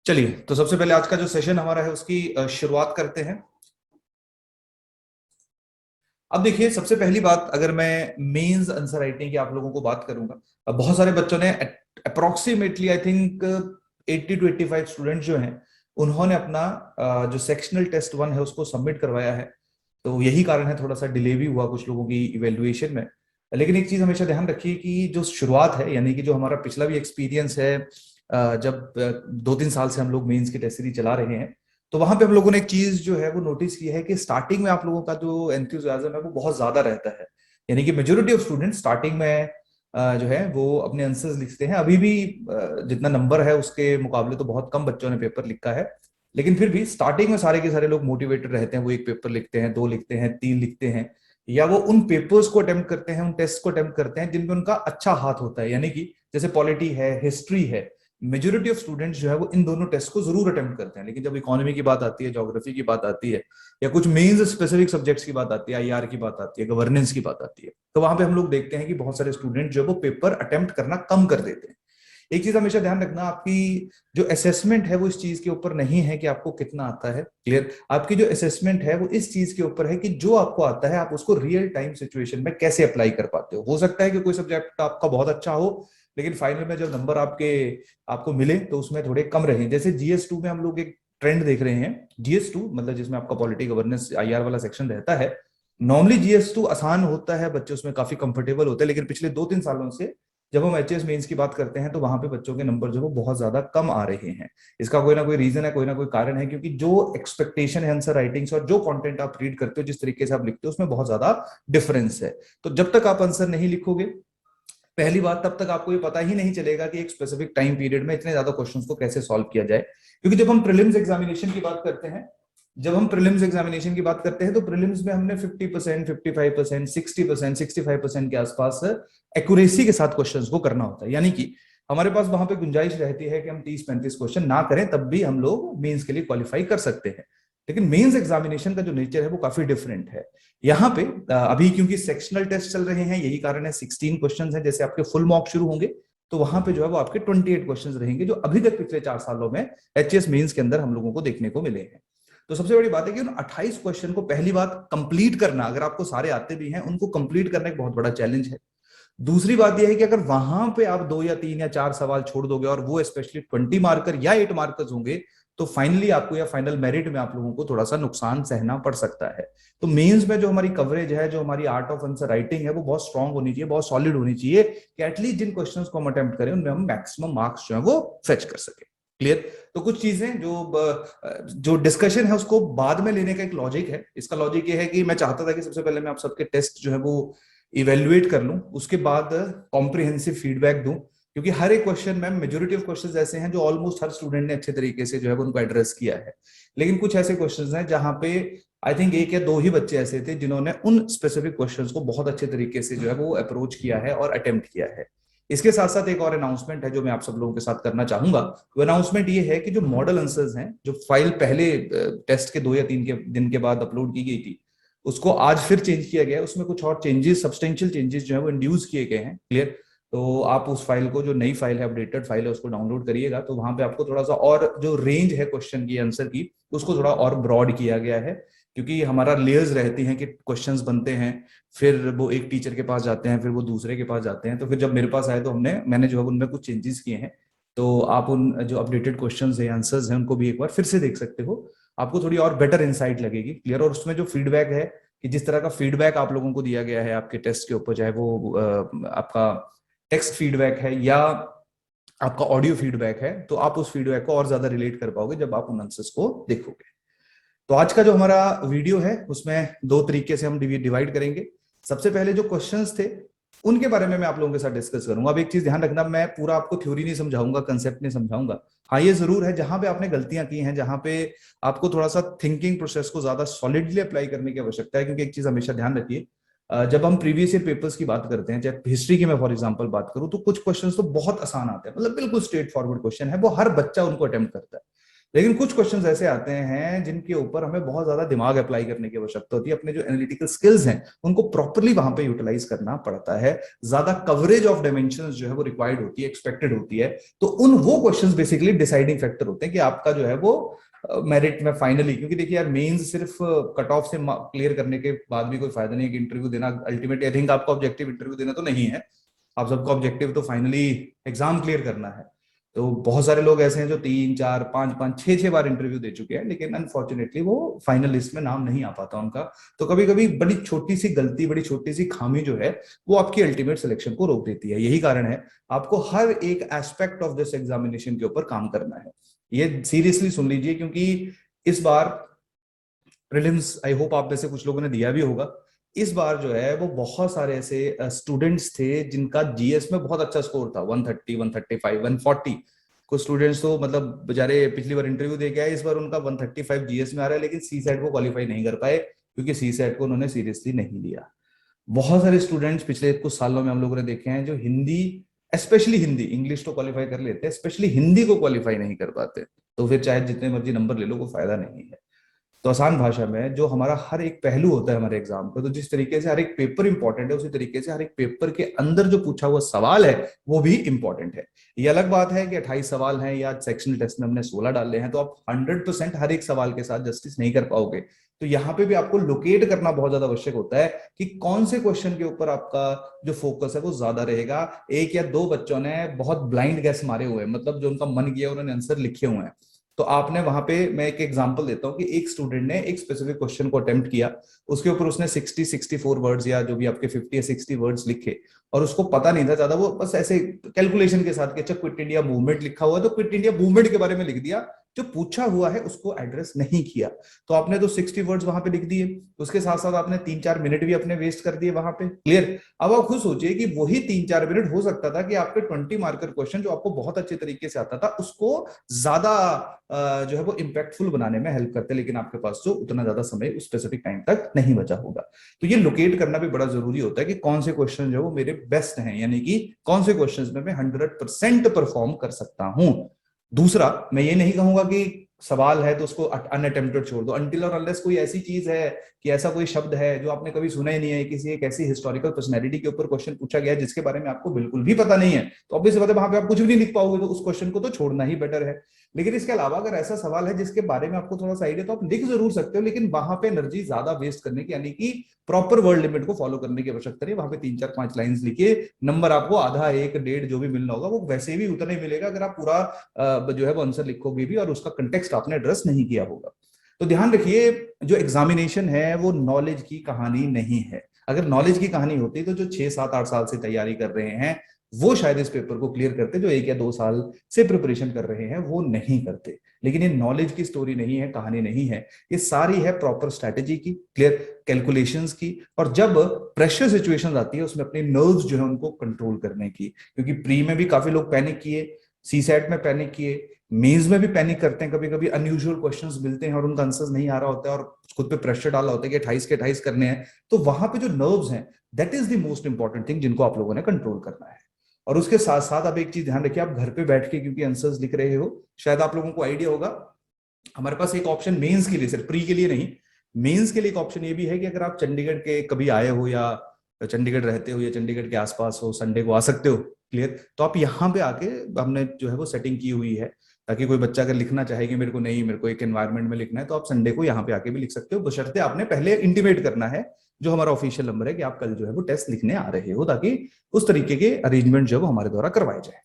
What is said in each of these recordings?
चलिए, तो सबसे पहले आज का जो सेशन हमारा है उसकी शुरुआत करते हैं। अब देखिए, सबसे पहली बात, अगर मैं मेंस आंसर राइटिंग की आप लोगों को बात करूंगा, अब बहुत सारे बच्चों ने approximately I think 80 to 85 student जो हैं उन्होंने अपना जो सेक्शनल टेस्ट 1 है उसको सबमिट करवाया है। तो यही कारण है, थोड़ा सा डिले भी हुआ कुछ लोगों की इवेल्युएशन में। लेकिन एक चीज हमेशा ध्यान रखिए कि जो शुरुआत है, यानी कि जो हमारा पिछला भी एक्सपीरियंस है, जब 2-3 साल से हम लोग मेंस की टेस्ट सीरीज चला रहे हैं, तो वहां पे हम लोगों ने एक चीज जो है वो नोटिस की है कि स्टार्टिंग में आप लोगों का जो एंथुसियाज्म है वो बहुत ज्यादा रहता है। यानी कि मेजोरिटी ऑफ स्टूडेंट स्टार्टिंग में जो है वो अपने आंसर्स लिखते हैं। अभी भी जितना नंबर है उसके मुकाबले तो बहुत कम बच्चों ने पेपर लिखा है, लेकिन फिर भी स्टार्टिंग में सारे के सारे लोग मोटिवेटेड रहते हैं। वो एक पेपर लिखते हैं, 2 लिखते हैं, 3 लिखते हैं, या वो उन पेपर्स को अटेम्प्ट करते हैं, उन टेस्ट को अटेम्प्ट करते हैं जिनमें उनका अच्छा हाथ होता है। यानी कि जैसे पॉलिटी है, हिस्ट्री है, मेजोरिटी ऑफ स्टूडेंट्स जो है वो इन दोनों टेस्ट को जरूर अटेम्प्ट करते हैं। लेकिन जब इकोनॉमी की बात आती है, ज्योग्राफी की बात आती है, या कुछ मेंस स्पेसिफिक सब्जेक्ट्स की बात आती है, आईआर की बात आती है, गवर्नेंस की बात आती है, तो वहां पे हम लोग देखते हैं कि बहुत सारे स्टूडेंट जो है वो पेपर अटेम्प्ट करना कम कर देते हैं। एक चीज हमेशा ध्यान रखना, आपकी जो असेसमेंट है वो इस चीज के ऊपर नहीं है कि आपको कितना आता है। क्लियर? आपकी जो असेसमेंट है वो इस चीज के ऊपर है कि जो आपको आता है आप उसको रियल टाइम सिचुएशन में कैसे अप्लाई कर पाते हो सकता है कि कोई सब्जेक्ट आपका बहुत अच्छा हो, लेकिन फाइनल में जब नंबर आपके आपको मिले तो उसमें थोड़े कम रहे। जैसे जीएस 2 में हम लोग एक ट्रेंड देख रहे हैं। जीएस 2 मतलब जिसमें आपका पॉलिटी, गवर्नेंस, आईआर वाला सेक्शन रहता है। नॉर्मली जीएस 2 आसान होता है, बच्चे उसमें काफी कंफर्टेबल होते हैं, लेकिन पिछले 2-3 सालों से जब हम एचएस मेंस की बात करते हैं तो वहां पे बच्चों के नंबर जो है वो बहुत ज्यादा कम आ रहे हैं। इसका कोई ना कोई रीजन है, कोई ना कोई कारण है, क्योंकि जो एक्सपेक्टेशन है आंसर राइटिंग से और जो कंटेंट आप रीड करते हो, जिस तरीके से आप लिखते हो, उसमें बहुत ज्यादा डिफरेंस है। तो जब तक आप आंसर नहीं लिखोगे, पहली बात, तब तक आपको ये पता ही नहीं चलेगा कि एक स्पेसिफिक टाइम पीरियड में इतने ज्यादा क्वेश्चंस को कैसे सॉल्व किया जाए। क्योंकि जब हम प्रीलिम्स एग्जामिनेशन की बात करते हैं तो प्रीलिम्स में हमने 50%, 55%, 60%, 65% के आसपास एक्यूरेसी के साथ क्वेश्चंस को करना होता है। यानी कि हमारे पास वहां पे गुंजाइश रहती है कि हम 30-35 क्वेश्चन ना करें, तब भी हम लोग मेंस के लिए क्वालिफाई कर सकते हैं। लेकिन मेंस एग्जामिनेशन का जो नेचर है वो काफी डिफरेंट है। यहाँ पे अभी क्योंकि सेक्शनल टेस्ट चल रहे हैं, यही कारण है 16 क्वेश्चन है। जैसे आपके फुल मॉक शुरू होंगे तो वहां पे जो है वो आपके 28 क्वेश्चन रहेंगे, जो अभी तक पिछले 4 सालों में एचएस मेंस के अंदर हम लोगों को देखने को मिले हैं। तो सबसे बड़ी बात है कि उन 28 क्वेश्चन को पहली बात कंप्लीट करना, अगर आपको सारे आते भी हैं, उनको कंप्लीट करना एक बहुत बड़ा चैलेंज है। दूसरी बात यह है कि अगर वहां पे आप 2 या 3 या 4 सवाल छोड़ दोगे, और वो स्पेशली 20 मार्कर या 8 मार्कर्स होंगे, तो फाइनली आपको या फाइनल मेरिट में आप लोगों को थोड़ा सा नुकसान सहना पड़ सकता है। तो मेंस में जो हमारी कवरेज है, जो हमारी आर्ट ऑफ आंसर राइटिंग है, वो बहुत स्ट्रांग होनी चाहिए, बहुत सॉलिड होनी चाहिए, कि एटलीस्ट जिन क्वेश्चंस को हम अटेम्प्ट करें उनमें हम मैक्सिमम मार्क्स जो है वो फेच कर सके। क्लियर? तो कुछ चीजें जो डिस्कशन है उसको बाद में लेने का एक लॉजिक है। इसका लॉजिक ये है कि मैं चाहता था कि सबसे पहले मैं आप सबके टेस्ट जो है वो इवेल्युएट कर लूं, उसके बाद कॉम्प्रिहेंसिव फीडबैक दूं। क्योंकि हर एक क्वेश्चन में मेजोरिटी ऑफ क्वेश्चंस ऐसे हैं जो ऑलमोस्ट हर स्टूडेंट ने अच्छे तरीके से जो है उनको एड्रेस किया है। लेकिन कुछ ऐसे क्वेश्चंस हैं जहां पे आई थिंक 1 या 2 ही बच्चे ऐसे थे जिन्होंने उन स्पेसिफिक क्वेश्चंस को बहुत अच्छे तरीके से जो है वो अप्रोच किया है और अटेम्प्ट किया है। इसके साथ साथ एक और अनाउंसमेंट है जो मैं आप सब लोगों के साथ करना चाहूंगा। वो अनाउंसमेंट ये है कि जो मॉडल आंसर्स हैं, जो फाइल पहले टेस्ट के 2 या 3 के दिन के बाद अपलोड की गई थी, उसको आज फिर चेंज किया गया है। उसमें कुछ और चेंजेस, सब्सटेंशियल चेंजेस जो है वो इंड्यूस किए गए हैं। क्लियर? तो आप उस फाइल को, जो नई फाइल है, अपडेटेड फाइल है, उसको डाउनलोड करिएगा, तो वहां पे आपको थोड़ा सा और जो रेंज है क्वेश्चन की, आंसर की, उसको थोड़ा और ब्रॉड किया गया है। क्योंकि हमारा लेयर्स रहती हैं कि क्वेश्चंस बनते हैं, फिर वो एक टीचर के पास जाते हैं, फिर वो दूसरे के पास जाते हैं, तो फिर जब मेरे पास आए तो मैंने जो है उनमें कुछ चेंजेस किए हैं। तो आप उन जो अपडेटेड क्वेश्चंस है, आंसर्स हैं, उनको भी एक बार फिर से देख सकते हो। आपको थोड़ी और बेटर इंसाइट लगेगी। क्लियर? और उसमें जो फीडबैक है, कि जिस तरह का फीडबैक आप लोगों को दिया गया है आपके टेस्ट के ऊपर, चाहे वो आपका टेक्स्ट फीडबैक है या आपका ऑडियो फीडबैक है, तो आप उस फीडबैक को और ज्यादा रिलेट कर पाओगे जब आप उन आंसर्स को देखोगे। तो आज का जो हमारा वीडियो है उसमें 2 तरीके से हम डिवाइड करेंगे। सबसे पहले जो क्वेश्चंस थे उनके बारे में मैं आप लोगों के साथ डिस्कस करूंगा। अब एक चीज ध्यान रखना, मैं पूरा आपको थ्योरी नहीं समझाऊंगा, कंसेप्ट नहीं समझाऊंगा। हाँ, ये जरूर है जहां पे आपने गलतियां की हैं, जहां पे आपको थोड़ा सा थिंकिंग प्रोसेस को ज्यादा सॉलिडली अप्लाई करने की आवश्यकता है। क्योंकि एक चीज हमेशा ध्यान रखिए, जब हम प्रीवियस ईयर पेपर्स की बात करते हैं, चाहे हिस्ट्री की मैं फॉर एग्जांपल बात करूं, तो कुछ क्वेश्चंस तो बहुत आसान आते हैं, मतलब बिल्कुल स्ट्रेट फॉरवर्ड क्वेश्चन है, वो हर बच्चा उनको अटेम्प्ट करता है। लेकिन कुछ क्वेश्चंस ऐसे आते हैं जिनके ऊपर हमें बहुत ज्यादा दिमाग अप्लाई करने की आवश्यकता होती है, अपने जो एनालिटिकल स्किल्स हैं उनको प्रॉपरली वहां पे यूटिलाइज करना पड़ता है, ज्यादा कवरेज ऑफ डायमेंशंस जो है वो रिक्वायर्ड होती है, एक्सपेक्टेड होती है। तो उन वो क्वेश्चंस बेसिकली डिसाइडिंग फैक्टर होते हैं कि आपका जो है वो मेरिट में फाइनली, क्योंकि देखिए यार मेंस सिर्फ कट ऑफ से क्लियर करने के बाद भी कोई फायदा नहीं है कि इंटरव्यू देना अल्टीमेटली, आई थिंक आपका ऑब्जेक्टिव इंटरव्यू देना तो नहीं है, आप सबका ऑब्जेक्टिव तो फाइनली एग्जाम क्लियर करना है। तो बहुत सारे लोग ऐसे हैं जो 3 4 5 5 6 बार इंटरव्यू दे चुके हैं, लेकिन अनफॉर्चुनेटली वो फाइनल लिस्ट में नाम नहीं आ पाता उनका। तो कभी कभी बड़ी छोटी सी गलती, बड़ी छोटी सी खामी जो है वो आपकी अल्टीमेट सिलेक्शन को रोक देती है। यही कारण है आपको हर एक एस्पेक्ट ऑफ दिस एग्जामिनेशन के ऊपर काम करना है। ये सीरियसली सुन लीजिए, क्योंकि इस बार प्रीलिम्स आई होप आप में से कुछ लोगों ने दिया भी होगा। इस बार जो है वो बहुत सारे ऐसे स्टूडेंट्स थे जिनका जीएस में बहुत अच्छा स्कोर था, 130 135 140। कुछ स्टूडेंट्स तो मतलब बेचारे पिछली बार इंटरव्यू दे के आए, इस बार उनका 135 जीएस में आ रहा है, लेकिन सी सेट को क्वालिफाई नहीं कर पाए क्योंकि सी सेट को उन्होंने सीरियसली नहीं लिया। बहुत सारे स्टूडेंट्स पिछले कुछ सालों में हम लोगों ने देखे हैं जो हिंदी, स्पेशली हिंदी, इंग्लिश तो क्वालिफाई कर लेते हैं, स्पेशली हिंदी को क्वालिफाई नहीं कर पाते। तो फिर चाहे जितने मर्जी नंबर ले लो कोई फायदा नहीं है। तो आसान भाषा में जो हमारा हर एक पहलू होता है हमारे एग्जाम पे, तो जिस तरीके से हर एक पेपर इंपॉर्टेंट है उसी तरीके से हर एक पेपर के अंदर जो पूछा हुआ सवाल है वो भी इंपॉर्टेंट है। ये अलग बात है कि 28 सवाल हैं या सेक्शनल टेस्ट में हमने 16 डाले हैं, तो आप 100% हर एक सवाल के साथ जस्टिस नहीं कर पाओगे। तो यहाँ पे भी आपको लोकेट करना बहुत ज्यादा आवश्यक होता है कि कौन से क्वेश्चन के ऊपर आपका जो फोकस है वो ज्यादा रहेगा। एक या दो बच्चों ने बहुत ब्लाइंड गैस मारे हुए हैं, मतलब जो उनका मन किया उन्होंने आंसर लिखे हुए हैं। तो आपने वहां पे, मैं एक एग्जांपल देता हूं कि एक स्टूडेंट ने एक स्पेसिफिक क्वेश्चन को अटेम्प्ट किया, उसके ऊपर उसने 64 वर्ड्स या जो भी आपके 50 या 60 वर्ड्स लिखे, और उसको पता नहीं था ज्यादा, वो बस ऐसे कैलकुलेशन के साथ कि अच्छा क्विट इंडिया मूवमेंट लिखा हुआ है तो क्विट इंडिया मूवमेंट के बारे में लिख दिया, जो पूछा हुआ है उसको एड्रेस नहीं किया। तो आपने तो 60 वर्ड्स वहां पे लिख दिए, उसके साथ साथ आपने 3 4 मिनट भी अपने वेस्ट कर दिए वहां पे। क्लियर? अब आप खुद सोचिए कि वही 3 4 मिनट हो सकता था कि आपके 20 मार्कर क्वेश्चन जो आपको बहुत अच्छे तरीके से आता था उसको ज्यादा जो है वो इम्पैक्टफुल बनाने में हेल्प करते, लेकिन आपके पास जो उतना ज्यादा समय उस स्पेसिफिक टाइम तक नहीं बचा होगा। तो ये लोकेट करना भी बड़ा जरूरी होता है कि कौन से क्वेश्चन जो है वो मेरे बेस्ट हैं, यानी कि कौन से क्वेश्चंस में मैं 100% परफॉर्म कर सकता हूं। दूसरा, मैं ये नहीं कहूंगा कि सवाल है तो उसको अनअटेम्प्टेड छोड़ दो, अनटिल और अनलेस कोई ऐसी चीज है कि ऐसा कोई शब्द है जो आपने कभी सुना ही नहीं है, किसी एक ऐसी हिस्टोरिकल पर्सनैलिटी के ऊपर क्वेश्चन पूछा गया है जिसके बारे में आपको बिल्कुल भी पता नहीं है, तो ऑब्वियसली बात है वहां पे आप कुछ भी नहीं लिख पाओगे, तो उस क्वेश्चन को तो छोड़ना ही बेटर है। लेकिन इसके अलावा अगर ऐसा सवाल है जिसके बारे में आपको थोड़ा सा आइडिया, तो आप लिख जरूर सकते हो, लेकिन वहां पे एनर्जी ज्यादा वेस्ट करने की, यानी कि प्रॉपर वर्ड लिमिट को फॉलो करने की आवश्यकता नहीं। वहां पे 3 4 5 लाइंस लिखिए, नंबर आपको आधा एक डेढ़ जो भी मिलना होगा वो वैसे भी उतना ही मिलेगा अगर आप पूरा जो है वो आंसर लिखोगे भी और उसका कंटेक्स्ट आपने एड्रेस नहीं किया होगा। तो ध्यान रखिए, जो एग्जामिनेशन है वो नॉलेज की कहानी नहीं है। अगर नॉलेज की कहानी होती तो जो 6 7 8 साल से तैयारी कर रहे हैं वो शायद इस पेपर को क्लियर करते, जो 1 या 2 साल से प्रिपरेशन कर रहे हैं वो नहीं करते। लेकिन ये नॉलेज की स्टोरी नहीं है, कहानी नहीं है, ये सारी है प्रॉपर स्ट्रैटेजी की, क्लियर कैलकुलेशंस की, और जब प्रेशर सिचुएशंस आती है उसमें अपने नर्व्स जो है उनको कंट्रोल करने की। क्योंकि प्री में भी काफी लोग पैनिक किए, सी सेट में पैनिक किए, मेंस में भी पैनिक करते हैं, कभी कभी अनयूजुअल क्वेश्चंस मिलते हैं और उनका आंसर्स नहीं आ रहा होता है और खुद पे प्रेशर डाला होता है कि 28 के 28 करने हैं। तो वहां पे जो नर्व्स हैं, that is the most important thing जिनको आप लोगों ने कंट्रोल करना है। और उसके साथ साथ आप एक चीज ध्यान रखिए, आप घर पे बैठ के क्योंकि आंसर्स लिख रहे हो, शायद आप लोगों को आइडिया होगा, हमारे पास एक ऑप्शन मेंस के लिए, सिर्फ प्री के लिए नहीं, मेंस के लिए एक ऑप्शन ये भी है कि अगर आप चंडीगढ़ के कभी आए हो या चंडीगढ़ रहते हो या चंडीगढ़ के आसपास हो, संडे को आ सकते हो, क्लियर, तो आप यहाँ पे आके, हमने जो है वो सेटिंग की हुई है ताकि कोई बच्चा अगर लिखना चाहे कि मेरे को नहीं, मेरे को एक एनवायरनमेंट में लिखना है, तो आप संडे को यहाँ पे आके भी लिख सकते हो, बशर्ते आपने पहले इंटीमेट करना है जो हमारा ऑफिशियल नंबर है कि आप कल जो है वो टेस्ट लिखने आ रहे हो, ताकि उस तरीके के अरेंजमेंट जो है वो हमारे द्वारा करवाए जाए।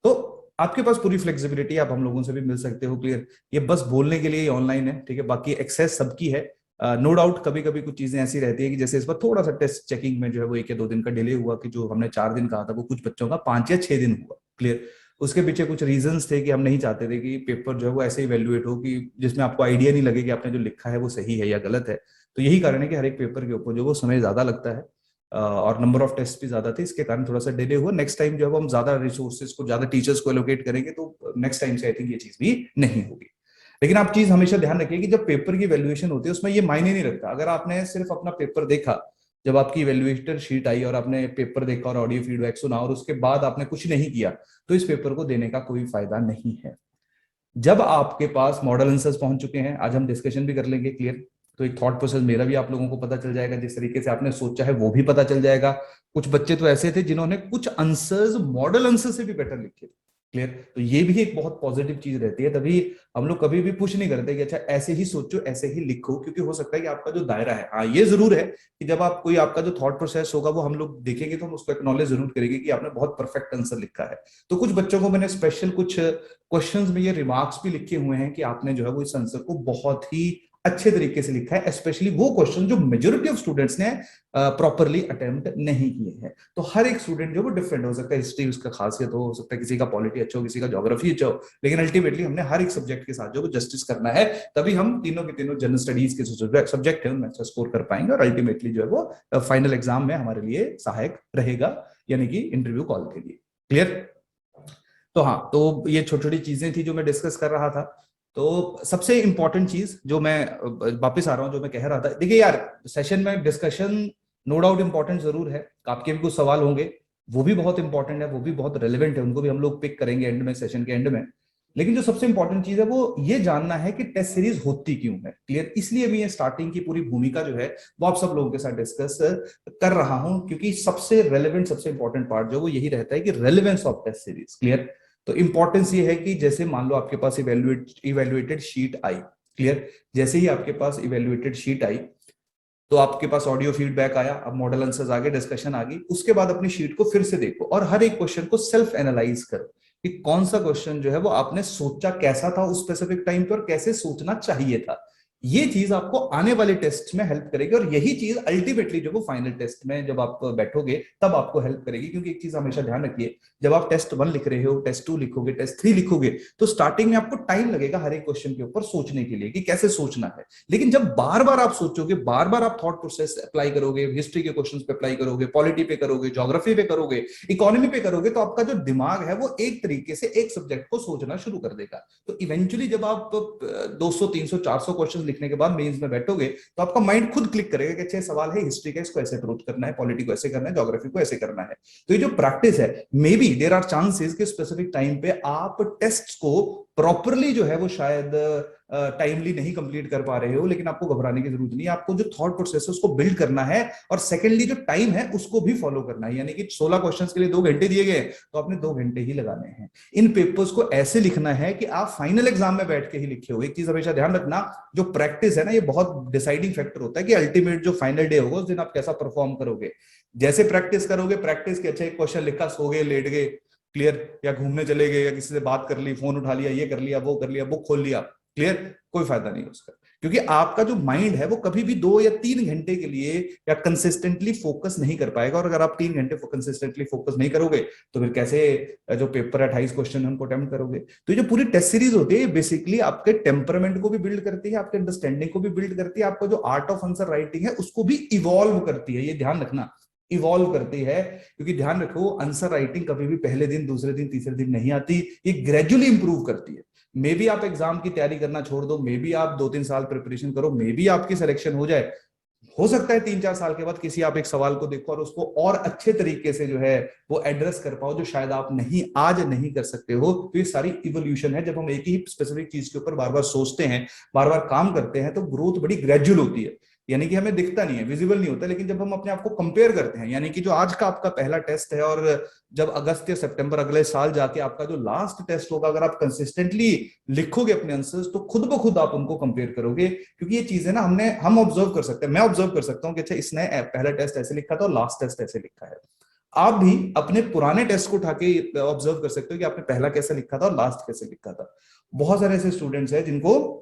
तो आपके पास पूरी फ्लेक्सिबिलिटी, आप हम लोगों से भी मिल सकते हो, क्लियर, ये बस बोलने के लिए ऑनलाइन है, ठीक है, बाकी एक्सेस सबकी है। नो डाउट कभी कभी कुछ चीजें ऐसी रहती है कि जैसे इस बार थोड़ा सा टेस्ट चेकिंग में जो है वो 1 या 2 दिन का डिले हुआ, कि जो हमने 4 दिन कहा था वो कुछ बच्चों का 5 या 6 दिन हुआ, क्लियर। उसके पीछे कुछ रीजंस थे कि हम नहीं चाहते थे कि पेपर जो है वो ऐसे इवेल्युएट हो कि जिसमें आपको आइडिया नहीं लगे कि आपने जो लिखा है वो सही है या गलत है। तो यही कारण है कि हर एक पेपर के ऊपर जो वो समय ज्यादा लगता है और नंबर ऑफ टेस्ट भी ज्यादा थे, इसके कारण थोड़ा सा डिले हुआ। नेक्स्ट टाइम जो है हम ज्यादा रिसोर्सेज को, ज्यादा टीचर्स को एलोकेट करेंगे तो नेक्स्ट टाइम से आई थिंक ये चीज भी नहीं होगी। लेकिन आप चीज हमेशा ध्यान रखिए कि जब पेपर की वैल्यूएशन होती है उसमें ये मायने नहीं रखता, अगर आपने सिर्फ अपना पेपर देखा, जब आपकी वैल्यूएटर शीट आई और आपने पेपर देखा और ऑडियो फीडबैक सुना और उसके बाद आपने कुछ नहीं किया, तो इस पेपर को देने का कोई फायदा नहीं है। जब आपके पास मॉडल आंसर्स पहुंच चुके हैं, आज हम डिस्कशन भी कर लेंगे, क्लियर, तो एक थॉट प्रोसेस मेरा भी आप लोगों को पता चल जाएगा, जिस तरीके से आपने सोचा है वो भी पता चल जाएगा। कुछ बच्चे तो ऐसे थे जिन्होंने कुछ आंसर्स मॉडल आंसर से भी बेटर लिखे, क्लियर, तो ये भी एक बहुत पॉजिटिव चीज रहती है। तभी हम लोग कभी भी पुश नहीं करते कि अच्छा ऐसे ही सोचो ऐसे ही लिखो, क्योंकि हो सकता है कि आपका जो दायरा है, हाँ ये जरूर है कि जब आप कोई आपका जो थॉट प्रोसेस होगा वो हम लोग देखेंगे तो हम उसको एक्नॉलेज जरूर करेंगे कि आपने बहुत परफेक्ट आंसर लिखा है। तो कुछ बच्चों को मैंने स्पेशल कुछ क्वेश्चंस में ये रिमार्क्स भी लिखे हुए हैं कि आपने जो है वो इस आंसर को बहुत ही अच्छे तरीके से लिखा है, स्पेशली वो क्वेश्चन जो मेजोरिटी ऑफ स्टूडेंट्स ने प्रॉपरली अटेम्प्ट नहीं किए हैं। तो हर एक स्टूडेंट जो वो डिफरेंट हो सकता है, हिस्ट्री उसका खासियत हो सकता है किसी का पॉलिटी अच्छा हो, किसी का ज्योग्राफी अच्छा हो, लेकिन अल्टीमेटली हमने हर एक सब्जेक्ट के साथ जो वो जस्टिस करना है, तभी हम तीनों के तीनों जनरल स्टडीज के जो सब्जेक्ट है उनमें अच्छा स्कोर कर पाएंगे और अल्टीमेटली जो है वो फाइनल एग्जाम में हमारे लिए सहायक रहेगा, यानी कि इंटरव्यू कॉल के लिए, क्लियर। तो हाँ, तो ये छोटी छोटी चीजें थी जो मैं डिस्कस कर रहा था। तो सबसे इंपॉर्टेंट चीज जो मैं वापस आ रहा हूं, जो मैं कह रहा था, देखिए यार, सेशन में डिस्कशन नो डाउट इंपॉर्टेंट जरूर है, आपके भी कुछ सवाल होंगे, वो भी बहुत इंपॉर्टेंट है, वो भी बहुत रेलिवेंट है, उनको भी हम लोग पिक करेंगे एंड में, सेशन के एंड में। लेकिन जो सबसे इंपॉर्टेंट चीज है वो ये जानना है कि टेस्ट सीरीज होती क्यों है, क्लियर। इसलिए मैं ये स्टार्टिंग की पूरी भूमिका जो है वो आप सब लोगों के साथ डिस्कस कर रहा हूं, क्योंकि सबसे रेलिवेंट सबसे इंपॉर्टेंट पार्ट जो वो यही रहता है कि relevance of test series, clear. तो इंपॉर्टेंस ये है कि जैसे मान लो आपके पास इवेल्युएटेड शीट आई, क्लियर, जैसे ही आपके पास इवेल्युएटेड शीट आई तो आपके पास ऑडियो फीडबैक आया, अब मॉडल आंसर्स आ गए, डिस्कशन आ गई, उसके बाद अपनी शीट को फिर से देखो और हर एक क्वेश्चन को सेल्फ एनालाइज करो कि कौन सा क्वेश्चन जो है वो आपने सोचा कैसा था उस स्पेसिफिक टाइम पे और कैसे सोचना चाहिए था। ये चीज आपको आने वाले टेस्ट में हेल्प करेगी और यही चीज अल्टीमेटली जो वो फाइनल टेस्ट में जब आप बैठोगे तब आपको हेल्प करेगी, क्योंकि एक चीज हमेशा ध्यान रखिए, जब आप टेस्ट 1 लिख रहे हो, टेस्ट 2 लिखोगे, टेस्ट 3 लिखोगे, तो स्टार्टिंग में आपको टाइम लगेगा हर एक क्वेश्चन के ऊपर सोचने के लिए कि कैसे सोचना है। लेकिन जब बार बार आप सोचोगे, बार बार आप थॉट प्रोसेस अप्लाई करोगे, हिस्ट्री के क्वेश्चन पे अप्लाई करोगे, पॉलिटी पे करोगे, ज्योग्राफी पे करोगे, इकोनॉमी पे करोगे, तो आपका जो दिमाग है वो एक तरीके से एक सब्जेक्ट को सोचना शुरू कर देगा। तो इवेंचुअली जब आप 200 300 400 क्वेश्चन लिखने के बाद मेंस में बैठोगे तो आपका माइंड खुद क्लिक करेगा कि अच्छा सवाल है हिस्ट्री का, इसको ऐसे अप्रोच करना है, पॉलिटी को ऐसे करना है, ज्योग्राफी को ऐसे करना है। तो ये जो प्रैक्टिस है, maybe there are chances कि स्पेसिफिक टाइम पे आप टेस्ट को प्रॉपरली जो है वो शायद टाइमली नहीं कंप्लीट कर पा रहे हो, लेकिन आपको घबराने की जरूरत नहीं है, आपको जो थॉट प्रोसेस है उसको बिल्ड करना है और सेकेंडली जो टाइम है उसको भी फॉलो करना है, यानी कि 16 क्वेश्चंस के लिए 2 घंटे दिए गए तो आपने 2 घंटे ही लगाने हैं। इन पेपर्स को ऐसे लिखना है कि आप फाइनल एग्जाम में बैठ के ही लिखे हो। एक चीज हमेशा ध्यान रखना, जो प्रैक्टिस है ना, ये बहुत डिसाइडिंग फैक्टर होता है कि अल्टीमेट जो फाइनल डे होगा उस दिन आप कैसा परफॉर्म करोगे। जैसे प्रैक्टिस करोगे, प्रैक्टिस के अच्छा एक क्वेश्चन लिखा, सो गए, लेट गए, क्लियर, या घूमने चले गए, या किसी से बात कर ली, फोन उठा लिया, ये कर लिया, वो कर लिया, बुक खोल लिया, क्लियर, कोई फायदा नहीं उसका, क्योंकि आपका जो माइंड है वो कभी भी 2 या 3 घंटे के लिए या कंसिस्टेंटली फोकस नहीं कर पाएगा, और अगर आप 3 घंटे कंसिस्टेंटली फोकस नहीं करोगे तो फिर कैसे जो पेपर है 28 क्वेश्चन है उनको अटेम्प्ट करोगे। तो ये जो पूरी टेस्ट सीरीज होती है बेसिकली आपके टेम्परामेंट को भी बिल्ड करती है, आपके अंडरस्टैंडिंग को भी बिल्ड करती है, आपका जो आर्ट ऑफ आंसर राइटिंग है उसको भी इवॉल्व करती है, ये ध्यान रखना, इवॉल्व करती है, क्योंकि ध्यान रखो आंसर राइटिंग कभी भी पहले दिन, दूसरे दिन, तीसरे दिन नहीं आती, ये ग्रेजुअली इंप्रूव करती है। मे बी आप एग्जाम की तैयारी करना छोड़ दो, मे बी आप 2-3 साल प्रिपरेशन करो, मे बी आपकी सिलेक्शन हो जाए, हो सकता है 3-4 साल के बाद किसी आप एक सवाल को देखो और उसको और अच्छे तरीके से जो है वो एड्रेस कर पाओ, जो शायद आप नहीं आज नहीं कर सकते हो। तो ये सारी इवोल्यूशन है, जब हम एक ही स्पेसिफिक चीज के ऊपर बार बार सोचते हैं, बार बार काम करते हैं, तो ग्रोथ बड़ी ग्रेजुअल होती है, यानी कि हमें दिखता नहीं है, विजिबल नहीं होता। लेकिन जब हम अपने आप को कंपेयर करते हैं, यानी कि जो आज का आपका पहला टेस्ट है और जब अगस्त या सितंबर अगले साल जाके आपका जो लास्ट टेस्ट होगा, अगर आप कंसिस्टेंटली लिखोगे अपने आंसर्स तो खुद ब खुद आप उनको कंपेयर करोगे, क्योंकि ये चीज है ना, हम ऑब्जर्व कर सकते हैं, मैं ऑब्जर्व कर सकता हूँ कि अच्छा इसने पहला टेस्ट ऐसे लिखा था और लास्ट टेस्ट ऐसे लिखा है। आप भी अपने पुराने टेस्ट को उठा के ऑब्जर्व कर सकते हो कि आपने पहला कैसे लिखा था और लास्ट कैसे लिखा था। बहुत सारे ऐसे स्टूडेंट्स हैं जिनको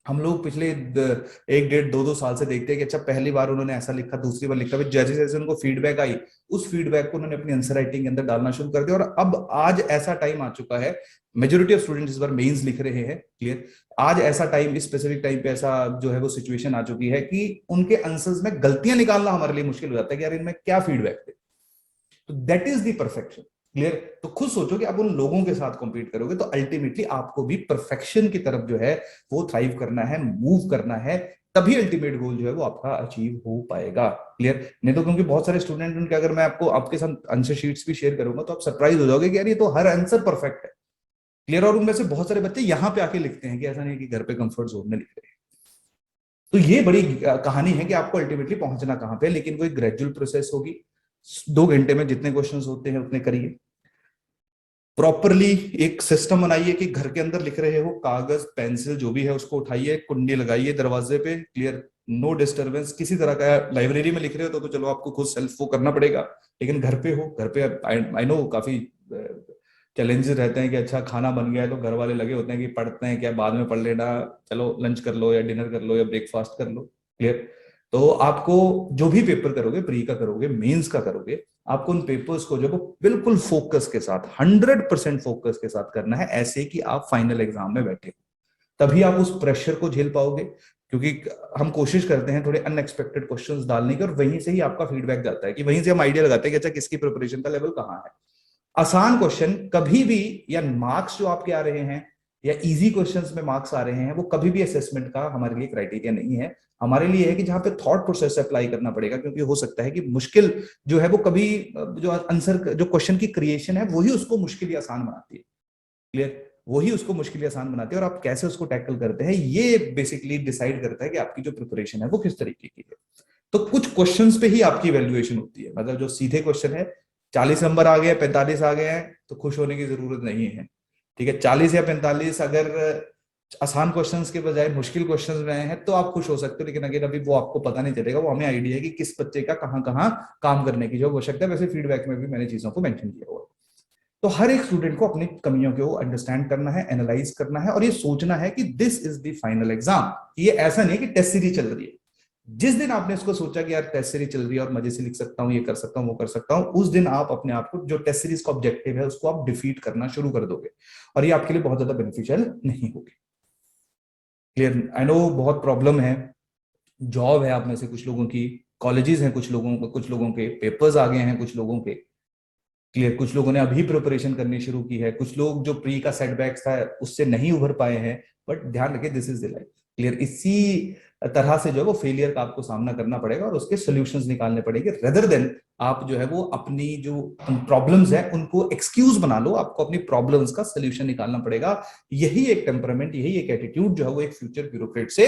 हम लोग पिछले 1-1.5-2 साल से देखते हैं कि अच्छा पहली बार उन्होंने ऐसा लिखा, दूसरी बार लिखा, जैसे जैसे उनको फीडबैक आई उस फीडबैक को उन्होंने अपनी आंसर राइटिंग के अंदर डालना शुरू कर दिया, और अब आज ऐसा टाइम आ चुका है, मेजोरिटी ऑफ स्टूडेंट्स इस बार मेंस लिख रहे हैं, क्लियर, आज ऐसा टाइम, इस स्पेसिफिक टाइम पे ऐसा जो है वो सिचुएशन आ चुकी है कि उनके आंसर्स में गलतियां निकालना हमारे लिए मुश्किल हो जाता है कि यार इनमें क्या फीडबैक थे। तो that is the perfection, clear. तो खुद सोचो कि आप उन लोगों के साथ कंपीट करोगे तो अल्टीमेटली आपको भी परफेक्शन की तरफ जो है वो थ्राइव करना है, मूव करना है, तभी अल्टीमेट गोल जो है वो आपका अचीव हो पाएगा, क्लियर। नहीं तो क्योंकि बहुत सारे स्टूडेंट उनके, अगर मैं आपको आपके साथ आंसर शीट्स भी शेयर करूंगा तो आप सरप्राइज हो जाओगे कि यार ये तो हर आंसर परफेक्ट है, क्लियर। और उनमें से बहुत सारे बच्चे यहाँ पे आके लिखते हैं, कि ऐसा नहीं है कि घर पे कंफर्ट जोन में लिख रहे हैं। तो ये बड़ी कहानी है कि आपको अल्टीमेटली पहुंचना कहाँ पे, लेकिन वो एक ग्रेजुअल प्रोसेस होगी। 2 घंटे में जितने क्वेश्चंस होते हैं उतने करिए। प्रॉपरली एक सिस्टम बनाइए कि घर के अंदर लिख रहे हो, कागज पेंसिल जो भी है उसको उठाइए, कुंडी लगाइए दरवाजे पे, क्लियर, नो डिस्टरबेंस किसी तरह का। लाइब्रेरी में लिख रहे हो तो चलो आपको खुद सेल्फ वो करना पड़ेगा, लेकिन घर पे हो, घर पे आई नो काफी चैलेंजेस रहते हैं कि अच्छा खाना बन गया है तो घर वाले लगे होते हैं कि पढ़ते हैं क्या, बाद में पढ़ लेना, चलो लंच कर लो या डिनर कर लो या ब्रेकफास्ट कर लो, क्लियर। तो आपको जो भी पेपर करोगे, प्री का करोगे, मेंस का करोगे, आपको उन पेपर्स को जो है वो बिल्कुल फोकस के साथ, 100% फोकस के साथ करना है, ऐसे कि आप फाइनल एग्जाम में बैठे, तभी आप उस प्रेशर को झेल पाओगे। क्योंकि हम कोशिश करते हैं थोड़े अनएक्सपेक्टेड क्वेश्चंस डालने की, और वहीं से ही आपका फीडबैक जाता है, कि वहीं से हम आइडिया लगाते हैं कि अच्छा किसकी प्रिपरेशन का लेवल कहाँ है। आसान क्वेश्चन कभी भी, या मार्क्स जो आपके आ रहे हैं, या इजी क्वेश्चंस में मार्क्स आ रहे हैं, वो कभी भी असेसमेंट का हमारे लिए क्राइटेरिया नहीं है। हमारे लिए है कि जहां पे थॉट प्रोसेस अप्लाई करना पड़ेगा, क्योंकि हो सकता है कि मुश्किल जो है वो कभी, जो आंसर जो क्वेश्चन की क्रिएशन है वही उसको मुश्किल या आसान बनाती है, क्लियर, वही उसको मुश्किल या आसान बनाती है, और आप कैसे उसको टैकल करते हैं ये बेसिकली डिसाइड करता है कि आपकी जो प्रिपरेशन है वो किस तरीके की है। तो कुछ क्वेश्चंस पे ही आपकी वैल्यूएशन होती है, मतलब जो सीधे क्वेश्चन है, 40 नंबर आ गए, 45 आ गए हैं, तो खुश होने की जरूरत नहीं है, ठीक है। 40 या 45 अगर आसान क्वेश्चंस के बजाय मुश्किल क्वेश्चंस में आए हैं तो आप खुश हो सकते हो, लेकिन अगर अभी वो आपको पता नहीं चलेगा, वो हमें आइडिया है कि किस बच्चे का कहाँ कहाँ काम करने की जो आवश्यकता है। वैसे फीडबैक में भी मैंने चीजों को मेंशन किया हुआ। तो हर एक स्टूडेंट को अपनी कमियों को अंडरस्टैंड करना है, एनालाइज करना है, और ये सोचना है कि this is the final exam. ये ऐसा नहीं है कि टेस्ट सीरीज चल रही है। जिस दिन आपने इसको सोचा कि यार टेस्ट सीरीज चल रही है और मजे से लिख सकता हूं, ये कर सकता हूं, वो कर सकता हूं, उस दिन आप अपने आप को, जो टेस्ट सीरीज का ऑब्जेक्टिव है उसको आप डिफीट करना शुरू कर दोगे, और ये आपके लिए बहुत ज्यादा बेनिफिशियल नहीं होगी, क्लियर। आई नो बहुत प्रॉब्लम है, जॉब है आप में से कुछ लोगों की, कॉलेजेस हैं कुछ लोगों के, पेपर्स आ गए हैं कुछ लोगों के, क्लियर, कुछ लोगों ने अभी प्रिपरेशन करनी शुरू की है, कुछ लोग जो प्री का सेटबैक्स था उससे नहीं उभर पाए हैं, बट ध्यान रखिए this is the life, clear. इसी तरह से जो है वो फेलियर का आपको सामना करना पड़ेगा और उसके सॉल्यूशंस निकालने पड़ेंगे, रेदर देन आप जो है वो अपनी जो प्रॉब्लम्स है उनको एक्सक्यूज बना लो, आपको अपनी प्रॉब्लम्स का सोल्यूशन निकालना पड़ेगा। यही एक टेम्परामेंट, यही एक एटीट्यूड जो है वो एक फ्यूचर ब्यूरोक्रेट से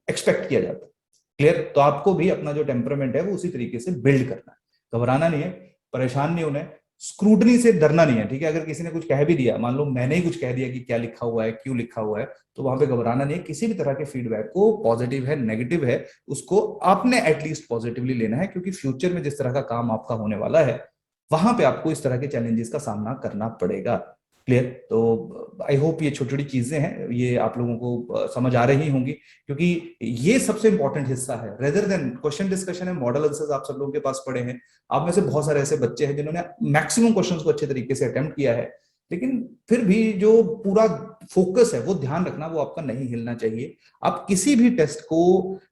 एक्सपेक्ट किया जाता है, क्लियर। तो आपको भी अपना जो टेम्परामेंट है वो उसी तरीके से बिल्ड करना है, घबराना नहीं है, परेशान नहीं होना है, स्क्रूटनी से डरना नहीं है, ठीक है। अगर किसी ने कुछ कह भी दिया, मान लो मैंने ही कुछ कह दिया कि क्या लिखा हुआ है, क्यों लिखा हुआ है, तो वहां पे घबराना नहीं है। किसी भी तरह के फीडबैक को, पॉजिटिव है नेगेटिव है, उसको आपने एटलीस्ट पॉजिटिवली लेना है, क्योंकि फ्यूचर में जिस तरह का काम आपका होने वाला है वहां पे आपको इस तरह के चैलेंजेस का सामना करना पड़ेगा, क्लियर। तो आई होप ये छोटी छोटी चीजें हैं, ये आप लोगों को समझ आ रही होंगी, क्योंकि ये सबसे इंपॉर्टेंट हिस्सा है, रेदर देन क्वेश्चन डिस्कशन है, मॉडल आंसर्स आप सब लोगों के पास पड़े हैं। आप में से बहुत सारे ऐसे बच्चे हैं जिन्होंने मैक्सिमम क्वेश्चंस को अच्छे तरीके से अटेम्प्ट किया है, लेकिन फिर भी जो पूरा फोकस है, वो ध्यान रखना, वो आपका नहीं हिलना चाहिए। आप किसी भी टेस्ट को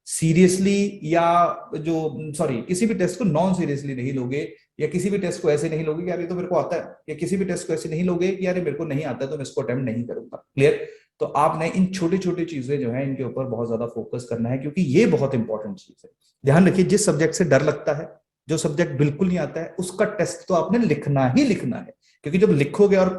सीरियसली, या जो सॉरी किसी भी टेस्ट को नॉन सीरियसली नहीं लोगे, या किसी भी टेस्ट को ऐसे नहीं लोगे कि यार ये तो मेरे को आता है, या किसी भी टेस्ट को ऐसे नहीं लोगे कि यार ये मेरे को नहीं आता है तो मैं इसको अटेम्प्ट नहीं करूंगा, क्लियर। तो आपने इन छोटी छोटी चीजें जो है इनके ऊपर बहुत ज्यादा फोकस करना है, क्योंकि ये बहुत इंपॉर्टेंट चीज है। ध्यान रखिए, जिस सब्जेक्ट से डर लगता है, जो सब्जेक्ट बिल्कुल नहीं आता है, उसका टेस्ट तो आपने लिखना ही लिखना है, क्योंकि जब लिखोगे और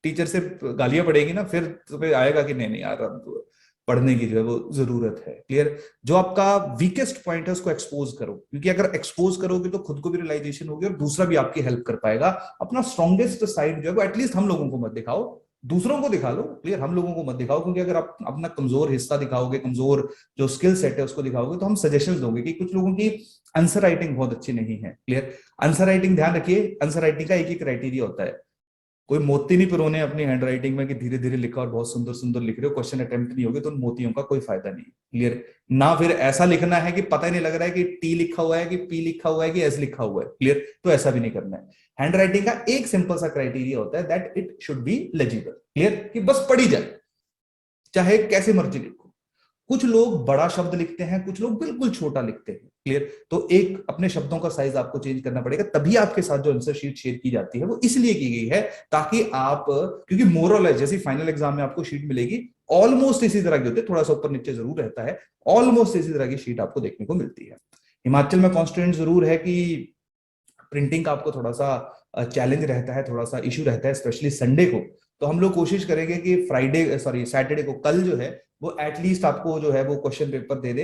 टीचर से गालियां पड़ेगी ना, फिर तुम्हें आएगा कि नहीं नहीं यार अब पढ़ने की जो है वो जरूरत है, क्लियर। जो आपका वीकेस्ट पॉइंट है उसको एक्सपोज करो, क्योंकि अगर एक्सपोज करोगे तो खुद को भी रियलाइजेशन होगी और दूसरा भी आपकी हेल्प कर पाएगा। अपना स्ट्रॉन्गेस्ट साइड जो है वो एटलीस्ट हम लोगों को मत दिखाओ, दूसरों को दिखा लो, क्लियर, हम लोगों को मत दिखाओ, क्योंकि अगर आप अपना कमजोर हिस्सा दिखाओगे, कमजोर जो स्किल सेट है उसको दिखाओगे, तो हम सजेशंस दोगे कि कुछ लोगों की आंसर राइटिंग बहुत अच्छी नहीं है, क्लियर। आंसर राइटिंग, ध्यान रखिए, आंसर राइटिंग का एक ही क्राइटेरिया होता है, कोई मोती नहीं पिरोने अपनी हैंड राइटिंग में कि धीरे धीरे लिखा और बहुत सुंदर सुंदर लिख रहे हो, क्वेश्चन अटेम्प्ट नहीं होगे तो उन मोतियों का कोई फायदा नहीं, क्लियर। ना फिर ऐसा लिखना है कि पता ही नहीं लग रहा है कि टी लिखा हुआ है कि पी लिखा हुआ है कि एस लिखा हुआ है, क्लियर, तो ऐसा भी नहीं करना है। हैंड राइटिंग का एक सिंपल सा क्राइटेरिया होता है, that it should be legible, clear, कि बस पढ़ी जाए, चाहे कैसे मर्जी लिखो। कुछ लोग बड़ा शब्द लिखते हैं, कुछ लोग बिल्कुल छोटा लिखते हैं, क्लियर। तो एक अपने शब्दों का साइज आपको चेंज करना पड़ेगा, तभी आपके साथ जो आंसर शीट शेयर की जाती है वो इसलिए की गई है ताकि आप, क्योंकि मोरल है, जैसे फाइनल एग्जाम में आपको शीट मिलेगी ऑलमोस्ट इसी तरह की होती है, थोड़ा सा ऊपर नीचे जरूर रहता है, ऑलमोस्ट इसी तरह की शीट आपको देखने को मिलती है। हिमाचल में कॉन्स्टेंट जरूर है कि प्रिंटिंग का आपको थोड़ा सा चैलेंज रहता है, थोड़ा सा इश्यू रहता है, स्पेशली संडे को, तो हम लोग कोशिश करेंगे कि फ्राइडे सॉरी सैटरडे को, कल जो है वो एटलीस्ट आपको जो है वो क्वेश्चन पेपर दे दे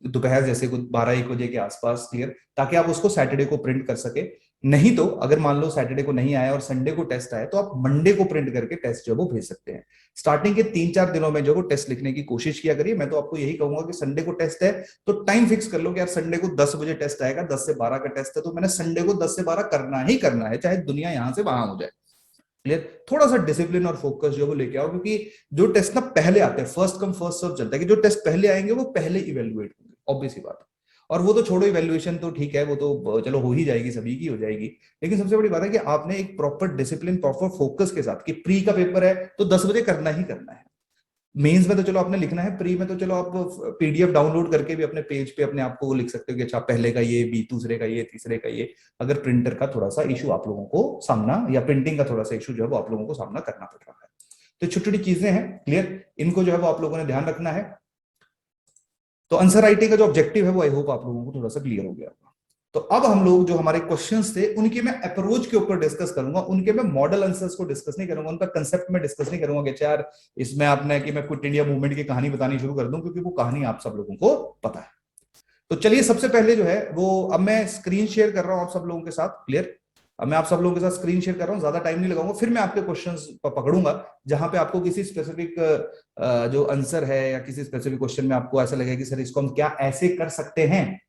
दोपहर जैसे कुछ 12-1 बजे के आसपास, क्लियर, ताकि आप उसको सैटरडे को प्रिंट कर सके। नहीं तो अगर मान लो सैटरडे को नहीं आया और संडे को टेस्ट आया, तो आप मंडे को प्रिंट करके टेस्ट जो वो भेज सकते हैं। स्टार्टिंग के 3-4 दिनों में जो वो टेस्ट लिखने की कोशिश किया करिए। मैं तो आपको यही कहूंगा कि संडे को टेस्ट है तो टाइम फिक्स कर लो कि यार संडे को 10 बजे टेस्ट आएगा, 10 से 12 का टेस्ट है, तो मैंने संडे को 10 से 12 करना ही करना है, चाहे दुनिया यहां से वहां हो जाए। क्लियर? थोड़ा सा डिसिप्लिन और फोकस जो वो लेके आओ, क्योंकि जो टेस्ट ना पहले आते हैं, फर्स्ट कम फर्स्ट सर्व चलता है, कि जो टेस्ट पहले आएंगे वो पहले इवेल्युएट होंगे, ऑब्वियस ही बात है। और वो तो छोड़ो, इवेल्युएशन तो ठीक है, वो तो चलो हो ही जाएगी, सभी की हो जाएगी। लेकिन सबसे बड़ी बात है कि आपने एक प्रॉपर डिसिप्लिन, प्रॉपर फोकस के साथ, कि प्री का पेपर है तो 10 बजे करना ही करना है। मेंस में तो चलो आपने लिखना है, प्री में तो चलो आप पीडीएफ डाउनलोड करके भी अपने पेज पे अपने आप को लिख सकते हो कि अच्छा पहले का ये, बी दूसरे का ये, तीसरे का ये, अगर प्रिंटर का थोड़ा सा इशू आप लोगों को सामना, या प्रिंटिंग का थोड़ा सा इशू जो है वो आप लोगों को सामना करना पड़ रहा है। तो छोटी छोटी चीजें हैं, क्लियर, इनको जो है वो आप लोगों ने ध्यान रखना है। तो आंसर राइटिंग का जो ऑब्जेक्टिव है वो आई होप आप लोगों को थोड़ा सा क्लियर हो गया होगा। तो अब हम लोग जो हमारे क्वेश्चंस थे उनके मैं अप्रोच के ऊपर डिस्कस करूंगा, उनके मैं मॉडल आंसर्स को डिस्कस नहीं करूंगा, उनका कंसेप्ट में डिस्कस नहीं करूंगा कि यार इसमें आपने कि मैं क्विट इंडिया मूवमेंट की कहानी बतानी शुरू कर दूं, क्योंकि वो कहानी आप सब लोगों को पता है। तो चलिए सबसे पहले जो है वो अब मैं स्क्रीन शेयर कर रहा हूं आप सब लोगों के साथ, क्लियर। अब मैं आप सब लोगों के साथ स्क्रीन शेयर कर रहा हूं, ज्यादा टाइम नहीं लगाऊंगा, फिर मैं आपके क्वेश्चंस पकड़ूंगा जहां पे आपको किसी स्पेसिफिक जो आंसर है या किसी स्पेसिफिक क्वेश्चन में आपको ऐसा लगेगा कि सर इसको हम क्या ऐसे कर सकते हैं,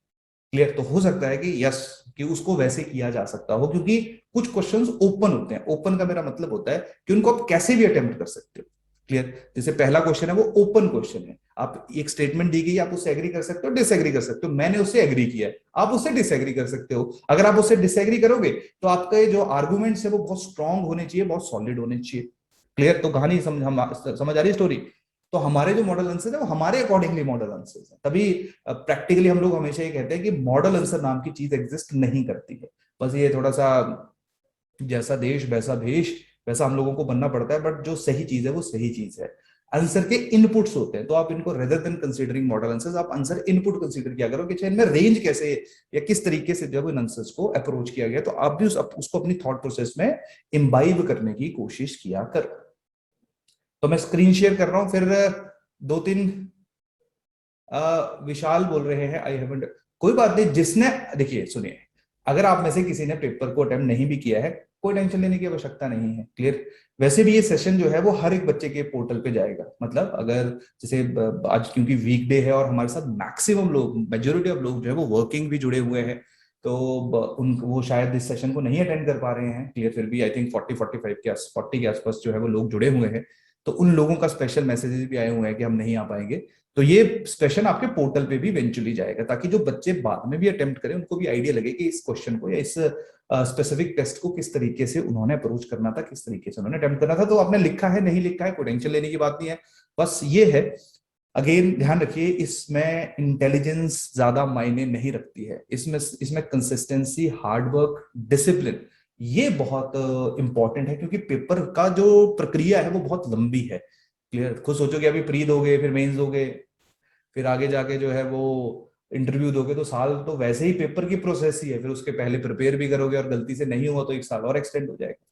क्लियर। तो हो सकता है कि यस, कि उसको वैसे किया जा सकता हो, क्योंकि कुछ क्वेश्चंस ओपन होते हैं। ओपन का मेरा मतलब होता है कि उनको आप कैसे भी अटेम्प्ट कर सकते हो, क्लियर। जैसे पहला क्वेश्चन है वो ओपन क्वेश्चन है, आप एक स्टेटमेंट दी गई, आप उससे एग्री कर सकते हो, डिसएग्री कर सकते हो। मैंने उससे एग्री किया है, आप उससे डिसएग्री कर सकते हो। अगर आप उससे डिसएग्री करोगे तो आपके जो आर्गुमेंट्स है वो बहुत स्ट्रांग होने चाहिए, बहुत सॉलिड होने चाहिए, क्लियर। तो कहानी समझ आ रही स्टोरी। तो हमारे जो मॉडल आंसर है वो हमारे अकॉर्डिंगली मॉडल आंसर है। तभी प्रैक्टिकली हम लोग हमेशा ये कहते हैं कि मॉडल आंसर नाम की चीज एग्जिस्ट नहीं करती है। बस ये थोड़ा सा जैसा देश वैसा भेष, वैसा हम लोगों को बनना पड़ता है, बट जो सही चीज है वो सही चीज है। आंसर के इनपुट्स होते हैं, तो आप इनको rather than considering model answers, आप आंसर इनपुट कंसीडर किया करो कि इनमें रेंज कैसे या किस तरीके से जब इन आंसर्स को अप्रोच किया गया, तो आप भी उसको अपनी थॉट प्रोसेस में इम्बाइब करने की कोशिश किया करो। तो मैं स्क्रीन शेयर कर रहा हूं, फिर 2-3 विशाल बोल रहे हैं आई हैवंट। कोई बात नहीं, जिसने, देखिए सुनिए, अगर आप में से किसी ने पेपर को अटेम्प्ट नहीं भी किया है, कोई टेंशन लेने की आवश्यकता नहीं है, क्लियर। वैसे भी ये सेशन जो है वो हर एक बच्चे के पोर्टल पे जाएगा, मतलब अगर जैसे आज क्योंकि वीकडे है और हमारे साथ मैक्सिमम लोग, मेजोरिटी ऑफ लोग जो है वो वर्किंग भी जुड़े हुए हैं, तो उन वो शायद इस सेशन को नहीं अटेंड कर पा रहे हैं, क्लियर। फिर भी आई थिंक 40-45 के 40 के आसपास जो है वो लोग जुड़े हुए हैं। तो उन लोगों का स्पेशल मैसेजेस भी आए हुए हैं कि हम नहीं आ पाएंगे, तो ये सेशन आपके पोर्टल पे भी इवेंचुअली जाएगा, ताकि जो बच्चे बाद में भी अटेम्प्ट करें उनको भी आइडिया लगे कि इस क्वेश्चन को या इस स्पेसिफिक टेस्ट को किस तरीके से उन्होंने अप्रोच करना था, किस तरीके से उन्होंने अटेम्प्ट करना था। तो आपने लिखा है नहीं लिखा है, कोई टेंशन लेने की बात नहीं है, बस ये है। अगेन ध्यान रखिए, इसमें इंटेलिजेंस ज्यादा मायने नहीं रखती है, इसमें इसमें कंसिस्टेंसी, हार्डवर्क, डिसिप्लिन, ये बहुत इंपॉर्टेंट है, क्योंकि पेपर का जो प्रक्रिया है वो बहुत लंबी है, क्लियर। खुद सोचो कि अभी प्री दोगे, फिर मेंस दोगे, फिर आगे जाके जो है वो इंटरव्यू दोगे, तो साल तो वैसे ही पेपर की प्रोसेस ही है, फिर उसके पहले प्रिपेयर भी करोगे, और गलती से नहीं हुआ तो 1 साल और एक्सटेंड हो जाएगा।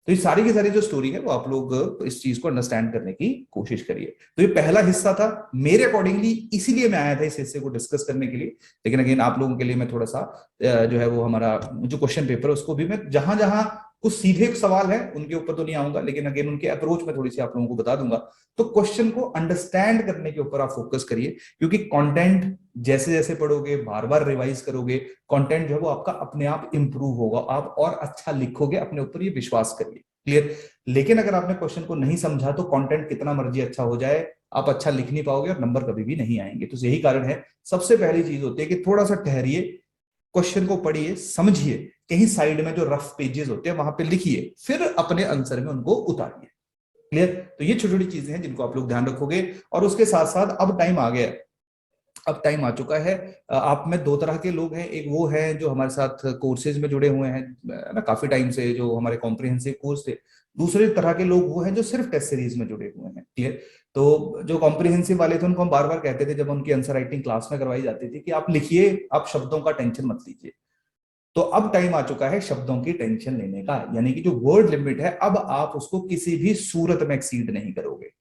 तो ये सारी की सारी जो स्टोरी है वो आप लोग इस चीज को अंडरस्टैंड करने की कोशिश करिए। तो ये पहला हिस्सा था मेरे अकॉर्डिंगली, इसीलिए मैं आया था इस हिस्से को डिस्कस करने के लिए। लेकिन अगेन आप लोगों के लिए मैं थोड़ा सा जो है वो हमारा जो क्वेश्चन पेपर है उसको भी मैं जहां जहां कुछ सीधे सवाल है उनके ऊपर तो नहीं आऊंगा, लेकिन अगेन उनके अप्रोच में थोड़ी सी आप लोगों को बता दूंगा। तो क्वेश्चन को अंडरस्टैंड करने के ऊपर आप फोकस करिए, क्योंकि कंटेंट जैसे जैसे पढ़ोगे, बार बार रिवाइज करोगे, कंटेंट जो है वो आपका अपने आप इंप्रूव होगा, आप और अच्छा लिखोगे, अपने ऊपर ये विश्वास करिए, क्लियर। लेकिन अगर आपने क्वेश्चन को नहीं समझा तो कंटेंट कितना मर्जी अच्छा हो जाए, आप अच्छा लिख नहीं पाओगे और नंबर कभी भी नहीं आएंगे। तो यही कारण है, सबसे पहली चीज होती है कि थोड़ा सा ठहरिए, क्वेश्चन को पढ़िए, समझिए, कहीं साइड में जो रफ पेजेस होते हैं वहां पे लिखिए, फिर अपने आंसर में उनको उतारिए, क्लियर। तो ये छोटी छोटी चीजें हैं जिनको आप लोग ध्यान रखोगे। और उसके साथ साथ अब टाइम आ गया, अब टाइम आ चुका है। आप में 2 तरह के लोग हैं, एक वो है जो हमारे साथ कोर्सेज में जुड़े हुए हैं ना काफी टाइम से, जो हमारे कॉम्प्रिहेंसिव कोर्स थे। दूसरे तरह के लोग वो हैं जो सिर्फ टेस्ट सीरीज में जुड़े हुए हैं, क्लियर। तो जो कॉम्प्रिहेंसिव वाले थे उनको हम बार बार कहते थे जब उनकी आंसर राइटिंग क्लास में करवाई जाती थी कि आप लिखिए, आप शब्दों का टेंशन मत लीजिए। तो अब टाइम आ चुका है शब्दों की टेंशन लेने का, यानी कि जो वर्ड लिमिट है अब आप उसको किसी भी सूरत में एक्सीड नहीं करोगे।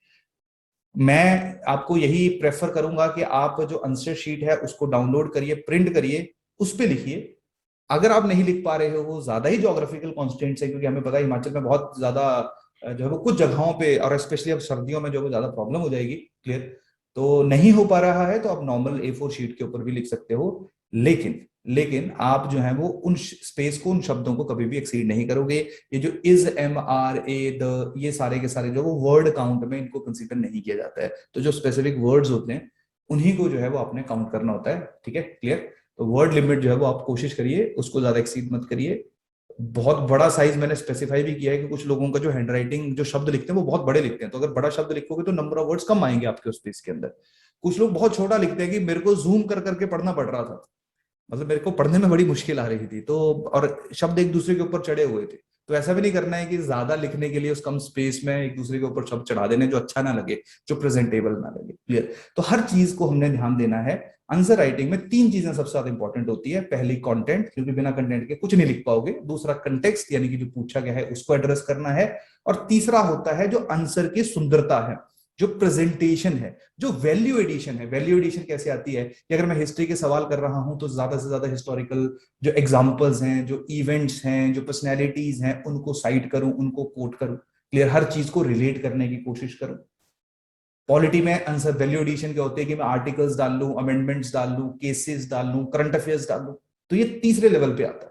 मैं आपको यही प्रेफर करूंगा कि आप जो आंसर शीट है उसको डाउनलोड करिए, प्रिंट करिए, उस पर लिखिए। अगर आप नहीं लिख पा रहे हो, वो ज्यादा ही ज्योग्राफिकल कॉन्स्टेंट्स है, क्योंकि हमें पता है हिमाचल में बहुत ज्यादा जो है वो कुछ जगहों पे, और स्पेशली अब सर्दियों में जो है वो ज्यादा प्रॉब्लम हो जाएगी, क्लियर। तो नहीं हो पा रहा है तो आप नॉर्मल A4 शीट के ऊपर भी लिख सकते हो, लेकिन लेकिन आप जो है वो उन स्पेस को, उन शब्दों को कभी भी एक्सीड नहीं करोगे। ये जो is, am, are, a, the, ये सारे के सारे जो वो वर्ड काउंट में इनको कंसीडर नहीं किया जाता है। तो जो स्पेसिफिक वर्ड्स होते हैं उन्हीं को जो है वो आपने काउंट करना होता है, ठीक है, क्लियर। तो वर्ड लिमिट जो है वो आप कोशिश करिए उसको ज्यादा एक्सीड मत करिए। बहुत बड़ा साइज मैंने स्पेसिफाई भी किया है कि कुछ लोगों का जो हैंडराइटिंग, जो शब्द लिखते हैं वो बहुत बड़े लिखते हैं, तो अगर बड़ा शब्द लिखोगे तो नंबर ऑफ वर्ड्स कम आएंगे आपके उस स्पेस के अंदर। कुछ लोग बहुत छोटा लिखते हैं कि मेरे को जूम कर करके पढ़ना पड़ रहा था, मतलब मेरे को पढ़ने में बड़ी मुश्किल आ रही थी, तो और शब्द एक दूसरे के ऊपर चढ़े हुए थे। तो ऐसा भी नहीं करना है कि ज्यादा लिखने के लिए उस कम स्पेस में एक दूसरे के ऊपर शब्द चढ़ा देने जो अच्छा ना लगे, जो प्रेजेंटेबल ना लगे, क्लियर। तो हर चीज को हमने ध्यान देना है। आंसर राइटिंग में तीन चीजें सबसे ज्यादा इंपॉर्टेंट होती है। पहली कंटेंट, क्योंकि बिना कंटेंट के कुछ नहीं लिख पाओगे। दूसरा कंटेक्स्ट, यानी कि जो पूछा गया है उसको एड्रेस करना है। और तीसरा होता है जो आंसर की सुंदरता है, जो प्रेजेंटेशन है, जो वैल्यू एडिशन है। वैल्यू एडिशन कैसे आती है कि अगर मैं हिस्ट्री के सवाल कर रहा हूं तो ज्यादा से ज्यादा हिस्टोरिकल जो एग्जांपल्स हैं, जो इवेंट्स हैं, जो पर्सनैलिटीज हैं, उनको साइट करूं, उनको कोट करूं, क्लियर, हर चीज को रिलेट करने की कोशिश करूं। पॉलिटी में आंसर वैल्यू एडिशन क्या होती है कि मैं आर्टिकल्स डाल लूं, अमेंडमेंट्स डाल लूं, केसेस डाल लूं, करंट अफेयर्स डाल लूं। तो ये तीसरे लेवल पे आता है।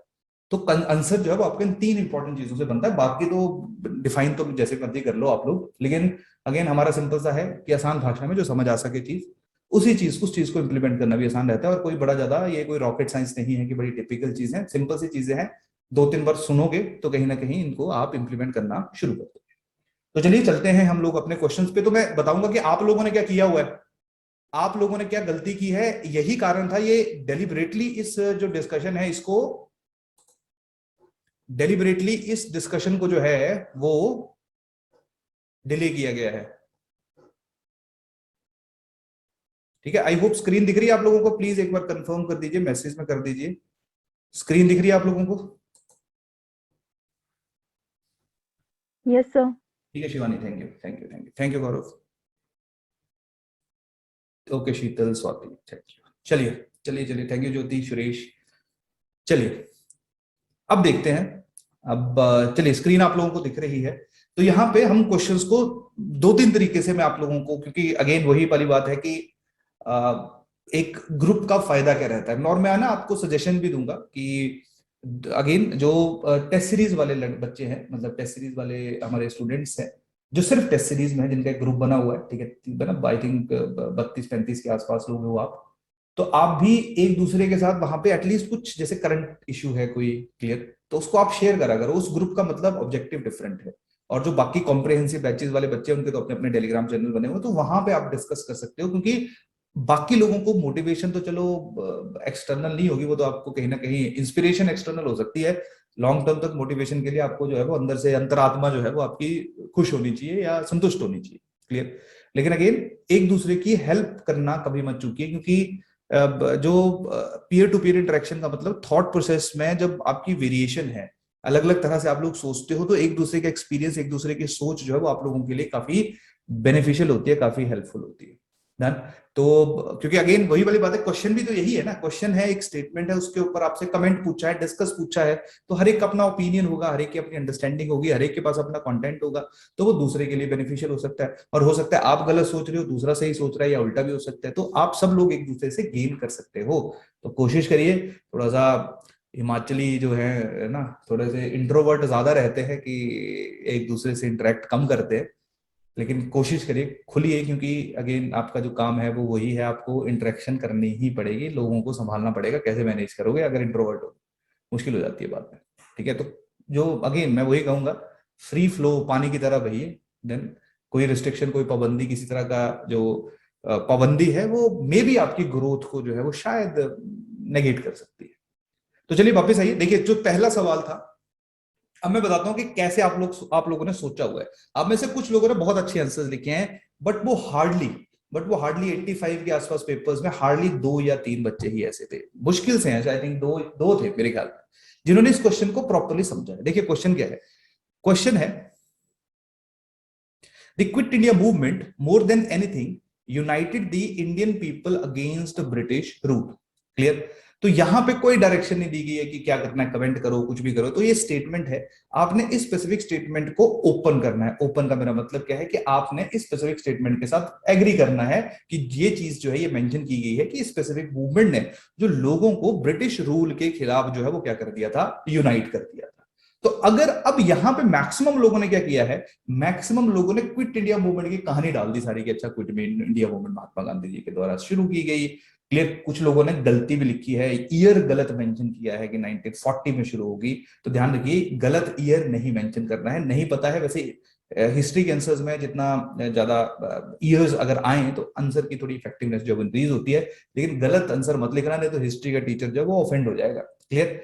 तो आंसर जो है वो आपके इन तीन इंपॉर्टेंट चीजों से बनता है। बाकी तो डिफाइन तो जैसे मर्जी कर लो आप लोग, लेकिन अगेन हमारा सिंपल सा है कि आसान भाषा में जो समझ आ सके चीज, उस चीज को इंप्लीमेंट करना भी आसान रहता है। और कोई बड़ा ज्यादा ये कोई रॉकेट साइंस नहीं है कि बड़ी टिपिकल चीज है, सिंपल सी चीजें हैं। दो तीन बार सुनोगे तो कहीं ना कहीं इनको आप इंप्लीमेंट करना शुरू कर दो। तो चलिए चलते हैं हम लोग अपने क्वेश्चंस पे। तो मैं बताऊंगा कि आप लोगों ने क्या किया हुआ है, आप लोगों ने क्या गलती की है। यही कारण था, ये डेलिबरेटली इस जो डिस्कशन है इसको, डेलिबरेटली इस डिस्कशन को जो है वो डिले किया गया है, ठीक है। आई होप स्क्रीन दिख रही है आप लोगों को, प्लीज एक बार कंफर्म कर दीजिए, मैसेज में कर दीजिए। स्क्रीन दिख रही है आप लोगों को? Yes sir. ठीक है Shivani, thank you thank you thank you thank you Gaurav. Okay Sheetal, Swati, thank you. चलिए चलिए चलिए, थैंक यू ज्योति, सुरेश। चलिए अब देखते हैं। अब चलिए, स्क्रीन आप लोगों को दिख रही है। तो यहाँ पे हम क्वेश्चंस को दो तीन तरीके से मैं आप लोगों को, क्योंकि अगेन वही वाली बात है कि एक ग्रुप का फायदा क्या रहता है। और मैं ना आपको सजेशन भी दूंगा कि अगेन जो टेस्ट सीरीज वाले बच्चे हैं, मतलब टेस्ट सीरीज वाले हमारे स्टूडेंट्स हैं जो सिर्फ टेस्ट सीरीज में है, जिनका एक ग्रुप बना हुआ है, ठीक है, आई थिंक 32-35 के आसपास लोग हो आप। तो आप भी एक दूसरे के साथ वहां पे एटलीस्ट कुछ, जैसे करंट इशू है कोई, क्लियर, तो उसको आप शेयर करा करो। उस ग्रुप का मतलब ऑब्जेक्टिव डिफरेंट है। और जो बाकी कॉम्प्रिहेंसिव बैचेस वाले बच्चे हैं उनके तो अपने अपने टेलीग्राम चैनल बने हुए, तो वहां पे आप डिस्कस कर सकते हो। क्योंकि बाकी लोगों को मोटिवेशन तो चलो एक्सटर्नल नहीं होगी, वो तो आपको कहीं ना कहीं इंस्पिरेशन एक्सटर्नल हो सकती है। लॉन्ग टर्म तक मोटिवेशन के लिए आपको जो है वो अंदर से अंतरात्मा जो है वो आपकी खुश होनी चाहिए या संतुष्ट होनी चाहिए, क्लियर। लेकिन अगेन एक दूसरे की हेल्प करना कभी मत चूकिए, क्योंकि जो पीयर टू पीयर इंटरेक्शन का मतलब थॉट प्रोसेस में जब आपकी वेरिएशन है, अलग अलग तरह से आप लोग सोचते हो, तो एक दूसरे का एक्सपीरियंस, एक दूसरे की सोच जो है वो आप लोगों के लिए काफी बेनिफिशियल होती है, काफी हेल्पफुल होती है। डन। तो क्योंकि अगेन वही वाली बात है, क्वेश्चन भी तो यही है ना, क्वेश्चन है, एक स्टेटमेंट है, उसके ऊपर आपसे कमेंट पूछा है, डिस्कस पूछा है, तो हर एक का अपना ओपिनियन होगा, हर एक की अपनी अंडरस्टैंडिंग होगी, हर एक के पास अपना कंटेंट होगा। तो वो दूसरे के लिए बेनिफिशियल हो सकता है, और हो सकता है आप गलत सोच रहे हो, दूसरा सही सोच रहा है, या उल्टा भी हो सकता है। तो आप सब लोग एक दूसरे से गेन कर सकते हो। तो कोशिश करिए थोड़ा सा, हिमाचली जो है ना, थोड़े से इंट्रोवर्ट ज्यादा रहते हैं कि एक दूसरे से इंटरेक्ट कम करते हैं, लेकिन कोशिश करिए खुलिए, क्योंकि अगेन आपका जो काम है वो वही है, आपको इंटरेक्शन करनी ही पड़ेगी, लोगों को संभालना पड़ेगा। कैसे मैनेज करोगे अगर इंट्रोवर्ट हो, मुश्किल हो जाती है बात में, ठीक है। तो जो अगेन मैं वही कहूंगा, फ्री फ्लो पानी की तरह बहिए। देन कोई रिस्ट्रिक्शन, कोई पाबंदी, किसी तरह का जो पाबंदी है वो मे भी आपकी ग्रोथ को जो है वो शायद नेगेट कर सकती है। तो चलिए वापस आइए, देखिए जो पहला सवाल था, अब मैं बताता हूं कि कैसे आप लोगों ने सोचा हुआ है। आप में से कुछ लोगों ने बहुत अच्छे आंसर्स लिखे हैं, बट वो हार्डली 85 के आसपास पेपर्स में हार्डली 2 या 3 बच्चे ही ऐसे थे, मुश्किल से हैं, आई थिंक दो दो थे मेरे ख्याल में। जिन्होंने इस क्वेश्चन को प्रॉपरली समझा है। देखिए क्वेश्चन क्या है, क्वेश्चन है the quit India movement more than anything United the Indian people against British rule. Clear? तो यहां पे कोई डायरेक्शन नहीं दी गई है कि क्या करना है, कमेंट करो, कुछ भी करो। तो ये स्टेटमेंट है, आपने इस स्पेसिफिक स्टेटमेंट को ओपन करना है। ओपन का मेरा मतलब क्या है कि आपने इस स्पेसिफिक स्टेटमेंट के साथ एग्री करना है कि ये चीज जो है ये मेंशन की गई है कि स्पेसिफिक मूवमेंट ने जो लोगों को ब्रिटिश रूल के खिलाफ जो है वो क्या कर दिया था, यूनाइट कर दिया था। तो अगर अब यहां पे मैक्सिमम लोगों ने क्या किया है, मैक्सिमम लोगों ने क्विट इंडिया मूवमेंट की कहानी डाल दी सारी कि अच्छा quit India movement Mahatma Gandhi ji के द्वारा शुरू की गई। क्लियर? कुछ लोगों ने गलती भी लिखी है, ईयर गलत मेंशन किया है कि 1940 में शुरू होगी। तो ध्यान रखिए, गलत ईयर नहीं मेंशन करना है। नहीं पता है वैसे हिस्ट्री के आंसर्स में जितना ज्यादा ईयर्स अगर आए तो आंसर की थोड़ी इफेक्टिवनेस जो इंक्रीज होती है, लेकिन गलत आंसर मत लिखना, नहीं तो हिस्ट्री का टीचर जो है वो ऑफेंड हो जाएगा। क्लियर?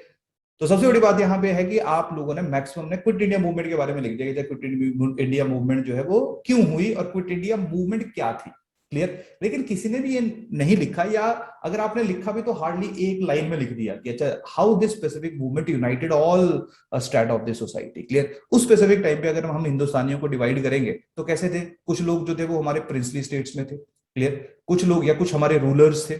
तो सबसे बड़ी बात यहां पे है कि आप लोगों ने मैक्सिमम ने क्विट इंडिया मूवमेंट के बारे में लिख दिया कि क्विट इंडिया मूवमेंट जो है वो क्यों हुई और क्विट इंडिया मूवमेंट क्या थी। क्लियर? लेकिन किसी ने भी ये नहीं लिखा, या अगर आपने लिखा भी तो हार्डली एक लाइन में लिख दिया कि अच्छा how this specific movement United all straight of the society. Clear? उस स्पेसिफिक टाइम पे अगर हम हिंदुस्तानियों को डिवाइड करेंगे तो कैसे थे, कुछ लोग जो थे वो हमारे प्रिंसली स्टेट्स में थे। क्लियर? कुछ लोग या कुछ हमारे रूलर्स थे,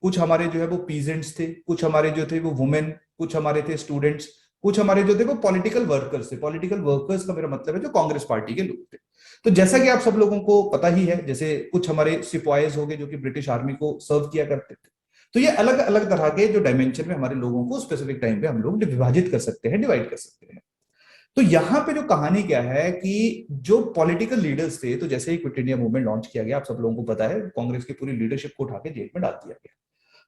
कुछ हमारे जो है वो पीजेंट्स थे, कुछ हमारे जो थे वो वुमेन, कुछ हमारे थे स्टूडेंट्स, कुछ हमारे जो थे वो पॉलिटिकल वर्कर्स थे। पॉलिटिकल वर्कर्स का मेरा मतलब है जो कांग्रेस पार्टी के लोग थे। तो जैसा कि आप सब लोगों को पता ही है, जैसे कुछ हमारे सिपाहीज हो गए जो कि ब्रिटिश आर्मी को सर्व किया करते थे। तो ये अलग अलग तरह के जो डायमेंशन में हमारे लोगों को स्पेसिफिक टाइम पे हम लोग विभाजित कर सकते हैं, डिवाइड कर सकते हैं। तो यहां पे जो कहानी क्या है कि जो पॉलिटिकल लीडर्स थे, तो जैसे ही क्विट इंडिया मूवमेंट लॉन्च किया गया, आप सब लोगों को पता है कांग्रेस की पूरी लीडरशिप को उठा के जेल में डाल दिया गया।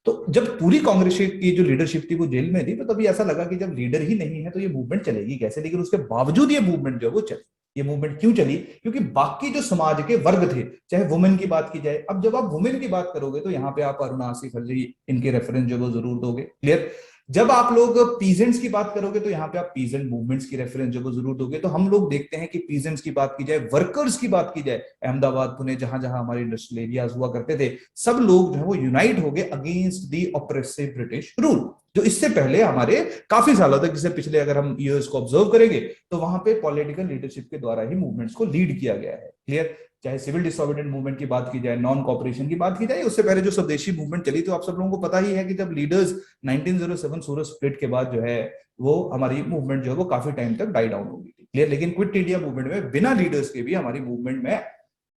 तो जब पूरी कांग्रेस की जो लीडरशिप थी वो जेल में थी, तो तभी ऐसा लगा कि जब लीडर ही नहीं है तो ये मूवमेंट चलेगी कैसे। लेकिन उसके बावजूद ये मूवमेंट जो है वो चली। ये मूवमेंट क्यों चली? क्योंकि बाकी जो समाज के वर्ग थे, चाहे वुमेन की बात की जाए, अब जब आप वुमेन की बात करोगे तो यहाँ पे आप अरुणा आसिफ अली इनके रेफरेंस जो वो जरूर दोगे। क्लियर? जब आप लोग पीजेंट्स की बात करोगे तो यहाँ पे आप पीजेंट मूवमेंट्स की रेफरेंस जो वो जरूर दोगे। तो हम लोग देखते हैं कि पीजेंट्स की बात की जाए, वर्कर्स की बात की जाए, अहमदाबाद, पुणे, जहां जहां हमारे इंडस्ट्रियल एरियाज हुआ करते थे, सब लोग जो है वो यूनाइट हो गए against the oppressive British rule, जो इससे पहले हमारे काफी सालों तक, इससे पिछले अगर हम ईयर्स को ऑब्जर्व करेंगे तो वहां पे पॉलिटिकल लीडरशिप के द्वारा ही मूवमेंट्स को लीड किया गया है। क्लियर? चाहे सिविल डिसोबीडिएंट मूवमेंट की बात की जाए, नॉन कॉपरेशन की बात की जाए, उससे पहले जो स्वदेशी मूवमेंट चली, तो आप सब लोगों को पता ही है कि जब लीडर्स 1907 सूरत स्प्लिट के बाद जो है वो हमारी मूवमेंट जो है वो काफी टाइम तक डाई डाउन हो गई थी। क्लियर? लेकिन क्विट इंडिया मूवमेंट में बिना लीडर्स के भी हमारी मूवमेंट में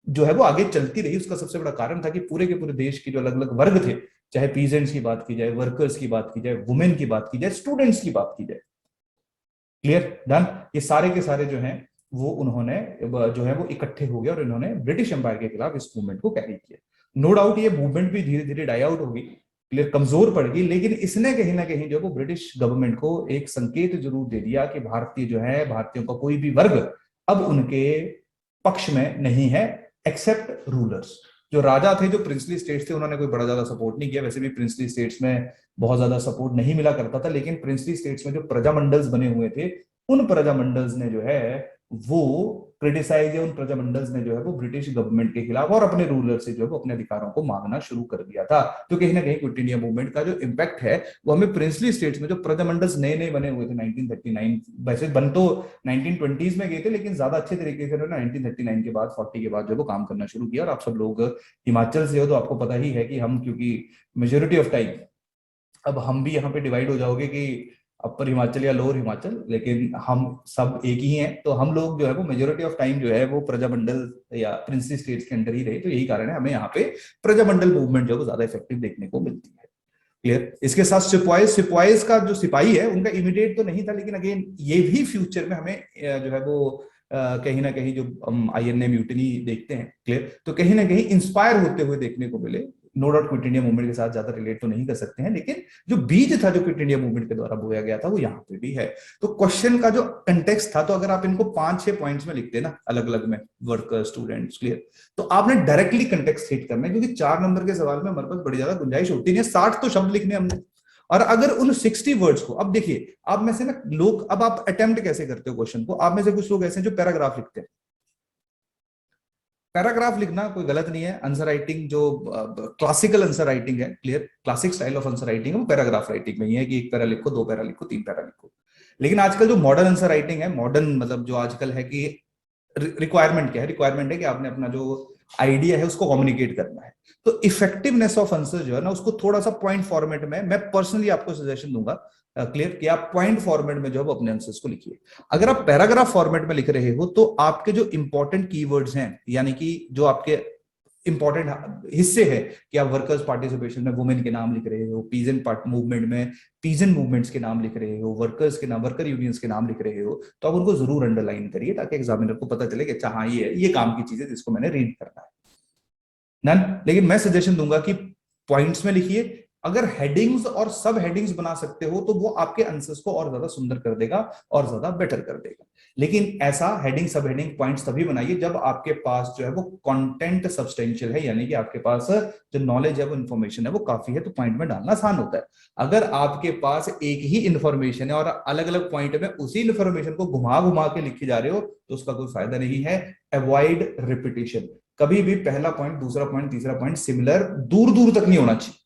जो है वो आगे चलती रही। उसका सबसे बड़ा कारण था कि पूरे के पूरे देश के जो अलग अलग वर्ग थे, चाहे पीजेंट्स की बात की जाए, वर्कर्स की बात की जाए, वुमेन की बात की जाए, स्टूडेंट्स की बात की जाए, क्लियर? डन? ये सारे के सारे जो हैं वो उन्होंने जो है वो इकट्ठे हो गए और इन्होंने ब्रिटिश एम्पायर के खिलाफ इस मूवमेंट को कैरी किया। नो डाउट ये मूवमेंट भी धीरे धीरे डाई आउट होगी, क्लियर, कमजोर पड़ गई, लेकिन इसने कहीं ना कहीं जो वो ब्रिटिश गवर्नमेंट को एक संकेत जरूर दे दिया कि भारतीय जो है, भारतीयों का कोई भी वर्ग अब उनके पक्ष में नहीं है, एक्सेप्ट रूलर्स। जो राजा थे, जो प्रिंसली स्टेट्स थे, उन्होंने कोई बड़ा ज्यादा सपोर्ट नहीं किया। वैसे भी प्रिंसली स्टेट्स में बहुत ज्यादा सपोर्ट नहीं मिला करता था, लेकिन प्रिंसली स्टेट्स में जो प्रजामंडल्स बने हुए थे, उन प्रजामंडल्स ने जो है वो क्रिटिसाइज, या उन प्रजामंडल्स ने जो है वो ब्रिटिश गवर्नमेंट के खिलाफ और अपने रूलर से जो है वो अपने अधिकारों को मांगना शुरू कर दिया था। तो कहीं ना कहीं क्विट इंडिया मूवमेंट का जो इम्पैक्ट है वो हमें प्रिंसली स्टेट्स में जो प्रजामंडल्स नए नए बने हुए थे 1939, वैसे बन तो 1920s में गए थे, लेकिन ज्यादा अच्छे तरीके से 1939 के बाद, 40 के बाद जो वो काम करना शुरू किया। और आप सब लोग हिमाचल से हो तो आपको पता ही है कि हम, क्योंकि मेजोरिटी ऑफ टाइम, अब हम भी यहाँ पे डिवाइड हो जाओगे कि अपर हिमाचल या लोअर हिमाचल, लेकिन हम सब एक ही हैं। तो हम लोग जो है वो मेजोरिटी ऑफ टाइम जो है वो प्रजामंडल या प्रिंसली स्टेट्स के अंडर ही रहे। तो यही कारण है हमें यहाँ पे प्रजामंडल मूवमेंट जो है वो ज्यादा इफेक्टिव देखने को मिलती है। क्लियर? इसके साथ सिपाहीज का जो सिपाही है उनका इमीडिएट तो नहीं था, लेकिन अगेन ये भी फ्यूचर में हमें जो है वो कहीं ना कहीं जो हम INA म्यूटिनी देखते हैं, क्लियर, तो कहीं ना कहीं इंस्पायर होते हुए देखने को मिले। No doubt Quit India Movement के साथ ज्यादा रिलेट तो नहीं कर सकते हैं, लेकिन जो बीज था जो क्विट इंडिया मूवमेंट के द्वारा बोया गया था वो यहाँ पे भी है। तो क्वेश्चन का जो कंटेक्स्ट था, तो अगर आप इनको 5-6 पॉइंट्स में लिखते ना अलग अलग में, वर्कर, स्टूडेंट्स, क्लियर, तो आपने डायरेक्टली कंटेक्स्ट हिट करना है, क्योंकि 4 नंबर के सवाल में हमारे पास बड़ी ज्यादा गुंजाइश होती नहीं है। 60 तो शब्द लिखने हमने, और अगर उन 60 वर्ड्स को, अब देखिए आप में से ना लोग, अब आप अटेम्प्ट कैसे करते हो क्वेश्चन को, आप में से कुछ लोग ऐसे हैं जो पैराग्राफ लिखते हैं। पैराग्राफ लिखना कोई गलत नहीं है। आंसर राइटिंग जो क्लासिकल आंसर राइटिंग है, clear, classic style of answer writing है, वो पैराग्राफ राइटिंग में ही है कि एक पैरा लिखो, दो पैरा लिखो, तीन पैरा लिखो। लेकिन आजकल जो मॉडर्न आंसर राइटिंग है, मॉडर्न मतलब जो आजकल है कि रिक्वायरमेंट क्या है, रिक्वायरमेंट है कि आपने अपना जो आइडिया है उसको कम्युनिकेट करना है। तो इफेक्टिवनेस ऑफ आंसर जो है ना, उसको थोड़ा सा पॉइंट फॉर्मेट में मैं पर्सनली आपको सजेशन दूंगा, क्लियर, कि आप पॉइंट फॉर्मेट में जो है अपने आंसर्स को लिखिए। अगर आप पैराग्राफ फॉर्मेट में लिख रहे हो तो आपके जो इंपॉर्टेंट कीवर्ड्स हैं, यानी कि जो आपके इंपॉर्टेंट हिस्से है, कि आप वर्कर्स पार्टिसिपेशन में वुमेन के नाम लिख रहे हो, पीजेंट पार्ट मूवमेंट में पीजेंट मूवमेंट्स के नाम लिख रहे हो, वर्कर्स के नाम, वर्कर यूनियंस के नाम लिख रहे हो, तो आप उनको जरूर अंडरलाइन करिए ताकि एग्जामिनर को पता चले कि अच्छा हाँ ये काम की चीज है जिसको मैंने रीड करना है। नन, लेकिन मैं सजेशन दूंगा कि पॉइंट्स में लिखिए। अगर हेडिंग्स और सब हेडिंग्स बना सकते हो तो वो आपके आंसर्स को और ज्यादा सुंदर कर देगा और ज्यादा बेटर कर देगा। लेकिन ऐसा हेडिंग सब हेडिंग पॉइंट्स तभी बनाइए जब आपके पास जो है वो कंटेंट सब्सटेंशियल है, यानी कि आपके पास जो नॉलेज है, वो इन्फॉर्मेशन है, वो काफी है, तो पॉइंट में डालना आसान होता है। अगर आपके पास एक ही इन्फॉर्मेशन है और अलग अलग पॉइंट में उसी इन्फॉर्मेशन को घुमा घुमा के लिखे जा रहे हो तो उसका कोई फायदा नहीं है। Avoid repetition. कभी भी पहला पॉइंट, दूसरा पॉइंट, तीसरा पॉइंट सिमिलर दूर दूर तक नहीं होना चाहिए।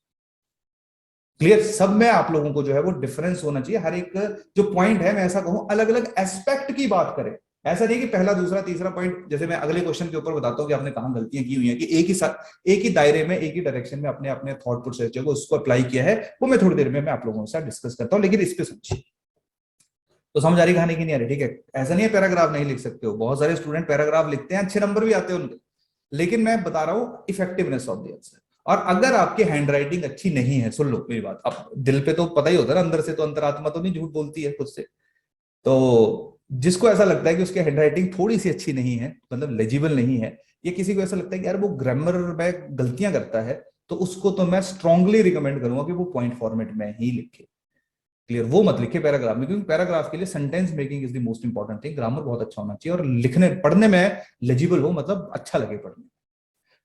क्लियर, सब में आप लोगों को जो है वो डिफरेंस होना चाहिए। हर एक जो पॉइंट है, मैं ऐसा कहूं, अलग अलग एस्पेक्ट की बात करें। ऐसा नहीं कि पहला दूसरा तीसरा पॉइंट, जैसे मैं अगले क्वेश्चन के ऊपर बताता हूं कि आपने कहां गलतियां की हुई हैं, कि एक ही दायरे में, एक ही डायरेक्शन में अपने अपने थॉट प्रोसेस जो है उसको अप्लाई किया है, वो मैं थोड़ी देर में मैं आप लोगों के साथ डिस्कस करता हूं। लेकिन इस पे समझिए। तो समझ आ रही कहानी की नहीं आ रही? ठीक है, ऐसा नहीं है पैराग्राफ नहीं लिख सकते हो, बहुत सारे स्टूडेंट पैराग्राफ लिखते हैं, अच्छे नंबर भी आते हैं उनके। लेकिन मैं बता रहा हूं इफेक्टिवनेस ऑफ द आंसर। और अगर आपकी हैंडराइटिंग अच्छी नहीं है, सुन लो मेरी बात, अब दिल पे तो पता ही होता है ना, अंदर से तो अंतरात्मा तो नहीं झूठ बोलती है खुद से। तो जिसको ऐसा लगता है कि उसकी हैंडराइटिंग थोड़ी सी अच्छी नहीं है, मतलब लेजिबल नहीं है, या किसी को ऐसा लगता है कि यार वो ग्रामर में गलतियां करता है, तो उसको तो मैं स्ट्रांगली रिकमेंड करूंगा कि वो पॉइंट फॉर्मेट में ही लिखे। क्लियर, वो मत लिखे पैराग्राफ में, क्योंकि पैराग्राफ के लिए sentence making is the most important thing. Grammar बहुत अच्छा होना चाहिए और लिखने पढ़ने में लेजिबल हो, मतलब अच्छा लगे पढ़ने।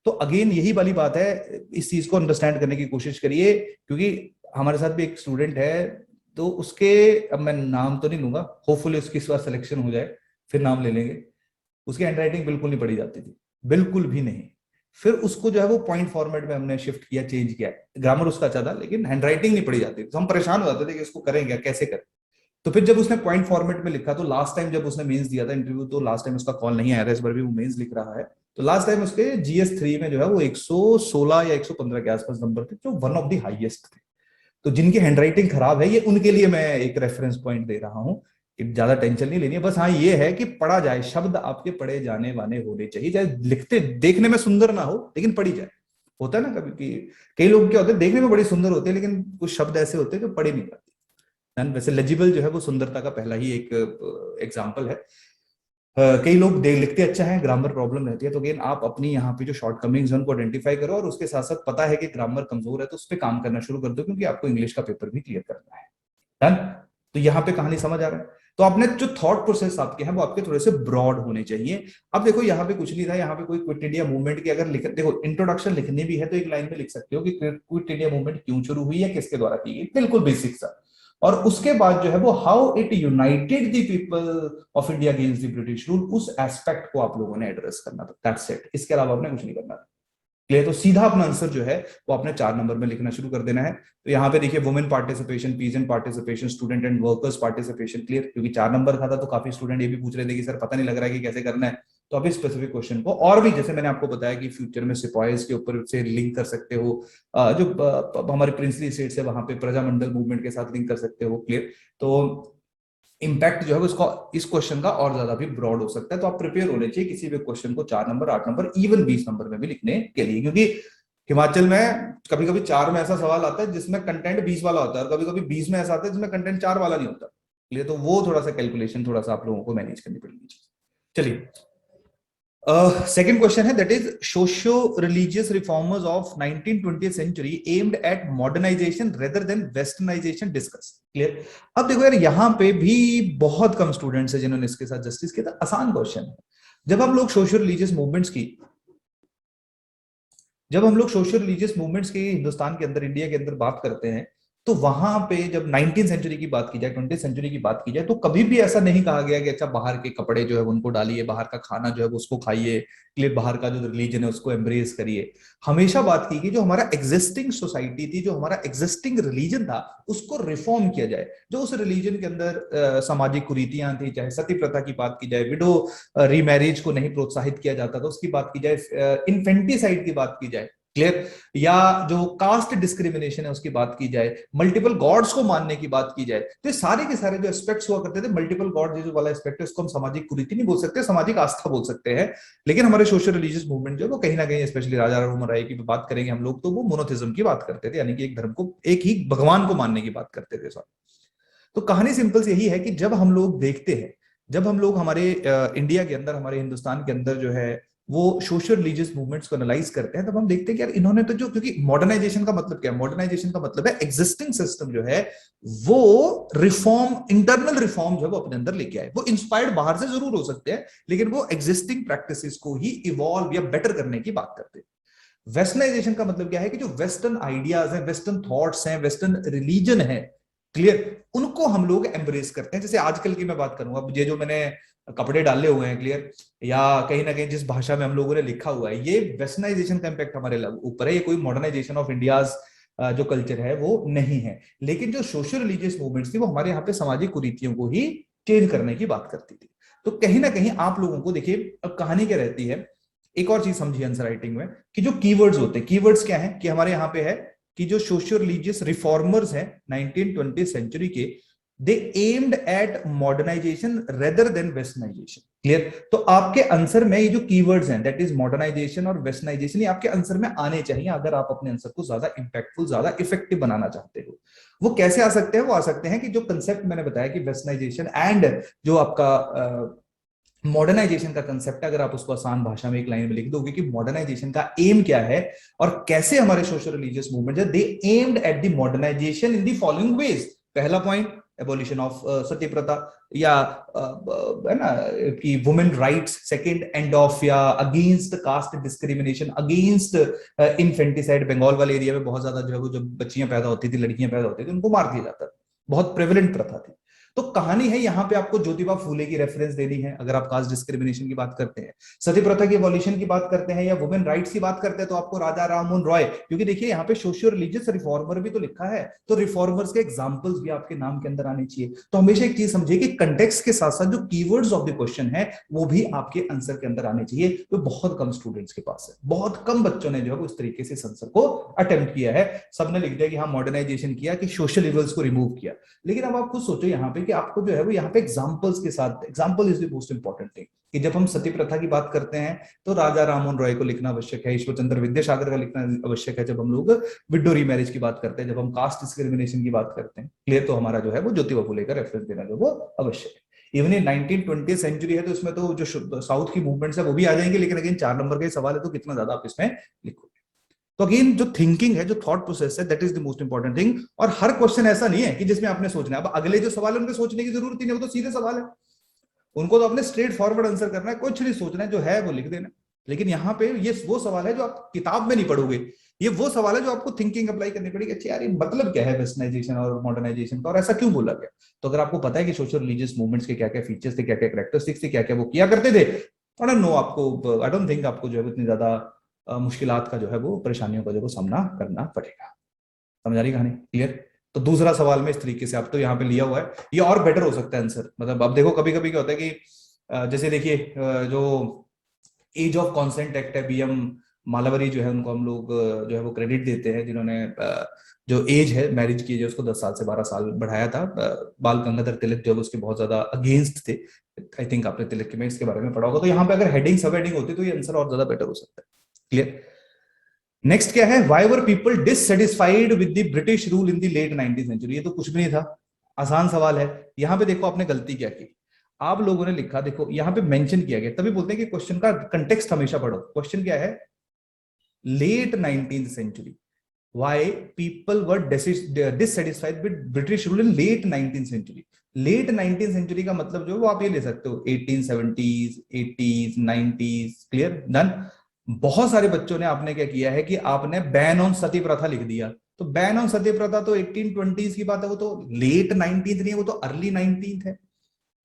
तो अगेन यही वाली बात है, इस चीज को अंडरस्टैंड करने की कोशिश करिए, क्योंकि हमारे साथ भी एक स्टूडेंट है, तो उसके, अब मैं नाम तो नहीं लूंगा, होपफुली उसकी इस बार सिलेक्शन हो जाए, फिर नाम ले लेंगे। उसकी हैंडराइटिंग बिल्कुल नहीं पढ़ी जाती थी, बिल्कुल भी नहीं। फिर उसको जो है वो पॉइंट फॉर्मेट में हमने शिफ्ट किया, चेंज किया। ग्रामर उसका अच्छा था लेकिन हैंडराइटिंग नहीं पढ़ी जाती थी, तो हम परेशान हो जाते थे कि इसको करें क्या, कैसे करें। तो फिर जब उसने पॉइंट फॉर्मेट में लिखा, तो लास्ट टाइम जब उसने मेंस दिया था इंटरव्यू, तो लास्ट टाइम उसका कॉल नहीं आया था, इस बार भी वो मेंस लिख रहा है। तो लास्ट टाइम उसके GS3 में जो है वो 116 या 115 के आसपास नंबर थे, जो वन ऑफ द हाईएस्ट थे। तो जिनकी हैंडराइटिंग खराब है, ये उनके लिए मैं एक रेफरेंस पॉइंट दे रहा हूं कि ज्यादा टेंशन नहीं लेनी है। बस हाँ ये है कि पढ़ा जाए, शब्द आपके पढ़े जाने वाले होने चाहिए, चाहे लिखते देखने में सुंदर ना हो लेकिन पढ़ी जाए। होता है ना कभी कि कई लोग क्या होते हैं, देखने में बड़े सुंदर होते हैं लेकिन कुछ शब्द ऐसे होते हैं जो पढ़े नहीं जाते। वैसे लेजिबल जो है वो सुंदरता का पहला ही एक एग्जाम्पल है। कई लोग लिखते अच्छा है, ग्रामर प्रॉब्लम रहती है, तो अगेन आप अपनी यहाँ पे जो शॉर्टकमिंग्स है उनको आइडेंटिफाई करो, और उसके साथ साथ पता है कि ग्रामर कमजोर है तो उस पर काम करना शुरू कर दो, क्योंकि आपको इंग्लिश का पेपर भी क्लियर करना है। डन। तो यहाँ पे कहानी समझ आ रहा है? तो आपने जो थॉट प्रोसेस आपके हैं वो आपके थोड़े से ब्रॉड होने चाहिए। अब देखो यहाँ पे कुछ नहीं था, यहाँ पे कोई क्विट इंडिया मूवमेंट की अगर लिख, देखो इंट्रोडक्शन लिखनी भी है तो एक लाइन में लिख सकते हो कि क्विट इंडिया मूवमेंट क्यों शुरू हुई है, किसके द्वारा की गई, बिल्कुल बेसिक सा। और उसके बाद जो है वो how it United the people of India against the British rule, उस एस्पेक्ट को आप लोगों ने एड्रेस करना था, दैट्स इट। इसके अलावा आपने कुछ नहीं करना था। क्लियर? तो सीधा अपना आंसर जो है वो आपने 4 नंबर में लिखना शुरू कर देना है। तो यहाँ पे देखिए, women participation, peasant participation, student and workers participation. Clear? क्योंकि 4 नंबर का था तो काफी स्टूडेंट ये भी पूछ रहे थे कि सर पता नहीं लग रहा है कि कैसे करना है। तो अभी स्पेसिफिक क्वेश्चन को और भी, जैसे मैंने आपको बताया कि फ्यूचर में सिपाहीज के ऊपर से लिंक कर सकते हो, जो हमारे प्रिंसली स्टेट्स है वहां पे प्रजामंडल मूवमेंट के साथ लिंक कर सकते हो। क्लियर? तो इम्पैक्ट जो है उसका इस क्वेश्चन का और ज्यादा भी ब्रॉड हो सकता है। तो आप प्रिपेयर होने चाहिए किसी भी क्वेश्चन को 4 नंबर, 8 नंबर, इवन 20 नंबर में भी लिखने के लिए, क्योंकि हिमाचल में कभी कभी 4 में ऐसा सवाल आता है जिसमें कंटेंट 20 वाला होता है, और कभी कभी 20 में ऐसा आता है जिसमें कंटेंट 4 वाला नहीं होता। इसलिए तो वो थोड़ा सा कैलकुलेशन थोड़ा सा आप लोगों को मैनेज करनी पड़ेगी। चलिए, second question है, that is socio-religious reformers of 19th-20th century aimed at modernization rather than westernization discuss. Clear? अब देखो यार, यहाँ पे भी बहुत कम स्टूडेंट्स है जिन्होंने इसके साथ जस्टिस किया था। आसान क्वेश्चन है। जब हम लोग सोशल रिलीजियस मूवमेंट्स की हिंदुस्तान के अंदर, इंडिया के अंदर बात करते हैं, तो वहां पे जब 19th सेंचुरी की बात की जाए, 20th सेंचुरी की बात की जाए, तो कभी भी ऐसा नहीं कहा गया कि अच्छा बाहर के कपड़े जो है उनको डालिए, बाहर का खाना जो है उसको खाइए, लिए बाहर का जो रिलीजन है उसको एम्ब्रेस करिए। हमेशा बात की कि जो हमारा एग्जिस्टिंग सोसाइटी थी, जो हमारा एग्जिस्टिंग रिलीजन था, उसको रिफॉर्म किया जाए। जो उस रिलीजन के अंदर सामाजिक कुरीतियां थी, चाहे सती प्रथा की बात की जाए, विडो रीमैरिज को नहीं प्रोत्साहित किया जाता था उसकी बात की जाए, इन्फेंटिसाइड की बात की जाए, क्लियर, या जो कास्ट डिस्क्रिमिनेशन है उसकी बात की जाए, मल्टीपल गॉड्स को मानने की बात की जाए, तो ये सारे के सारे जो एस्पेक्ट्स हुआ करते थे, मल्टीपल गॉड जो वाला एस्पेक्ट है उसको हम सामाजिक कुरीति नहीं बोल सकते, सामाजिक आस्था बोल सकते हैं। लेकिन हमारे सोशल रिलीजियस मूवमेंट जो है वो कहीं ना कहीं, स्पेशली राजा राममोहन राय की बात करेंगे हम लोग, तो वो मोनोथिज्म की बात करते थे, यानी कि एक धर्म को, एक ही भगवान को मानने की बात करते थे। तो कहानी सिंपल से यही है कि जब हम लोग देखते हैं, जब हम लोग हमारे इंडिया के अंदर, हमारे हिंदुस्तान के अंदर जो है वो सोशल रिलीजियस मूवमेंट्स को एनालाइज करते हैं, तब हम देखते हैं कि यार इन्होंने तो जो, क्योंकि मॉडर्नाइजेशन का मतलब क्या है, मॉडर्नाइजेशन का मतलब है एग्जिस्टिंग सिस्टम जो है वो रिफॉर्म, इंटरनल रिफॉर्म जो है वो अपने अंदर लेके आए। वो इंस्पायर्ड बाहर से जरूर हो सकते हैं, लेकिन वो एग्जिस्टिंग प्रैक्टिसेस को ही इवॉल्व या बेटर करने की बात करते हैं। वेस्टर्नाइजेशन का मतलब क्या है कि जो वेस्टर्न आइडियाज हैं, वेस्टर्न थॉट्स हैं, वेस्टर्न रिलीजन है, क्लियर, उनको हम लोग एम्ब्रेस करते हैं। जैसे आजकल की मैं बात करूंगा, ये जो मैंने कपड़े डाले हुए हैं, क्लियर, या कहीं ना कहीं जिस भाषा में हम लोगों ने लिखा हुआ है, ये वेस्टर्नाइजेशन का इम्पैक्ट हमारे ऊपर है, ये कोई मॉडर्नाइजेशन ऑफ इंडियाज जो कल्चर है वो नहीं है। लेकिन जो सोशल रिलीजियस मूवमेंट्स थी वो हमारे यहाँ पे सामाजिक कुरीतियों को ही चेंज करने की बात करती थी। तो कहीं ना कहीं आप लोगों को देखिए, अब कहानी क्या रहती है, एक और चीज समझिए आंसर राइटिंग में, कि जो कीवर्ड्स होते हैं, कीवर्ड्स क्या है कि हमारे यहाँ पे है कि जो सोशियो रिलीजियस रिफॉर्मर्स हैं 1920 सेंचुरी के, they aimed at modernisation rather than westernisation, clear. तो आपके आंसर में ये जो कीवर्ड्स हैं, दैट इज मॉडर्नाइजेशन और वेस्टर्नाइजेशन, ये आपके आंसर में आने चाहिए अगर आप अपने आंसर को ज्यादा इंपैक्टफुल, ज्यादा इफेक्टिव बनाना चाहते हो। वो कैसे आ सकते हैं? वो आ सकते हैं कि जो कंसेप्ट मैंने बताया कि वेस्टर्नाइजेशन एंड जो आपका मॉडर्नाइजेशन का कंसेप्ट है, अगर आप उसको आसान भाषा में एक लाइन में लिख दोगे कि मॉडर्नाइजेशन का एम क्या है और कैसे हमारे social religious movement they aimed at the modernisation in the following ways. पहला पॉइंट, एबोलिशन ऑफ सती प्रथा, या है ना कि women rights. Second, end of या against caste discrimination, against infanticide. Bengal वाले एरिया में बहुत ज्यादा जो है वो, जो बच्चियां पैदा होती थी, लड़कियां पैदा होती थी, उनको मार दिया जाता था, बहुत प्रेवलेंट प्रथा थी। तो कहानी है, यहां पे आपको ज्योतिबा फूले की रेफरेंस देनी है अगर आप कास्ट डिस्क्रिमिनेशन की बात करते हैं, सती प्रथा की एबॉलिशन की बात करते हैं, या वुमेन राइट्स की बात करते हैं, तो आपको राजा राममोहन रॉय, क्योंकि देखिए यहाँ पे सोशियो रिलीजियस रिफॉर्मर भी तो लिखा है, तो रिफॉर्मर्स के एग्जांपल्स भी आपके नाम के अंदर आने चाहिए। तो हमेशा एक चीज समझिए कि कंटेक्स्ट के साथ साथ जो कीवर्ड्स ऑफ द क्वेश्चन है वो भी आपके आंसर के अंदर आने चाहिए। तो बहुत कम स्टूडेंट्स के पास है, बहुत कम बच्चों ने जो है वो इस तरीके से इस आंसर को अटेम्प्ट किया है। सबने लिख दिया कि हाँ मॉडर्नाइजेशन किया, कि सोशल इवल्स को रिमूव किया। लेकिन अब आप खुद सोचो यहाँ पे कि आपको जो है वो यहाँ पे एग्जांपल्स के साथ, example is the most important thing, कि जब हम सती प्रथा की बात करते हैं तो राजा राममोहन रॉय को लिखना आवश्यक है, ईश्वर चंद्र विद्यासागर का लिखना आवश्यक है। जब हम लोग विडो रीमैरिज की बात करते हैं, जब हम कास्ट डिस्क्रिमिनेशन की बात करते हैं, क्लियर, तो हमारा जो है वो ज्योतिबा फूले का रेफरेंस देना जो वो आवश्यक है। इवन ये 1920 सेंचुरी है, तो इसमें तो जो साउथ की मूवमेंट्स है वो भी आ जाएंगे, लेकिन अगेन 4 नंबर का सवाल है, तो कितना ज्यादा आप इसमें लिखोगे। तो अगेन जो थिंकिंग है, जो थॉट प्रोसेस है, that is the most important thing. और हर क्वेश्चन ऐसा नहीं है कि जिसमें आपने सोचना है। अब अगले जो सवाल है उनके सोचने की जरूरत ही नहीं, वो तो सीधे सवाल है, उनको तो अपने स्ट्रेट फॉरवर्ड आंसर करना है, कुछ नहीं सोचना है, जो है वो लिख देना। लेकिन यहाँ पे ये वो सवाल है जो आप किताब में नहीं पढ़ोगे, ये वो सवाल है जो आपको थिंकिंग अप्लाई करनी पड़ेगी। अच्छा यार, ये मतलब क्या है वेस्टर्नाइजेशन और मॉडर्नाइजेशन का, और ऐसा क्यों बोला गया? तो अगर आपको पता है कि सोशल रिलीजियस मूवमेंट्स के क्या क्या फीचर्स थे, क्या क्या कैरेक्टरिस्टिक्स थे, क्या क्या वो किया करते थे, आई डोंट नो, आपको आई डोंट थिंक आपको जो है इतनी ज्यादा मुश्किलात का जो है वो, परेशानियों का जो वो सामना करना पड़ेगा। समझ आ रही कहानी? क्लियर? तो दूसरा सवाल में इस तरीके से आप तो यहाँ पे लिया हुआ है, ये और बेटर हो सकता है आंसर। मतलब अब देखो, कभी कभी क्या होता है कि जैसे देखिए जो एज ऑफ कॉन्सेंट एक्ट है, बीएम मालावरी जो है उनको हम लोग जो है वो क्रेडिट देते हैं, जिन्होंने जो एज है मैरिज की, जो उसको 10 साल से 12 साल बढ़ाया था। बाल गंगाधर तिलक जो उसके बहुत ज्यादा अगेंस्ट थे। आई थिंक आपने तिलक के में इसके बारे में पढ़ा होगा। तो यहाँ पे अगर हेडिंग सब हेडिंग होती तो ये आंसर और ज्यादा बेटर हो सकता है। क्लियर? नेक्स्ट क्या है, why were people dissatisfied with the British rule in the late 19th century. ये तो कुछ भी नहीं था, आसान सवाल है। यहाँ पे देखो आपने गलती क्या की, आप लोगों ने लिखा, देखो यहाँ पे मेंशन किया गया, तभी बोलते हैं कि क्वेश्चन का कंटेक्स्ट हमेशा पढ़ो। क्वेश्चन क्या है, late 19th century, why people were dissatisfied with British rule in late 19th century। Late 19th century का मतलब जो वो आप ये ले सकते हो 1870s, 80s, 90s। Clear? Done. बहुत सारे बच्चों ने आपने क्या किया है कि आपने बैन ऑन सती प्रथा लिख दिया। तो बैन ऑन सती प्रथा तो 1820s की बात है, वो तो लेट 19th नहीं है, वो तो अर्ली 19th है।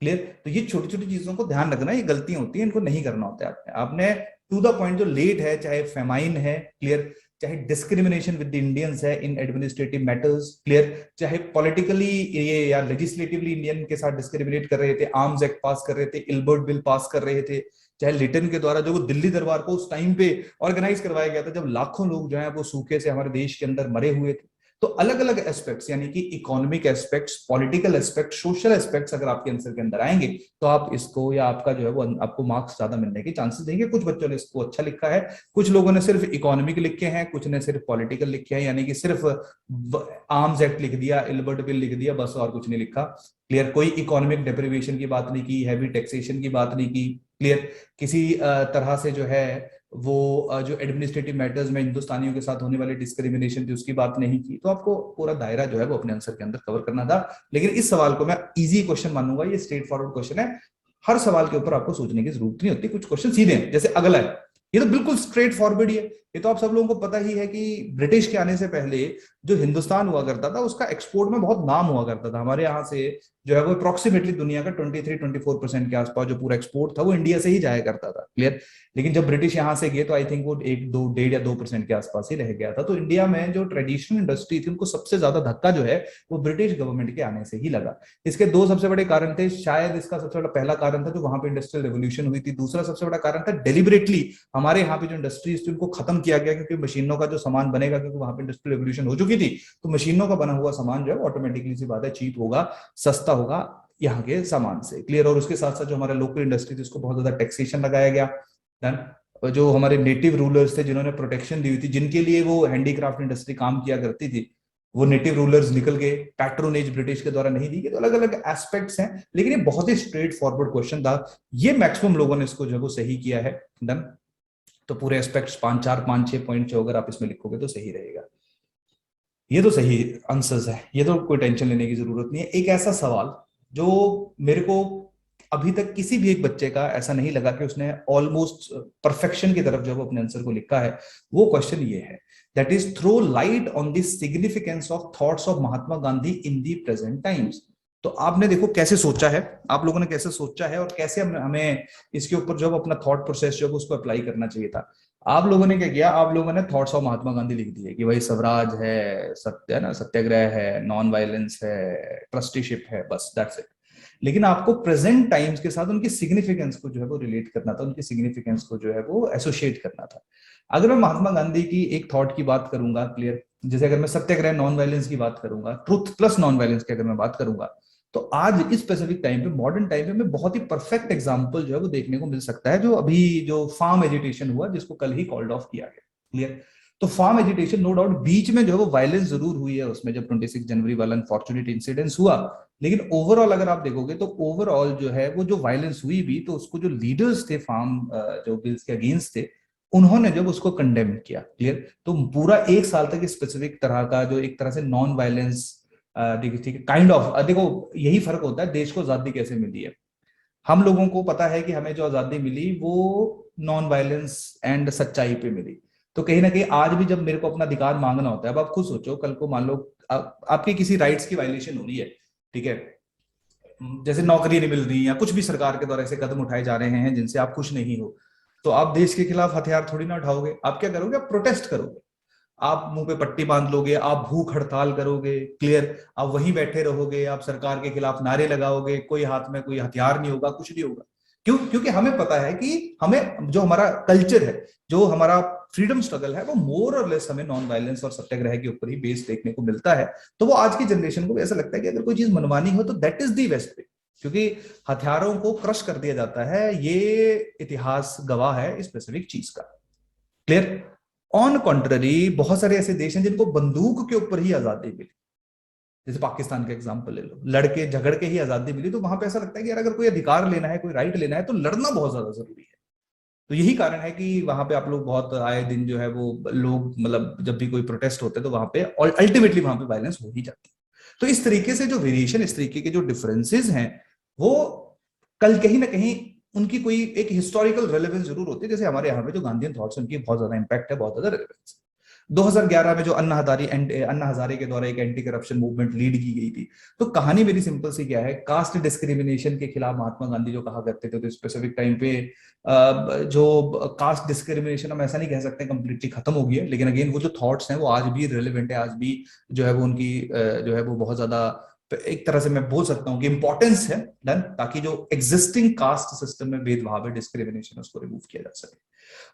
क्लियर? तो ये छोटी छोटी चीजों को ध्यान रखना, ये गलतियां होती हैं, इनको नहीं करना होता है आपने आपने टू द पॉइंट जो लेट है, चाहे फेमाइन है, क्लियर, चाहे डिस्क्रिमिनेशन विद द इंडियंस है इन एडमिनिस्ट्रेटिव मैटर्स, क्लियर, चाहे पॉलिटिकली ये या लेजिस्लेटिवली इंडियन के साथ डिस्क्रिमिनेट कर रहे थे, आर्म्स एक्ट पास कर रहे थे, इल्बर्ट बिल पास कर रहे थे, चाहे लिटन के द्वारा जो वो दिल्ली दरबार को उस टाइम पे ऑर्गेनाइज करवाया गया था जब लाखों लोग जो है वो सूखे से हमारे देश के अंदर मरे हुए थे। तो अलग अलग एस्पेक्ट्स, यानी कि economic aspects, political aspects, social aspects अगर आपके आंसर के अंदर आएंगे तो आप इसको, या आपका जो है वो आपको मार्क्स ज्यादा मिलने के चांसेस देंगे। कुछ बच्चों ने इसको अच्छा लिखा है, कुछ लोगों ने सिर्फ इकोनॉमिक लिखे हैं, कुछ ने सिर्फ पॉलिटिकल लिखे हैं, यानी कि सिर्फ आर्म्स एक्ट लिख दिया, इल्बर्ट बिल लिख दिया, बस और कुछ नहीं लिखा। क्लियर? कोई इकोनॉमिक डेप्रिवेशन की बात नहीं की, हैवी टैक्सेशन की बात नहीं की। क्लियर? किसी तरह से जो है वो जो एडमिनिस्ट्रेटिव मैटर्स में हिंदुस्तानियों के साथ होने वाली डिस्क्रिमिनेशन थी उसकी बात नहीं की। तो आपको पूरा दायरा जो है वो अपने आंसर के अंदर कवर करना था। लेकिन इस सवाल को मैं इजी क्वेश्चन मानूंगा, ये स्ट्रेट फॉरवर्ड क्वेश्चन है, हर सवाल के ऊपर आपको सोचने की जरूरत नहीं होती, कुछ क्वेश्चन सीधे हैं। जैसे अगला है, ये तो बिल्कुल स्ट्रेट फॉरवर्ड ही है, ये तो आप सब लोगों को पता ही है कि ब्रिटिश के आने से पहले जो हिंदुस्तान हुआ करता था उसका एक्सपोर्ट में बहुत नाम हुआ करता था। हमारे यहाँ से जो है वो अप्रोक्सीमेटली दुनिया का 23-24% के आसपास जो पूरा एक्सपोर्ट था वो इंडिया से ही जाया करता था। क्लियर? लेकिन जब ब्रिटिश यहाँ से गए तो आई थिंक वो 1-2 1.5 या 2% के आसपास ही रह गया था। तो इंडिया में जो ट्रेडिशनल इंडस्ट्री थी उनको सबसे ज्यादा धक्का जो है वो ब्रिटिश गवर्नमेंट के आने से ही लगा। इसके दो सबसे बड़े कारण थे, शायद इसका सबसे बड़ा पहला कारण था जो वहां पे इंडस्ट्रियल रेवोल्यूशन हुई थी, दूसरा सबसे बड़ा कारण था डेलिबरेटली हमारे यहाँ पे जो इंडस्ट्रीज थी उनको खत्म किया गया, क्योंकि मशीनों का जो सामान बनेगा, क्योंकि वहां पे इंडस्ट्रियल रेवोल्यूशन हो चुकी थी, तो मशीनों का बना हुआ सामान जो है ऑटोमेटिकली सी बात है चीप होगा, सस्ता होगा यहाँ के सामान से। क्लियर? और उसके साथ साथ जो हमारा लोकल इंडस्ट्री थी उसको बहुत ज्यादा टैक्सेशन लगाया गया। डन? जो हमारे नेटिव रूलर्स थे जिन्होंने प्रोटेक्शन दी हुई थी, जिनके लिए वो हैंडीक्राफ्ट इंडस्ट्री काम किया करती थी, वो नेटिव रूलर्स निकल गए, पैट्रोनेज ब्रिटिश के द्वारा नहीं दी गई। तो अलग अलग एस्पेक्ट्स हैं, लेकिन ये बहुत ही स्ट्रेट फॉरवर्ड क्वेश्चन था, ये मैक्सिमम लोगों ने इसको जो है वो सही किया है। डन? तो पूरे एस्पेक्ट्स 5-4-5-6 पॉइंट जो अगर आप इसमें लिखोगे तो सही रहेगा। ये तो सही आंसर्स है, ये तो कोई टेंशन लेने की जरूरत नहीं है। एक ऐसा सवाल जो मेरे को अभी तक किसी भी एक बच्चे का ऐसा नहीं लगा कि उसने ऑलमोस्ट परफेक्शन की तरफ जब अपने आंसर को लिखा है, वो क्वेश्चन ये है, that is throw light on the significance of thoughts of Mahatma Gandhi in the present times. तो आपने देखो कैसे सोचा है, आप लोगों ने कैसे सोचा है और कैसे हमें इसके ऊपर जो अपना थॉट प्रोसेस जो उसको अप्लाई करना चाहिए था। आप लोगों ने क्या किया, आप लोगों ने थॉट्स ऑफ महात्मा गांधी लिख दिए कि भाई स्वराज है, सत्य है ना, सत्याग्रह है, नॉन वायलेंस है, ट्रस्टीशिप है, बस दैट्स इट। लेकिन आपको प्रेजेंट टाइम्स के साथ उनकी सिग्निफिकेंस को जो है वो रिलेट करना था, उनकी सिग्निफिकेंस को जो है वो एसोसिएट करना था। अगर मैं महात्मा गांधी की एक थॉट की बात करूंगा, क्लियर, जैसे अगर मैं सत्याग्रह नॉन वायलेंस की बात करूंगा, ट्रुथ प्लस नॉन वायलेंस की अगर मैं बात करूंगा, तो आज इस स्पेसिफिक टाइम पे, मॉडर्न टाइम पे, में बहुत ही परफेक्ट एग्जांपल जो है वो देखने को मिल सकता है, जो अभी जो फार्म एजिटेशन हुआ जिसको कल ही कॉल्ड ऑफ किया गया। क्लियर? तो फार्म एजिटेशन नो डाउट बीच में जो है वो वायलेंस जरूर हुई है उसमें, जब 26 जनवरी वाला अनफॉर्चुनेट इंसिडेंस हुआ, लेकिन ओवरऑल अगर आप देखोगे तो ओवरऑल जो है वो जो वायलेंस हुई भी, तो उसको जो लीडर्स थे फार्म जो बिल्स के अगेंस्ट थे, उन्होंने जब उसको कंडेम किया। क्लियर? तो पूरा एक साल तक स्पेसिफिक तरह का जो एक तरह से नॉन वायलेंस, ठीक है, काइंड ऑफ, देखो यही फर्क होता है देश को आजादी कैसे मिली है। हम लोगों को पता है कि हमें जो आजादी मिली वो नॉन वायलेंस एंड सच्चाई पे मिली। तो कहीं ना कहीं आज भी जब मेरे को अपना अधिकार मांगना होता है, अब आप खुद सोचो, कल को मान लो आपकी किसी राइट्स की वायलेशन हो रही है, ठीक है, जैसे नौकरी नहीं मिल रही या कुछ भी सरकार के द्वारा ऐसे कदम उठाए जा रहे हैं जिनसे आप खुश नहीं हो, तो आप देश के खिलाफ हथियार थोड़ी ना उठाओगे, आप क्या करोगे, आप प्रोटेस्ट करोगे, आप मुंह पे पट्टी बांध लोगे, आप भूख हड़ताल करोगे। क्लियर? आप वहीं बैठे रहोगे, आप सरकार के खिलाफ नारे लगाओगे, कोई हाथ में कोई हथियार नहीं होगा, कुछ नहीं होगा। क्यों? क्योंकि हमें पता है कि हमें जो हमारा कल्चर है, जो हमारा फ्रीडम स्ट्रगल है, वो मोर और लेस हमें नॉन वायलेंस और सत्याग्रह के ऊपर ही बेस देखने को मिलता है। तो वो आज की जनरेशन को भी ऐसा लगता है कि अगर कोई चीज मनवानी हो तो that is the best way, क्योंकि हथियारों को क्रश कर दिया जाता है, ये इतिहास गवाह है स्पेसिफिक चीज का। क्लियर? ऑन कॉन्ट्ररी बहुत सारे ऐसे देश हैं जिनको बंदूक के ऊपर ही आजादी मिली, जैसे पाकिस्तान का एग्जांपल ले लो, लड़के झगड़ के ही आजादी मिली। तो वहां पे ऐसा लगता है कि यार अगर कोई अधिकार लेना है, कोई राइट लेना है, तो लड़ना बहुत ज्यादा जरूरी है। तो यही कारण है कि वहां पे आप लोग बहुत आए दिन जो है वो लोग, मतलब जब भी कोई प्रोटेस्ट होते हैं तो वहां पे अल्टीमेटली वहां पे वायलेंस हो ही जाती है। तो इस तरीके से जो वेरिएशन, इस तरीके के जो डिफरेंसेस हैं, वो कल कहीं ना कहीं उनकी कोई एक हिस्टोरिकल रेलेवेंस जरूर होती है। जैसे हमारे यहाँ पे जो गांधीयन थॉट्स, उनकी बहुत ज्यादा इंपैक्ट है, बहुत ज्यादा रेलेवेंस। 2011 में जो अन्ना हजारे के द्वारा एक एंटी करप्शन मूवमेंट लीड की गई थी। तो कहानी मेरी सिंपल सी क्या है, कास्ट डिस्क्रिमिनेशन के खिलाफ महात्मा गांधी जो कहा करते थे, तो स्पेसिफिक टाइम पे जो कास्ट डिस्क्रिमिनेशन, हम ऐसा नहीं कह सकते कंप्लीटली खत्म हो गया, लेकिन अगेन वो जो थॉट्स हैं वो आज भी रिलेवेंट है, आज भी जो है वो उनकी जो है वो बहुत ज्यादा, एक तरह से मैं बोल सकता हूँ कि इंपॉर्टेंस है डन, ताकि जो एग्जिस्टिंग कास्ट सिस्टम में भेदभाव है, डिस्क्रिमिनेशन, उसको रिमूव किया जा सके।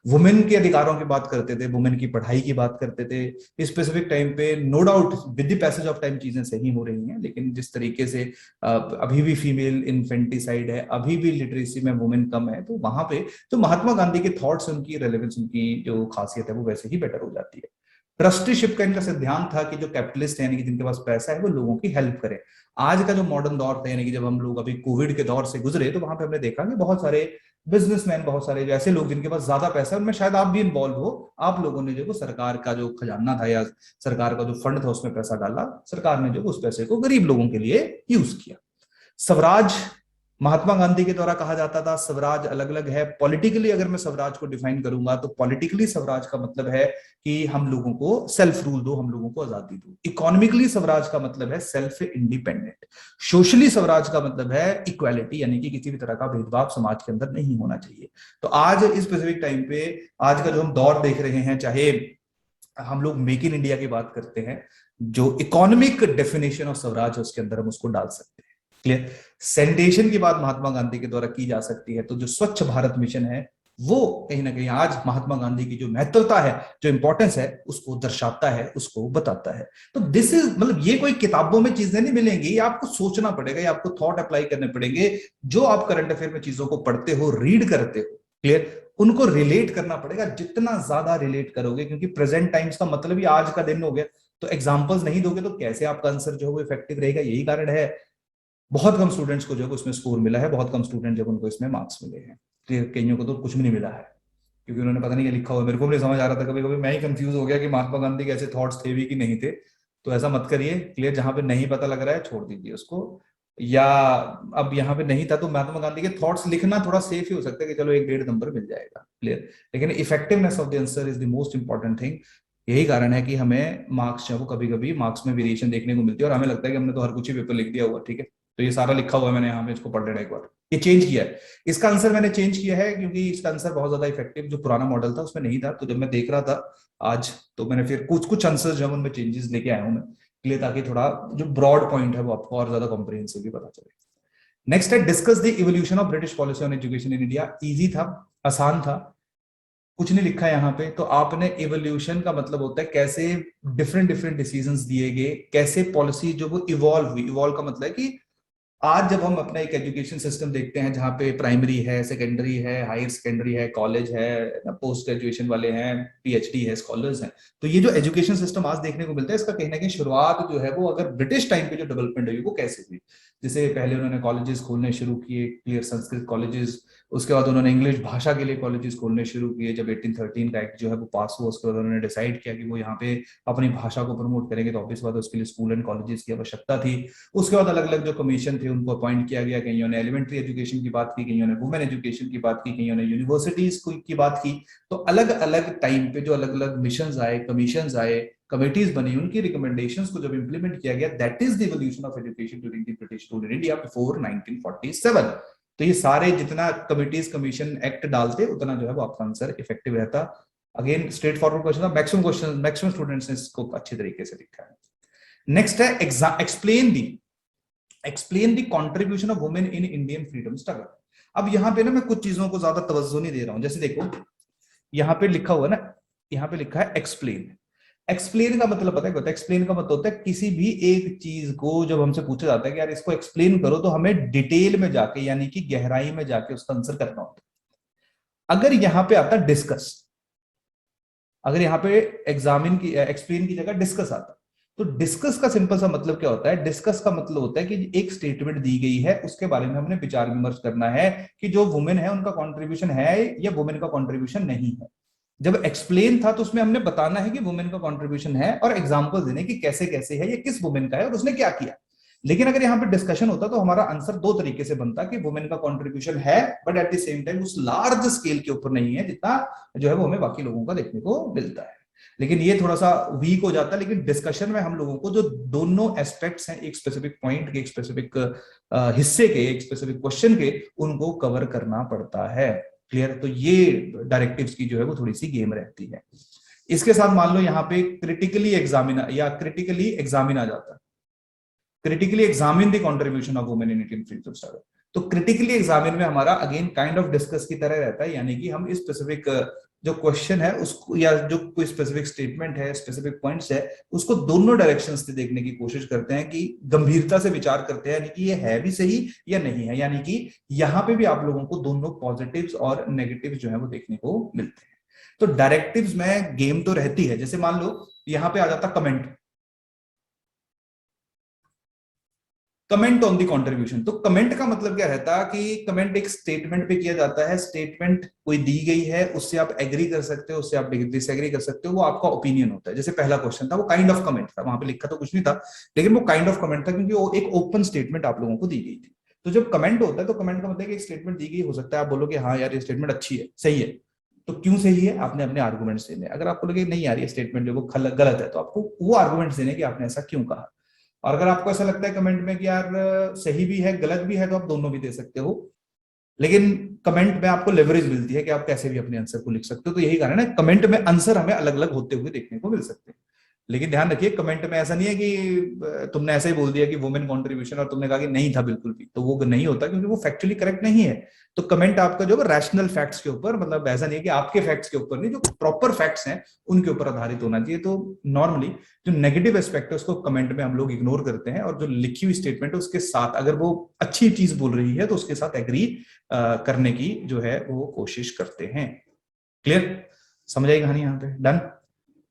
वुमेन के अधिकारों की बात करते थे, वुमेन की पढ़ाई की बात करते थे, स्पेसिफिक टाइम पे no doubt with the passage of time चीजें सही हो रही हैं, लेकिन जिस तरीके से अभी भी फीमेल इन्फेंटिसाइड है, अभी भी लिटरेसी में वुमेन कम है, तो वहां पे तो महात्मा गांधी के थॉट्स, उनकी रेलेवेंस, उनकी जो खासियत है वो वैसे ही बेटर हो जाती है। ट्रस्टीशिप का इनका सिद्धांत था कि जो कैपिटलिस्ट है, यानी कि जिनके पास पैसा है, वो लोगों की हेल्प करे। आज का जो मॉडर्न दौर था, यानी कि जब हम लोग अभी कोविड के दौर से गुजरे, तो वहां पे हमने देखा कि बहुत सारे बिजनेसमैन, बहुत सारे जो ऐसे लोग जिनके पास ज्यादा पैसा है, उनमें शायद आप भी इन्वॉल्व हो, आप लोगों ने जो सरकार का जो खजाना था या सरकार का जो फंड था उसमें पैसा डाला, सरकार ने जो उस पैसे को गरीब लोगों के लिए यूज किया। स्वराज महात्मा गांधी के द्वारा कहा जाता था, स्वराज अलग अलग है। पॉलिटिकली अगर मैं स्वराज को डिफाइन करूंगा, तो पॉलिटिकली स्वराज का मतलब है कि हम लोगों को सेल्फ रूल दो, हम लोगों को आजादी दो। इकोनॉमिकली स्वराज का मतलब है सेल्फ इंडिपेंडेंट। सोशली स्वराज का मतलब है इक्वालिटी, यानी कि किसी भी तरह का भेदभाव समाज के अंदर नहीं होना चाहिए। तो आज इस स्पेसिफिक टाइम पे, आज का जो हम दौर देख रहे हैं, चाहे हम लोग मेक इन इंडिया की बात करते हैं, जो इकोनॉमिक डेफिनेशन ऑफ स्वराज है उसके अंदर हम उसको डाल सकते हैं। क्लियर? सैनिटेशन की बात महात्मा गांधी के द्वारा की जा सकती है, तो जो स्वच्छ भारत मिशन है वो कहीं ना कहीं आज महात्मा गांधी की जो महत्वता है, जो इंपॉर्टेंस है, उसको दर्शाता है, उसको बताता है। तो दिस इज, मतलब ये कोई किताबों में चीजें नहीं मिलेंगी, ये आपको सोचना पड़ेगा, ये आपको थॉट अप्लाई करने पड़ेंगे। जो आप करंट अफेयर में चीजों को पढ़ते हो, रीड करते हो, क्लियर, उनको रिलेट करना पड़ेगा। जितना ज्यादा रिलेट करोगे, क्योंकि प्रेजेंट टाइम्स का मतलब ही आज का दिन हो गया, तो एग्जांपल्स नहीं दोगे तो कैसे आपका आंसर जो है वो इफेक्टिव रहेगा। यही कारण है बहुत कम स्टूडेंट्स को जो है उसमें स्कोर मिला है, बहुत कम स्टूडेंट जब उनको इसमें मार्क्स मिले हैं। कईयों को तो कुछ भी नहीं मिला है, क्योंकि उन्होंने पता नहीं क्या लिखा हुआ, मेरे को भी नहीं समझ आ रहा था। कभी कभी मैं ही कंफ्यूज हो गया कि महात्मा गांधी के ऐसे थॉट्स थे भी कि नहीं थे। तो ऐसा मत करिए, क्लियर, जहां पे नहीं पता लग रहा है छोड़ दीजिए उसको। या अब यहाँ पे नहीं था तो महात्मा गांधी के थॉट्स लिखना थोड़ा सेफ ही हो सकता है कि चलो 1-1.5 नंबर मिल जाएगा, क्लियर, लेकिन effectiveness of the answer is the most important thing. यही कारण है कि हमें मार्क्स जो है वो कभी कभी मार्क्स में वेरिएशन देखने को मिलती है, और हमें लगता है कि हमने तो हर कुछ ही पेपर लिख दिया हुआ, ठीक है, तो ये सारा लिखा हुआ है, मैंने यहाँ पे इसको पढ़ लेना एक बार। ये चेंज किया है, इसका आंसर मैंने चेंज किया है, क्योंकि इसका आंसर बहुत ज्यादा इफेक्टिव जो पुराना मॉडल था उसमें नहीं था। तो जब मैं देख रहा था आज, तो मैंने फिर कुछ कुछ आंसर जो है उनमें चेंजेस लेके आया हूँ मैं, इसलिए ताकि थोड़ा जो ब्रॉड पॉइंट है वो आपको और ज्यादा कॉम्प्रिहेंसिव भी पता चले। नेक्स्ट है discuss the evolution of British policy on education in India. Easy था, आसान था, कुछ नहीं लिखा है यहाँ पे। तो आपने इवोल्यूशन का मतलब होता है कैसे डिफरेंट डिफरेंट डिसीजंस दिए गए, कैसे पॉलिसी जो वो इवॉल्व हुई। इवॉल्व का मतलब है कि आज जब हम अपना एक एजुकेशन सिस्टम देखते हैं, जहाँ पे प्राइमरी है, सेकेंडरी है, हायर सेकेंडरी है, कॉलेज है, पोस्ट ग्रेजुएशन वाले हैं, पीएचडी है, स्कॉलर्स हैं, तो ये जो एजुकेशन सिस्टम आज देखने को मिलता है, इसका कहीं ना कहीं शुरुआत जो है वो अगर ब्रिटिश टाइम पे जो डेवलपमेंट हुई वो कैसे हुई। जैसे पहले उन्होंने कॉलेजेस खोलने शुरू किए, क्लियर, संस्कृत कॉलेजेस। उसके बाद उन्होंने इंग्लिश भाषा के लिए कॉलेजेस खोलने शुरू किए। जब 1813 का एक्ट जो है वो पास हुआ, उसके बाद उन्होंने डिसाइड किया कि वो यहाँ पे अपनी भाषा को प्रमोट करेंगे, तो ऑब्वियस बात है उसके लिए स्कूल एंड कॉलेजेस की आवश्यकता थी। उसके बाद अलग अलग जो कमीशन थे उनको अपॉइंट किया गया, कईयों ने एलिमेंट्री एजुकेशन की बात की, कईयों ने वुमेन एजुकेशन की बात की, कईयों ने यूनिवर्सिटीज की बात की। तो अलग अलग टाइम पे जो अलग अलग मिशन आए, कमीशन आए, कमिटीज बनी, उनकी रिकमेंडेशंस को जब इंप्लीमेंट किया गया, that is the evolution of education during the British rule in India before 1947। तो ये सारे जितना कमिटीज, कमीशन, एक्ट डालते, उतना जो है वो आपका आंसर इफेक्टिव रहता। अगेन स्ट्रेट फॉरवर्ड क्वेश्चन था, मैक्सिमम स्टूडेंट्स ने इसको अच्छे तरीके से लिखा है। नेक्स्ट है explain the contribution of women in Indian freedom struggle. अब यहाँ पे ना मैं कुछ चीजों को ज्यादा तवज्जो नहीं दे रहा हूं। जैसे देखो यहाँ पे लिखा हुआ ना, यहाँ पे लिखा है एक्सप्लेन। एक्सप्लेन का मतलब पता है क्या होता है? एक्सप्लेन का मतलब होता है किसी भी एक चीज को जब हमसे पूछा जाता है कि यार इसको एक्सप्लेन करो, तो हमें डिटेल में जाके, यानी कि गहराई में जाके उसका आंसर करना होता है। अगर यहाँ पे आता डिस्कस, अगर यहाँ पे एग्जामिन की एक्सप्लेन की जगह डिस्कस आता, तो डिस्कस का सिंपल सा मतलब क्या होता है? डिस्कस का मतलब होता है कि एक स्टेटमेंट दी गई है, उसके बारे में हमने विचार विमर्श करना है कि जो वुमेन है उनका कंट्रीब्यूशन है या वुमेन का कंट्रीब्यूशन नहीं है। जब एक्सप्लेन था तो उसमें हमने बताना है कि वुमेन का कंट्रीब्यूशन है, और एग्जांपल देने की कैसे कैसे है, ये किस वुमेन का है और उसने क्या किया। लेकिन अगर यहाँ पे डिस्कशन होता तो हमारा आंसर दो तरीके से बनता कि वुमेन का कंट्रीब्यूशन है, but at the same time उस लार्ज स्केल के ऊपर नहीं है जितना जो है वो हमें बाकी लोगों का देखने को मिलता है। लेकिन ये थोड़ा सा वीक हो जाता है। लेकिन डिस्कशन में हम लोगों को जो दोनों एस्पेक्ट्स हैं, एक स्पेसिफिक पॉइंट के, एक स्पेसिफिक हिस्से के, एक स्पेसिफिक क्वेश्चन के, उनको कवर करना पड़ता है। क्लियर? तो ये डायरेक्टिव्स की जो है वो थोड़ी सी गेम रहती है। इसके साथ मान लो यहाँ पे क्रिटिकली एग्जामिन या क्रिटिकली एग्जामिन आ जाता है, critically examine the contribution of women in Indian freedom struggle. तो क्रिटिकली एग्जामिन में हमारा अगेन काइंड ऑफ डिस्कस की तरह रहता है, यानी कि हम इस स्पेसिफिक जो क्वेश्चन है उसको, या जो कोई स्पेसिफिक स्टेटमेंट है, स्पेसिफिक पॉइंट्स है, उसको दोनों डायरेक्शन से देखने की कोशिश करते हैं, कि गंभीरता से विचार करते हैं, यानी कि ये है भी सही या नहीं है। यानी कि यहाँ पे भी आप लोगों को दोनों पॉजिटिव्स और नेगेटिव्स जो है वो देखने को मिलते हैं। तो डायरेक्टिव्स में गेम तो रहती है। जैसे मान लो यहां पे आ जाता comment, comment on the contribution. तो कमेंट का मतलब क्या रहता कि कमेंट एक स्टेटमेंट पे किया जाता है। स्टेटमेंट कोई दी गई है, उससे आप एग्री कर सकते हो, उससे आप डिसएग्री कर सकते हो, वो आपका ओपिनियन होता है। जैसे पहला क्वेश्चन था वो काइंड ऑफ कमेंट था, वहां पे लिखा तो कुछ नहीं था, लेकिन वो काइंड ऑफ कमेंट था क्योंकि वो एक ओपन स्टेटमेंट आप लोगों को दी गई थी। तो जब कमेंट होता है तो कमेंट का मतलब एक स्टेटमेंट दी गई, हो सकता है आप बोलोगे हाँ यार ये स्टेटमेंट अच्छी है, सही है। तो क्यों सही है? आपने अपने आर्गूमेंट्स देने। अगर आपको लगे नहीं यार ये स्टेटमेंट जो वो गलत है, तो आपको वो आर्गूमेंट्स देने कि आपने ऐसा क्यों कहा। और अगर आपको ऐसा लगता है कमेंट में कि यार सही भी है गलत भी है, तो आप दोनों भी दे सकते हो। लेकिन कमेंट में आपको लेवरेज मिलती है कि आप कैसे भी अपने आंसर को लिख सकते हो। तो यही कारण है कमेंट में आंसर हमें अलग अलग होते हुए देखने को मिल सकते हैं। लेकिन ध्यान रखिए कमेंट में ऐसा नहीं है कि तुमने ऐसे ही बोल दिया कि वुमेन कंट्रीब्यूशन और तुमने कहा कि नहीं था बिल्कुल भी, तो वो नहीं होता, क्योंकि वो फैक्चुअली करेक्ट नहीं है। तो कमेंट आपका जो है रैशनल फैक्ट्स के ऊपर, मतलब ऐसा नहीं है कि आपके फैक्ट्स के ऊपर नहीं, जो प्रॉपर फैक्ट्स हैं उनके ऊपर आधारित होना चाहिए। तो नॉर्मली जो नेगेटिव एस्पेक्ट है उसको कमेंट में हम लोग इग्नोर करते हैं, और जो लिखी हुई स्टेटमेंट है उसके साथ अगर वो अच्छी चीज बोल रही है तो उसके साथ एग्री करने की जो है वो कोशिश करते हैं। क्लियर? समझ आई कहानी यहाँ पे? डन?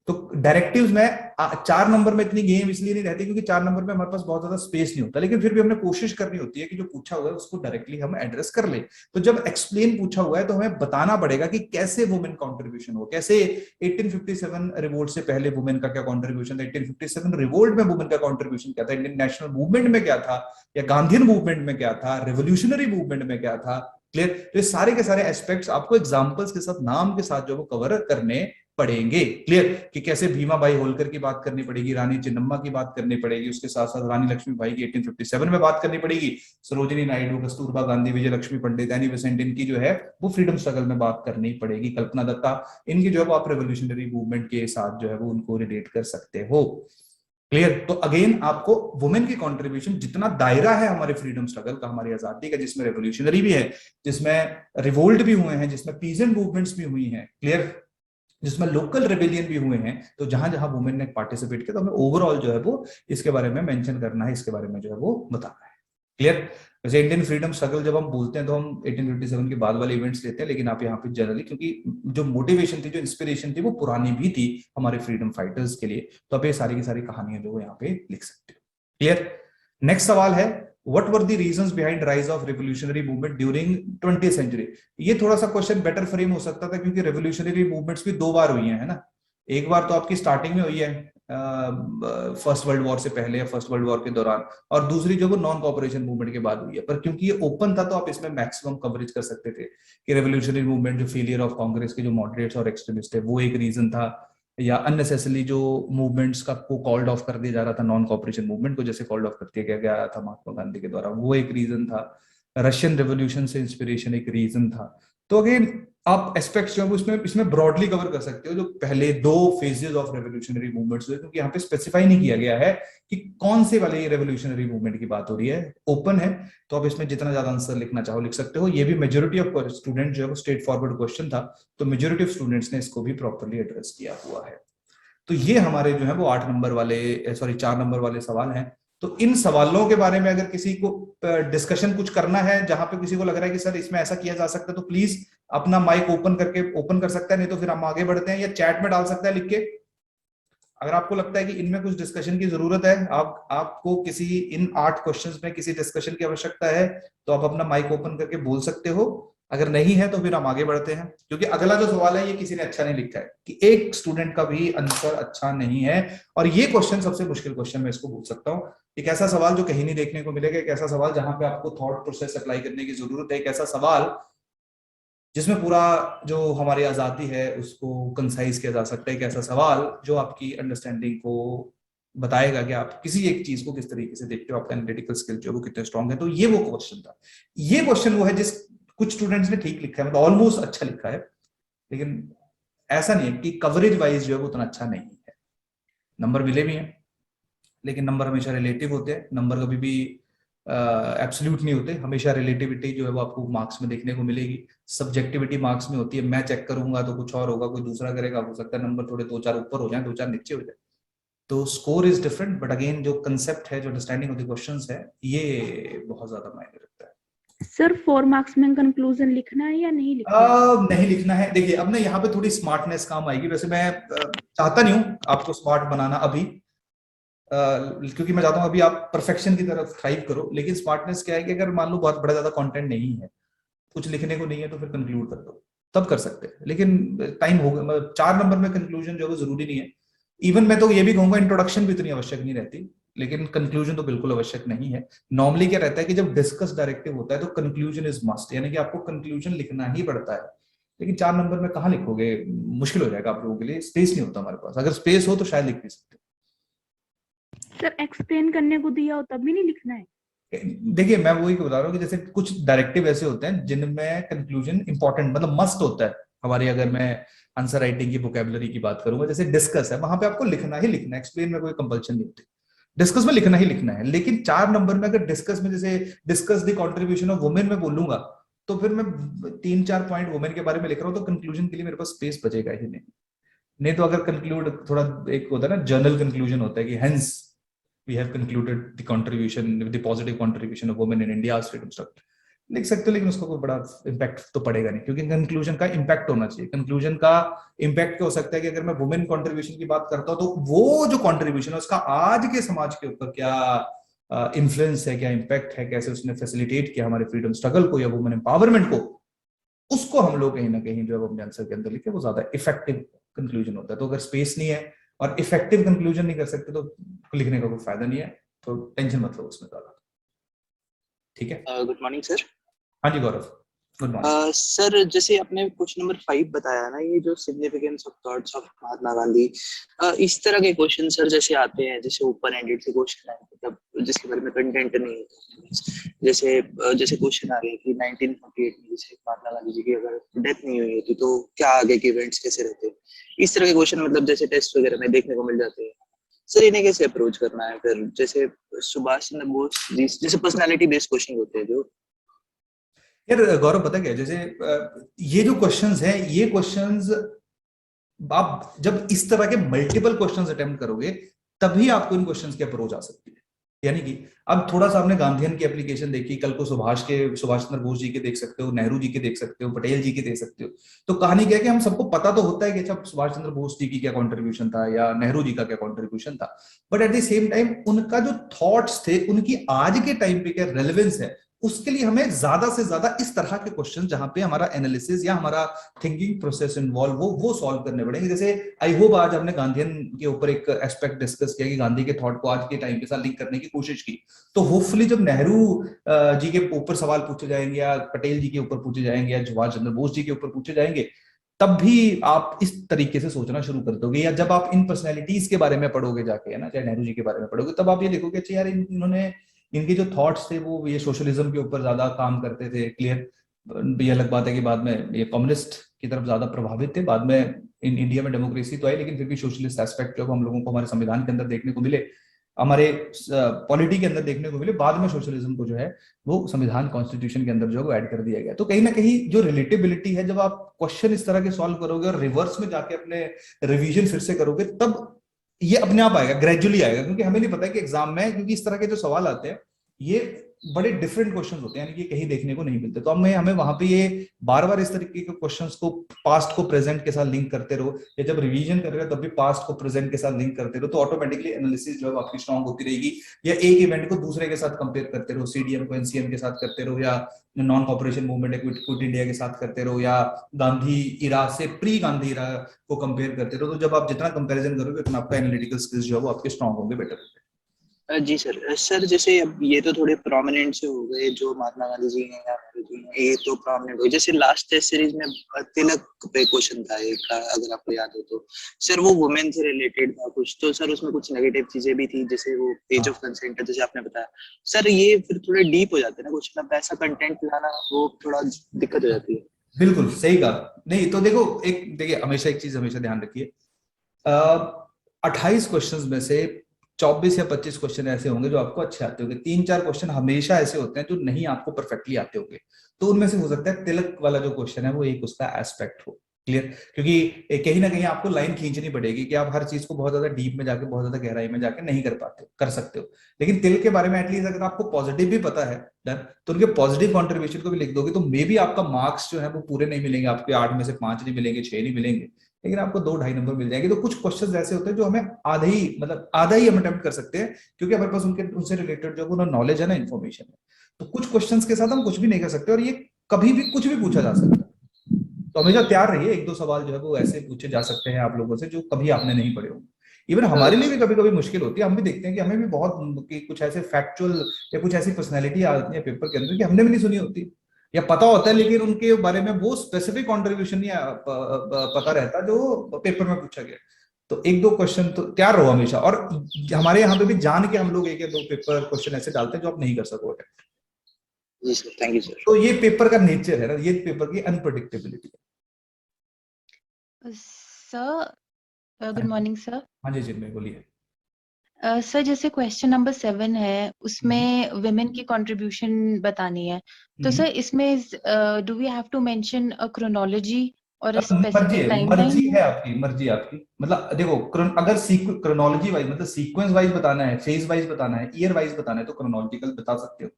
तो डायरेक्टिव्स में 4 नंबर में इतनी गेम इसलिए नहीं रहती क्योंकि 4 नंबर में हमारे पास बहुत ज्यादा स्पेस नहीं होता, लेकिन फिर भी हमने कोशिश करनी होती है कि जो पूछा हुआ है उसको डायरेक्टली हम एड्रेस कर ले। तो जब एक्सप्लेन पूछा हुआ है तो हमें बताना पड़ेगा कि कैसे वुमेन कंट्रीब्यूशन हो, कैसे 1857 रिवोल्ट से पहले वुमेन का क्या कंट्रीब्यूशन था, 1857 रिवोल्ट में वुमेन का कंट्रीब्यूशन क्या था, इंडियन नेशनल मूवमेंट में क्या था, या गांधीयन मूवमेंट में क्या था, रेवोल्यूशनरी मूवमेंट में क्या था। क्लियर? तो ये सारे के सारे एस्पेक्ट्स आपको एग्जांपल्स के साथ, नाम के साथ जो वो कवर करने पढ़ेंगे। क्लियर? कि कैसे भीमा बाई होलकर की बात करनी पड़ेगी, रानी चिन्नम्मा की बात करनी पड़ेगी, उसके साथ साथ रानी लक्ष्मीबाई की 1857 में बात करनी पड़ेगी, सरोजिनी नायडू, कस्तूरबा गांधी, विजय लक्ष्मी पंडित, एनी बेसेंट, इनकी जो है वो फ्रीडम स्ट्रगल में बात करनी पड़ेगी, कल्पना दत्ता, इनकी जो है वो आप रेवोल्यूशनरी मूवमेंट के साथ जो है वो उनको रिलेट कर सकते हो। क्लियर? तो अगेन आपको वुमेन की कंट्रीब्यूशन, जितना दायरा है हमारे फ्रीडम स्ट्रगल का, हमारी आजादी का, जिसमें रेवोल्यूशनरी भी है, जिसमें रिवोल्ट भी हुए हैं, जिसमें पीजेंट मूवमेंट्स भी हुई हैं, क्लियर, जिसमें लोकल रेबेलियन भी हुए हैं, तो जहां जहां वुमेन ने पार्टिसिपेट किया तो हमें ओवरऑल जो है वो इसके बारे में मेंशन करना है, इसके बारे में जो है वो बताना है। क्लियर? वैसे इंडियन फ्रीडम स्ट्रगल जब हम बोलते हैं तो हम 1857 के बाद वाले इवेंट्स लेते हैं, लेकिन आप यहाँ पे जनरली, क्योंकि जो मोटिवेशन थी, जो इंस्पिरेशन थी, वो पुरानी भी थी हमारे फ्रीडम फाइटर्स के लिए, तो आप ये सारी की सारी कहानियां जो यहाँ पे लिख सकते हो। क्लियर? नेक्स्ट सवाल है, What were the reasons behind rise of revolutionary movement during 20th century? ये थोड़ा सा क्वेश्चन बेटर फ्रेम हो सकता था क्योंकि रेवोल्यूशनरी मूवमेंट्स भी 2 बार हुई हैं, है ना। एक बार तो आपकी स्टार्टिंग में हुई है फर्स्ट वर्ल्ड वॉर से पहले या फर्स्ट वर्ल्ड वॉर के दौरान, और दूसरी जो वो नॉन कॉपरेशन मूवमेंट के बाद हुई है। पर क्योंकि ये ओपन था तो आप इसमें मैक्सिमम कवरेज कर सकते थे कि रेवोल्यूशनरी मूवमेंट, जो फेलियर ऑफ कांग्रेस के जो मॉडरेट्स और एक्सट्रीमिस्ट है, वो एक रीजन था, या अननेसेसरली जो मूवमेंट्स का को कॉल्ड ऑफ कर दिया जा रहा था, नॉन कॉपरेशन मूवमेंट को जैसे कॉल्ड ऑफ कर दिया गया था महात्मा गांधी के द्वारा, वो एक रीजन था। रशियन रेवोल्यूशन से इंस्पिरेशन एक रीजन था। तो अगेन आप एस्पेक्ट्स जो है इसमें इसमें ब्रॉडली कवर कर सकते हो, जो पहले 2 फेजेस ऑफ रेवोल्यूशनरी मूवमेंट्स हुए, क्योंकि यहाँ पे स्पेसिफाई नहीं किया गया है कि कौन से वाले रेवोल्यूशनरी मूवमेंट की बात हो रही है, ओपन है। तो आप इसमें जितना ज्यादा आंसर लिखना चाहो लिख सकते हो। ये भी मेजोरिटी ऑफ स्टूडेंट जो है वो स्ट्रेट फॉरवर्ड क्वेश्चन था, तो मेजोरिटी ऑफ स्टूडेंट्स ने इसको भी प्रॉपरली एड्रेस किया हुआ है। तो ये हमारे जो है वो 8 नंबर वाले, सॉरी 4 नंबर वाले सवाल हैं। तो इन सवालों के बारे में अगर किसी को डिस्कशन कुछ करना है, जहां पे किसी को लग रहा है कि सर इसमें ऐसा किया जा सकता है, तो प्लीज अपना माइक ओपन कर सकता है, नहीं तो फिर हम आगे बढ़ते हैं, या चैट में डाल सकता है लिख के। अगर आपको लगता है कि इनमें कुछ डिस्कशन की जरूरत है, आपको किसी इन 8 क्वेश्चंस में किसी डिस्कशन की आवश्यकता है, तो आप अपना माइक ओपन करके बोल सकते हो। अगर नहीं है तो फिर हम आगे बढ़ते हैं, क्योंकि अगला जो सवाल है ये किसी ने अच्छा नहीं लिखा है, कि एक स्टूडेंट का भी आंसर अच्छा नहीं है, और ये क्वेश्चन सबसे मुश्किल क्वेश्चन मैं इसको बोल सकता हूँ। एक ऐसा सवाल जो कहीं नहीं देखने को मिलेगा, एक ऐसा सवाल जहां पे आपको थॉट प्रोसेस अप्लाई करने की जरूरत है, एक ऐसा सवाल जिसमें पूरा जो हमारी आजादी है उसको कंसाइज किया जा सकता है। एक ऐसा सवाल जो आपकी अंडरस्टैंडिंग को बताएगा कि आप किसी एक चीज को किस तरीके से देखते हो, आपका एनालिटिकल स्किल जो है वो कितने स्ट्रांग है। तो ये वो क्वेश्चन था। ये क्वेश्चन वो है जिस कुछ स्टूडेंट्स ने ठीक लिखा है, मतलब ऑलमोस्ट अच्छा लिखा है, लेकिन ऐसा नहीं है कि कवरेज वाइज जो है वो उतना अच्छा नहीं है। नंबर मिले भी हैं, लेकिन नंबर हमेशा रिलेटिव होते हैं। नंबर कभी भी एब्सोल्यूट नहीं होते, हमेशा रिलेटिविटी जो है वो आपको मार्क्स में देखने को मिलेगी। सब्जेक्टिविटी मार्क्स में होती है, मैं चेक करूंगा तो कुछ और होगा, कोई दूसरा करेगा, हो सकता है नंबर थोड़े 2-4 ऊपर हो जाए, 2-4 नीचे हो जाए। तो score is different, but again जो कंसेप्ट है, जो अंडरस्टैंडिंग ऑफ द क्वेश्चंस है, ये बहुत ज्यादा मायने रखता है। सर 4 मार्क्स में कंक्लूजन लिखना है या नहीं लिखना है? नहीं लिखना है। देखिए अब ना यहाँ पे थोड़ी स्मार्टनेस काम आएगी। वैसे मैं चाहता नहीं हूँ आपको स्मार्ट बनाना अभी, क्योंकि मैं चाहता हूँ अभी आप परफेक्शन की तरफ थ्राइव करो। लेकिन स्मार्टनेस क्या है कि अगर मान लो बहुत बड़ा ज्यादा कंटेंट नहीं है, कुछ लिखने को नहीं है, तो फिर कंक्लूड कर दो, तब कर सकते हैं। लेकिन टाइम होगा, मतलब 4 नंबर में कंक्लूजन जो है वो जरूरी नहीं है। इवन मैं तो ये भी कहूंगा इंट्रोडक्शन भी इतनी आवश्यक नहीं रहती, लेकिन कंक्लूजन तो बिल्कुल आवश्यक नहीं है। नॉर्मली क्या रहता है कि जब डिस्कस डायरेक्टिव होता है तो कंक्लूजन इज मस्ट, यानी कि आपको कंक्लूजन लिखना ही पड़ता है। लेकिन 4 नंबर में कहाँ लिखोगे, मुश्किल हो जाएगा आप लोगों के लिए, स्पेस नहीं होता हमारे पास। अगर स्पेस हो तो शायद लिख भी सकते। सर एक्सप्लेन करने को दिया हो तब भी नहीं लिखना है? देखिए मैं वही बता रहा हूँ कि जैसे कुछ डायरेक्टिव ऐसे होते हैं जिनमें कंक्लूजन इंपॉर्टेंट, मतलब मस्ट होता है हमारी। अगर मैं आंसर राइटिंग की वोकेबलरी की बात करूंगा, जैसे डिस्कस है, वहां पे आपको लिखना ही लिखना है, एक्सप्लेन में कोई कंपल्शन नहीं होती, डिस्कस में लिखना ही लिखना है। लेकिन 4 नंबर में अगर डिस्कस में जैसे discuss the contribution of women में बोलूंगा, तो फिर मैं 3-4 पॉइंट वुमेन के बारे में लिख रहा हूँ, तो कंक्लूजन के लिए मेरे पास स्पेस बचेगा ही नहीं। नहीं तो अगर कंक्लूड थोड़ा एक होता है ना, जर्नल कंक्लूजन होता है कि hence we have concluded the contribution, the positive contribution of women in India's freedom struggle, लिख सकते हो, लेकिन उसका कोई बड़ा इम्पैक्ट तो पड़ेगा नहीं, क्योंकि कंक्लूजन का इम्पैक्ट होना चाहिए। कंक्लूजन का इम्पैक्ट क्या हो सकता है कि अगर मैं वुमेन कंट्रीब्यूशन की बात करता हूं, तो वो जो कंट्रीब्यूशन है उसका आज के समाज के ऊपर क्या इन्फ्लुएंस है, क्या इम्पैक्ट है, कैसे उसने फैसिलिटेट किया हमारे फ्रीडम स्ट्रगल को या वुमेन एम्पावरमेंट को, उसको हम लोग कहीं ना कहीं जो है अपने आंसर के अंदर लिखे, वो ज्यादा इफेक्टिव कंक्लूजन होता है। तो अगर स्पेस नहीं है और इफेक्टिव कंक्लूजन नहीं कर सकते, तो लिखने का कोई फायदा नहीं है। तो टेंशन मत लो उसमें ज्यादा। ठीक है। Good morning sir. हाँ जी गौरव, गुड मॉर्निंग। सर जैसे आपने क्वेश्चन नंबर 5 बताया ना, ये जो significance of thoughts of Mahatma Gandhi, इस तरह के क्वेश्चन सर जैसे आते हैं, जैसे ओपन एंडेड से क्वेश्चन आए, मतलब जिसके बारे में कंटेंट नहीं होता। जैसे क्वेश्चन आ गया कि 1948 में जैसे महात्मा गांधी जी की अगर डेथ नहीं हुई होती तो क्या आगे के इवेंट्स कैसे रहते हैं। इस तरह के क्वेश्चन मतलब जैसे टेस्ट वगैरह में देखने को मिल जाते हैं। सर इन्हें कैसे अप्रोच करना है फिर, जैसे सुभाष चंद्र बोस जैसे पर्सनालिटी बेस्ड क्वेश्चन होते हैं जो। यार गौरव पता क्या है, जैसे ये जो क्वेश्चंस हैं, ये क्वेश्चंस आप जब इस तरह के मल्टीपल क्वेश्चंस अटेम्प्ट करोगे, तभी आपको इन क्वेश्चंस की अप्रोच आ सकती है। यानी कि अब थोड़ा सा आपने गांधीयन की एप्लीकेशन देखी, कल को सुभाष चंद्र बोस जी के देख सकते हो, नेहरू जी के देख सकते हो, पटेल जी के देख सकते हो। तो कहानी क्या है कि हम सबको पता तो होता है कि अच्छा सुभाष चंद्र बोस जी की क्या कंट्रीब्यूशन था या नेहरू जी का क्या कंट्रीब्यूशन था, but at the same time उनका जो थॉट्स थे, उनकी आज के टाइम पे क्या रेलेवेंस है, उसके लिए हमें ज्यादा से ज्यादा इस तरह के क्वेश्चन जहां पे हमारा एनालिसिस या हमारा थिंकिंग प्रोसेस इन्वॉल्व हो, वो सॉल्व करने पड़ेंगे। जैसे आई होप आज हमने गांधीयन के ऊपर एक एस्पेक्ट डिस्कस किया कि गांधी के थॉट को आज के टाइम के साथ लिंक करने की कोशिश की। तो होपफुली जब नेहरू जी के ऊपर सवाल पूछे जाएंगे या पटेल जी के ऊपर पूछे जाएंगे या सुभाष चंद्र बोस जी के ऊपर पूछे जाएंगे, तब भी आप इस तरीके से सोचना शुरू कर दोगे। या जब आप इन पर्सनैलिटीज के बारे में पढ़ोगे जाके, है ना, चाहे नेहरू जी के बारे में पढ़ोगे, तब आप ये देखोगे अच्छा यार इन्होंने, इनके जो थॉट्स थे वो ये सोशलिज्म के ऊपर ज्यादा काम करते थे। क्लियर, ये अलग बात है कि बाद में ये कम्युनिस्ट की तरफ ज्यादा प्रभावित थे। बाद में इन इंडिया में डेमोक्रेसी तो आई, लेकिन फिर भी सोशलिस्ट एस्पेक्ट जो हम लोगों को हमारे संविधान के अंदर देखने को मिले, हमारे पॉलिटी के अंदर देखने को मिले। बाद में सोशलिज्म को जो है वो संविधान कॉन्स्टिट्यूशन के अंदर जो है वो ऐड कर दिया गया। तो कहीं ना कहीं जो रिलेटेबिलिटी है, जब आप क्वेश्चन इस तरह के सॉल्व करोगे और रिवर्स में जाके अपने रिवीजन फिर से करोगे, तब ये अपने आप आएगा, ग्रेजुअली आएगा। क्योंकि हमें नहीं पता कि एग्जाम में, क्योंकि इस तरह के जो सवाल आते हैं ये बड़े डिफरेंट क्वेश्चंस होते हैं, यानी कि कहीं देखने को नहीं मिलते। तो हमें वहां पे ये बार बार इस तरीके के क्वेश्चंस को पास्ट को प्रेजेंट के साथ लिंक करते रहो, या जब रिवीजन कर रहे हो तब भी पास्ट को प्रेजेंट के साथ लिंक करते रहो, तो ऑटोमेटिकली एनालिसिस जो है आपकी स्ट्रांग होती रहेगी। या एक इवेंट को दूसरे के साथ कंपेयर करते रहो, सीडीएम को एनसीएम के साथ करते रहो, या non cooperation movement quit India के साथ करते रहो, या गांधी इरा से प्री गांधी इरा को कंपेयर करते रहो। तो जब आप जितना कंपेरिजन करोगे, उतना आपका एनालिटिकल स्किल्स जो है वो आपके स्ट्रांग होंगे, बेटर होंगे। जी सर। सर जैसे अब ये तो थोड़े प्रोमिनेंट से हो गए जो महात्मा गांधी जी हैं या नेहरू जी हैं, ये तो प्रोमिनेंट हो। जैसे लास्ट टेस्ट सीरीज में तिलक पे क्वेश्चन था एक, अगर आपको याद हो तो सर, वो वुमेन से रिलेटेड था कुछ, तो सर उसमें कुछ नेगेटिव चीजें भी थी, जैसे वो एज ऑफ कंसेंट जैसे आपने बताया। सर ये फिर थोड़े डीप हो जाते हैं ना क्वेश्चन, अब ऐसा कंटेंट लाना वो थोड़ा दिक्कत हो जाती है। बिल्कुल सही कहा। नहीं तो देखो, एक देखिए, हमेशा एक चीज हमेशा ध्यान रखिए, 28 क्वेश्चंस में से 24 या 25 क्वेश्चन ऐसे होंगे जो आपको अच्छे आते होंगे, 3-4 क्वेश्चन हमेशा ऐसे होते हैं जो नहीं आपको परफेक्टली आते होंगे। तो उनमें से हो सकता है तिलक वाला जो क्वेश्चन है वो एक उसका एस्पेक्ट हो। क्लियर? क्योंकि कहीं ना कहीं आपको लाइन खींचनी पड़ेगी कि आप हर चीज को बहुत ज्यादा डीप में जाके, बहुत ज्यादा गहराई में जाके नहीं कर पाते हो, कर सकते हो। लेकिन तिल के बारे में एटलीस्ट अगर आपको पॉजिटिव भी पता है डन, तो उनके पॉजिटिव कॉन्ट्रीब्यूशन को भी लिख दोगे तो मे बी आपका मार्क्स जो है वो पूरे नहीं मिलेंगे, आपके 8 में से 5 नहीं मिलेंगे, 6 नहीं मिलेंगे, लेकिन आपको 2-2.5 नंबर मिल जाएंगे। तो कुछ क्वेश्चंस ऐसे होते हैं जो हमें आधा ही हम अटेम्प्ट कर सकते हैं, क्योंकि हमारे पास उनके उनसे रिलेटेड जो नॉलेज है ना, इन्फॉर्मेशन है। तो कुछ क्वेश्चंस के साथ हम कुछ भी नहीं कर सकते, और ये कभी भी कुछ भी पूछा जा सकता है। तो हमेशा तैयार रहिए, 1-2 सवाल जो है वो ऐसे पूछे जा सकते हैं आप लोगों से जो कभी आपने नहीं पढ़े होंगे। इवन हमारे लिए भी कभी कभी मुश्किल होती है, हम भी देखते हैं कि हमें भी बहुत कि कुछ ऐसे फैक्चुअल या कुछ ऐसी पर्सनैलिटी आती है पेपर के अंदर कि हमने भी नहीं सुनी होती या पता होता है, लेकिन उनके बारे में वो स्पेसिफिक कॉन्ट्रीब्यूशन नहीं पता रहता जो पेपर में पूछा गया। तो 1-2 क्वेश्चन तो तैयार रहो हमेशा। और हमारे यहाँ पे भी जान के हम लोग 1 या 2 पेपर क्वेश्चन ऐसे डालते हैं जो आप नहीं कर सकोगे। जी सर, थैंक यू सर। तो ये पेपर का नेचर है ना, ये पेपर की अनप्रडिक्टेबिलिटी सर, गुड है। Morning sir. हाँ जी जिनमें बोलिए। सर जैसे क्वेश्चन नंबर 7 है, उसमें विमेन की कंट्रीब्यूशन बतानी है, तो सर इसमें do we have to mention a chronology और अ मर्जी स्पेसिफिक है, टाइमलाइन? मर्जी आपकी। मतलब देखो, अगर क्रोनोलॉजी वाइज मतलब सीक्वेंस वाइज बताना है, फेज वाइज बताना है, ईयर वाइज बताना है तो क्रोनोलॉजिकल बता सकते हो।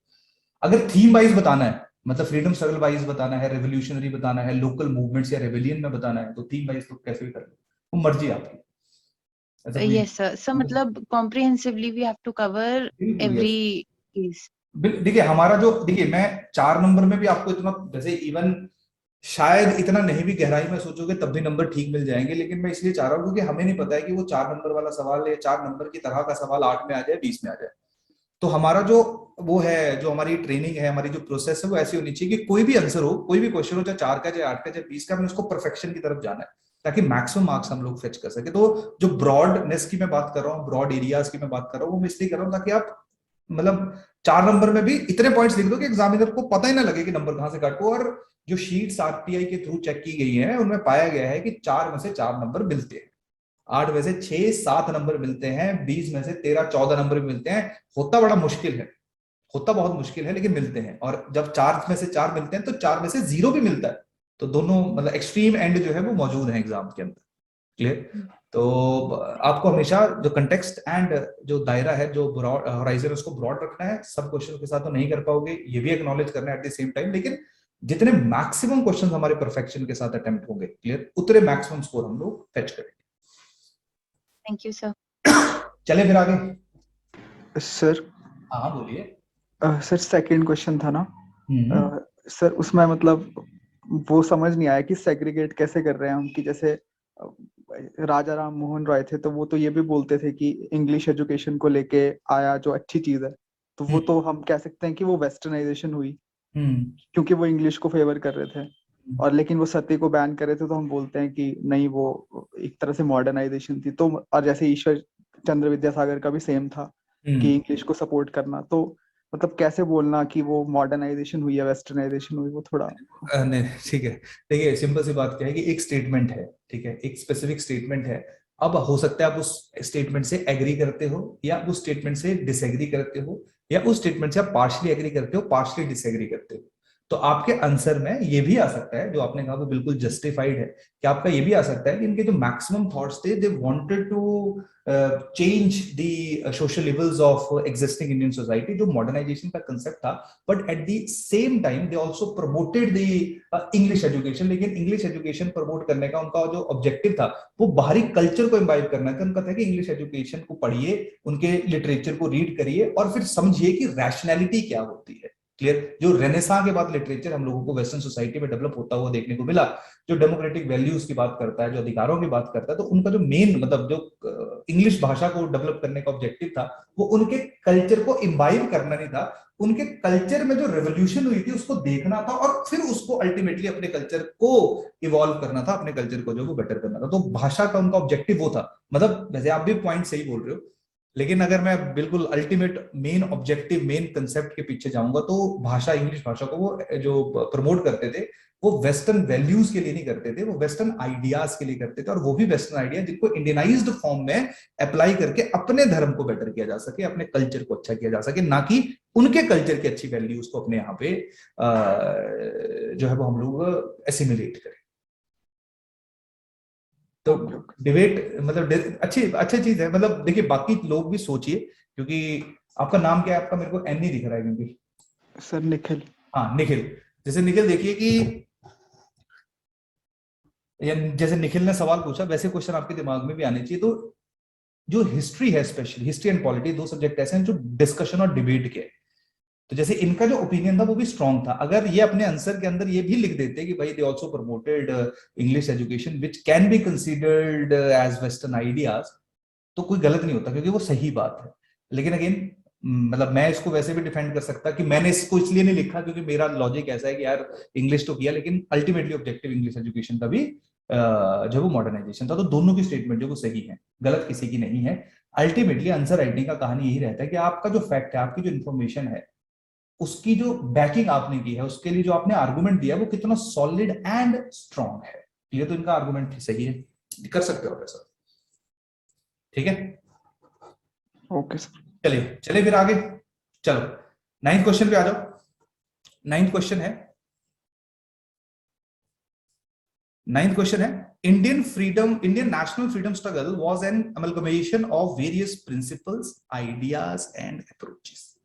अगर थीम वाइज बताना है, मतलब फ्रीडम स्ट्रगल वाइज बताना है, रेवोल्यूशनरी बताना है, लोकल मूवमेंट्स या रेबेलियन में बताना है, तो थीम वाइज तो कैसे भी कर लो, वो मर्जी आपकी। ऐसा कोई यस सर। सर मतलब comprehensively we have to cover बिल्कुल एवरी यस। चीज। देखिए हमारा जो, देखिए मैं 4 नंबर में भी आपको इतना, जैसे इवन शायद इतना नहीं भी गहराई में सोचोगे तब भी नंबर ठीक मिल जाएंगे, लेकिन मैं इसलिए चाह रहा हूँ क्योंकि हमें नहीं पता है कि वो 4 नंबर वाला सवाल या 4 नंबर की तरह का सवाल 8 में आ जाए, 20 में आ जाए। तो हमारा जो वो है, जो हमारी ट्रेनिंग है, हमारी जो प्रोसेस है वो ऐसी होनी चाहिए कि कोई भी आंसर हो, कोई भी क्वेश्चन हो, चाहे 4 का, चाहे 8 का, चाहे 20 का, हमें उसको परफेक्शन की तरफ जाना है ताकि मैक्सिमम मार्क्स हम लोग फेच कर सके। तो जो ब्रॉडनेस की मैं बात कर रहा हूँ, ब्रॉड एरियाज की मैं बात कर रहा हूँ, वो मैं इसलिए कर रहा हूँ ताकि आप मतलब 4 नंबर में भी इतने पॉइंट्स लिख दो कि एग्जामिनर को पता ही ना लगे कि नंबर कहां से काटो। और जो शीट्स आरटीआई के थ्रू चेक की गई हैं उनमें पाया गया है कि 4 में से 4 नंबर मिलते हैं, 8 में से 6-7 नंबर मिलते हैं, 20 में से 13-14 नंबर मिलते हैं। होता बड़ा मुश्किल है, होता बहुत मुश्किल है, लेकिन मिलते हैं। और जब 4 में से 4 मिलते हैं तो 4 में से 0 भी मिलता है। तो दोनों मतलब एक्सट्रीम एंड जो है वो मौजूद है एग्जाम के अंदर। क्लियर? तो आपको हमेशा जो कंटेक्स्ट एंड जो दायरा है, जो ब्रॉड होराइजन, उसको ब्रॉड रखना है। सब क्वेश्चन के साथ तो नहीं कर पाओगे, ये भी एक्नॉलेज करना है एट द सेम टाइम, लेकिन जितने मैक्सिमम क्वेश्चन हमारे परफेक्शन के साथ अटेम्प्ट होंगे, क्लियर, उतने मैक्सिमम स्कोर हम लोग फेच करेंगे। Thank you sir. चले फिर आगे। सर हाँ बोलिए। सर सेकंड क्वेश्चन था ना, हम्म सर उसमें मतलब वो समझ नहीं आया कि सेग्रीगेट कैसे कर रहे हैं हम, कि जैसे राजा राम मोहन रॉय थे तो वो तो ये भी बोलते थे कि इंग्लिश एजुकेशन को लेके आया जो अच्छी चीज है, तो वो तो हम कह सकते हैं कि वो वेस्टर्नाइजेशन हुई क्योंकि वो इंग्लिश को फेवर कर रहे थे। और लेकिन वो सती को बैन कर रहे थे तो हम बोलते हैं कि नहीं, वो एक तरह से मॉडर्नाइजेशन थी। तो और जैसे ईश्वर चंद्र विद्यासागर का भी सेम था कि इंग्लिश को सपोर्ट करना, तो मतलब कैसे बोलना कि वो मॉडर्नाइजेशन हुई या वेस्टर्नाइजेशन हुई, वो थोड़ा। नहीं ठीक है। देखिए सिंपल सी बात क्या है कि एक स्टेटमेंट है, ठीक है, एक स्पेसिफिक स्टेटमेंट है। अब हो सकता है आप उस स्टेटमेंट से एग्री करते हो या उस स्टेटमेंट से डिसएग्री करते हो, या उस स्टेटमेंट से आप पार्शली एग्री करते हो, पार्शली डिसएग्री करते हो। तो आपके आंसर में ये भी आ सकता है, जो आपने कहा वो बिल्कुल जस्टिफाइड है, कि आपका ये भी आ सकता है कि इनके जो मैक्सिमम थॉट्स थे, they wanted to change the social levels of existing Indian society, जो मॉडर्नाइजेशन का कंसेप्ट था। But at the same time they also promoted the English education. लेकिन इंग्लिश एजुकेशन प्रमोट करने का उनका जो ऑब्जेक्टिव था वो बाहरी कल्चर को इम्बाइब करना था। उनका था कि इंग्लिश एजुकेशन को पढ़िए, उनके लिटरेचर को रीड करिए और फिर समझिए कि रैशनैलिटी क्या होती है। क्लियर। जो रेनेसां के बाद लिटरेचर हम लोगों को वेस्टर्न सोसाइटी में डेवलप होता हुआ देखने को मिला, जो डेमोक्रेटिक वैल्यूज की बात करता है, जो अधिकारों की बात करता है, तो उनका जो मेन मतलब जो इंग्लिश भाषा को डेवलप करने का ऑब्जेक्टिव था वो उनके कल्चर को इम्बाइब करना नहीं था, उनके कल्चर में जो रेवोल्यूशन हुई थी उसको देखना था और फिर उसको अल्टीमेटली अपने कल्चर को इवॉल्व करना था, अपने कल्चर को जो वो बेटर करना था। तो भाषा का उनका ऑब्जेक्टिव वो था। मतलब वैसे आप भी पॉइंट सही बोल रहे हो, लेकिन अगर मैं बिल्कुल ultimate main objective main concept के पीछे जाऊंगा तो भाषा, इंग्लिश भाषा को वो जो प्रमोट करते थे वो वेस्टर्न वैल्यूज के लिए नहीं करते थे, वो वेस्टर्न आइडियाज के लिए करते थे, और वो भी वेस्टर्न आइडिया जिनको इंडियनाइज्ड फॉर्म में अप्लाई करके अपने धर्म को बेटर किया जा सके, अपने कल्चर को अच्छा किया जा सके, ना कि उनके कल्चर की अच्छी वैल्यूज को अपने यहाँ पे जो है वो हम लोग एसिमिलेट करें। तो डिबेट मतलब अच्छी चीज है। मतलब देखिए बाकी लोग भी सोचिए, क्योंकि आपका नाम क्या है? आपका मेरे को एन नहीं दिख रहा है क्योंकि सर निखिल। हाँ निखिल। जैसे निखिल देखिए कि जैसे निखिल ने सवाल पूछा वैसे क्वेश्चन आपके दिमाग में भी आने चाहिए। तो जो हिस्ट्री है, स्पेशली हिस्ट्री एंड पॉलिटी, दो सब्जेक्ट ऐसे हैं जो डिस्कशन और डिबेट के, तो जैसे इनका जो ओपिनियन था वो भी स्ट्रांग था। अगर ये अपने आंसर के अंदर ये भी लिख देते कि भाई they also promoted English education which can be considered as western ideas, तो कोई गलत नहीं होता क्योंकि वो सही बात है। लेकिन अगेन मतलब मैं इसको वैसे भी डिफेंड कर सकता कि मैंने इसको इसलिए नहीं लिखा क्योंकि मेरा लॉजिक ऐसा है कि यार इंग्लिश तो किया, लेकिन अल्टीमेटली ऑब्जेक्टिव इंग्लिश एजुकेशन का भी जो वो मॉडर्नाइजेशन था। तो दोनों की स्टेटमेंट जो वो सही है, गलत किसी की नहीं है। अल्टीमेटली आंसर राइटिंग का कहानी यही रहता है कि आपका जो फैक्ट है, आपकी जो इन्फॉर्मेशन है, उसकी जो बैकिंग आपने की है, उसके लिए जो आपने आर्गुमेंट दिया है वो कितना सॉलिड एंड स्ट्रॉन्ग है। ये तो इनका आर्गुमेंट सही है, कर सकते हो ऐसा, ठीक है। Okay sir. चलिए फिर आगे चलो, 9th क्वेश्चन पे आ जाओ। 9th क्वेश्चन है Indian national freedom struggle was an amalgamation of various principles, ideas and approaches.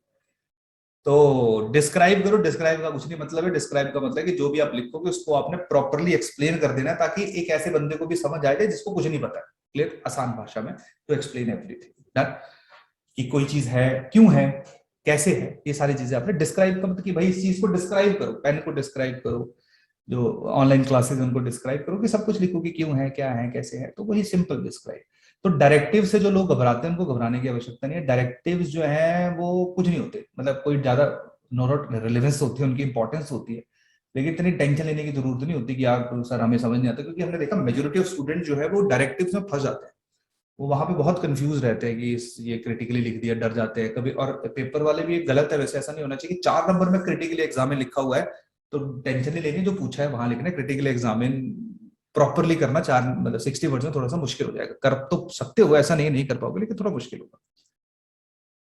तो डिस्क्राइब करो। डिस्क्राइब का कुछ नहीं मतलब है, डिस्क्राइब का मतलब है कि जो भी आप लिखोगे उसको आपने प्रॉपरली एक्सप्लेन कर देना है, ताकि एक ऐसे बंदे को भी समझ आ जाए जिसको कुछ नहीं पता है, क्लियर, आसान भाषा में। तो एक्सप्लेन एवरीथिंग, कि कोई चीज है, क्यों है, कैसे है, ये सारी चीजें आपने डिस्क्राइब का मतलब कि भाई इस चीज को डिस्क्राइब करो, पेन को डिस्क्राइब करो, जो ऑनलाइन क्लासेस उनको डिस्क्राइब करो, कि सब कुछ लिखो कि क्यों है, क्या है, कैसे है। तो वही सिंपल डिस्क्राइब। तो डायरेक्टिव से जो लोग घबराते हैं उनको घबराने की आवश्यकता नहीं है। डायरेक्टिव्स जो है वो कुछ नहीं होते, मतलब कोई ज्यादा नॉट रिलेवेंस होती है, उनकी इंपॉर्टेंस होती है, लेकिन इतनी टेंशन लेने की जरूरत नहीं होती कि यार सर हमें समझ नहीं आता, क्योंकि हमने देखा मेजोरिटी ऑफ स्टूडेंट जो है वो डायरेक्टिव्स में फंस जाते हैं। वो वहां पे बहुत कंफ्यूज रहते हैं कि ये क्रिटिकली लिख दिया, डर जाते हैं कभी। और पेपर वाले भी गलत है वैसे, ऐसा नहीं होना चाहिए कि 4 नंबर में क्रिटिकली एग्जामिन लिखा हुआ है तो टेंशन नहीं लेनी, जो पूछा है वहां लिखना है। क्रिटिकल एग्जामिन प्रॉपरली करना 4 मतलब 60% थोड़ा सा मुश्किल हो जाएगा। कर तो सकते हो, ऐसा नहीं कर पाओगे, लेकिन थोड़ा मुश्किल होगा,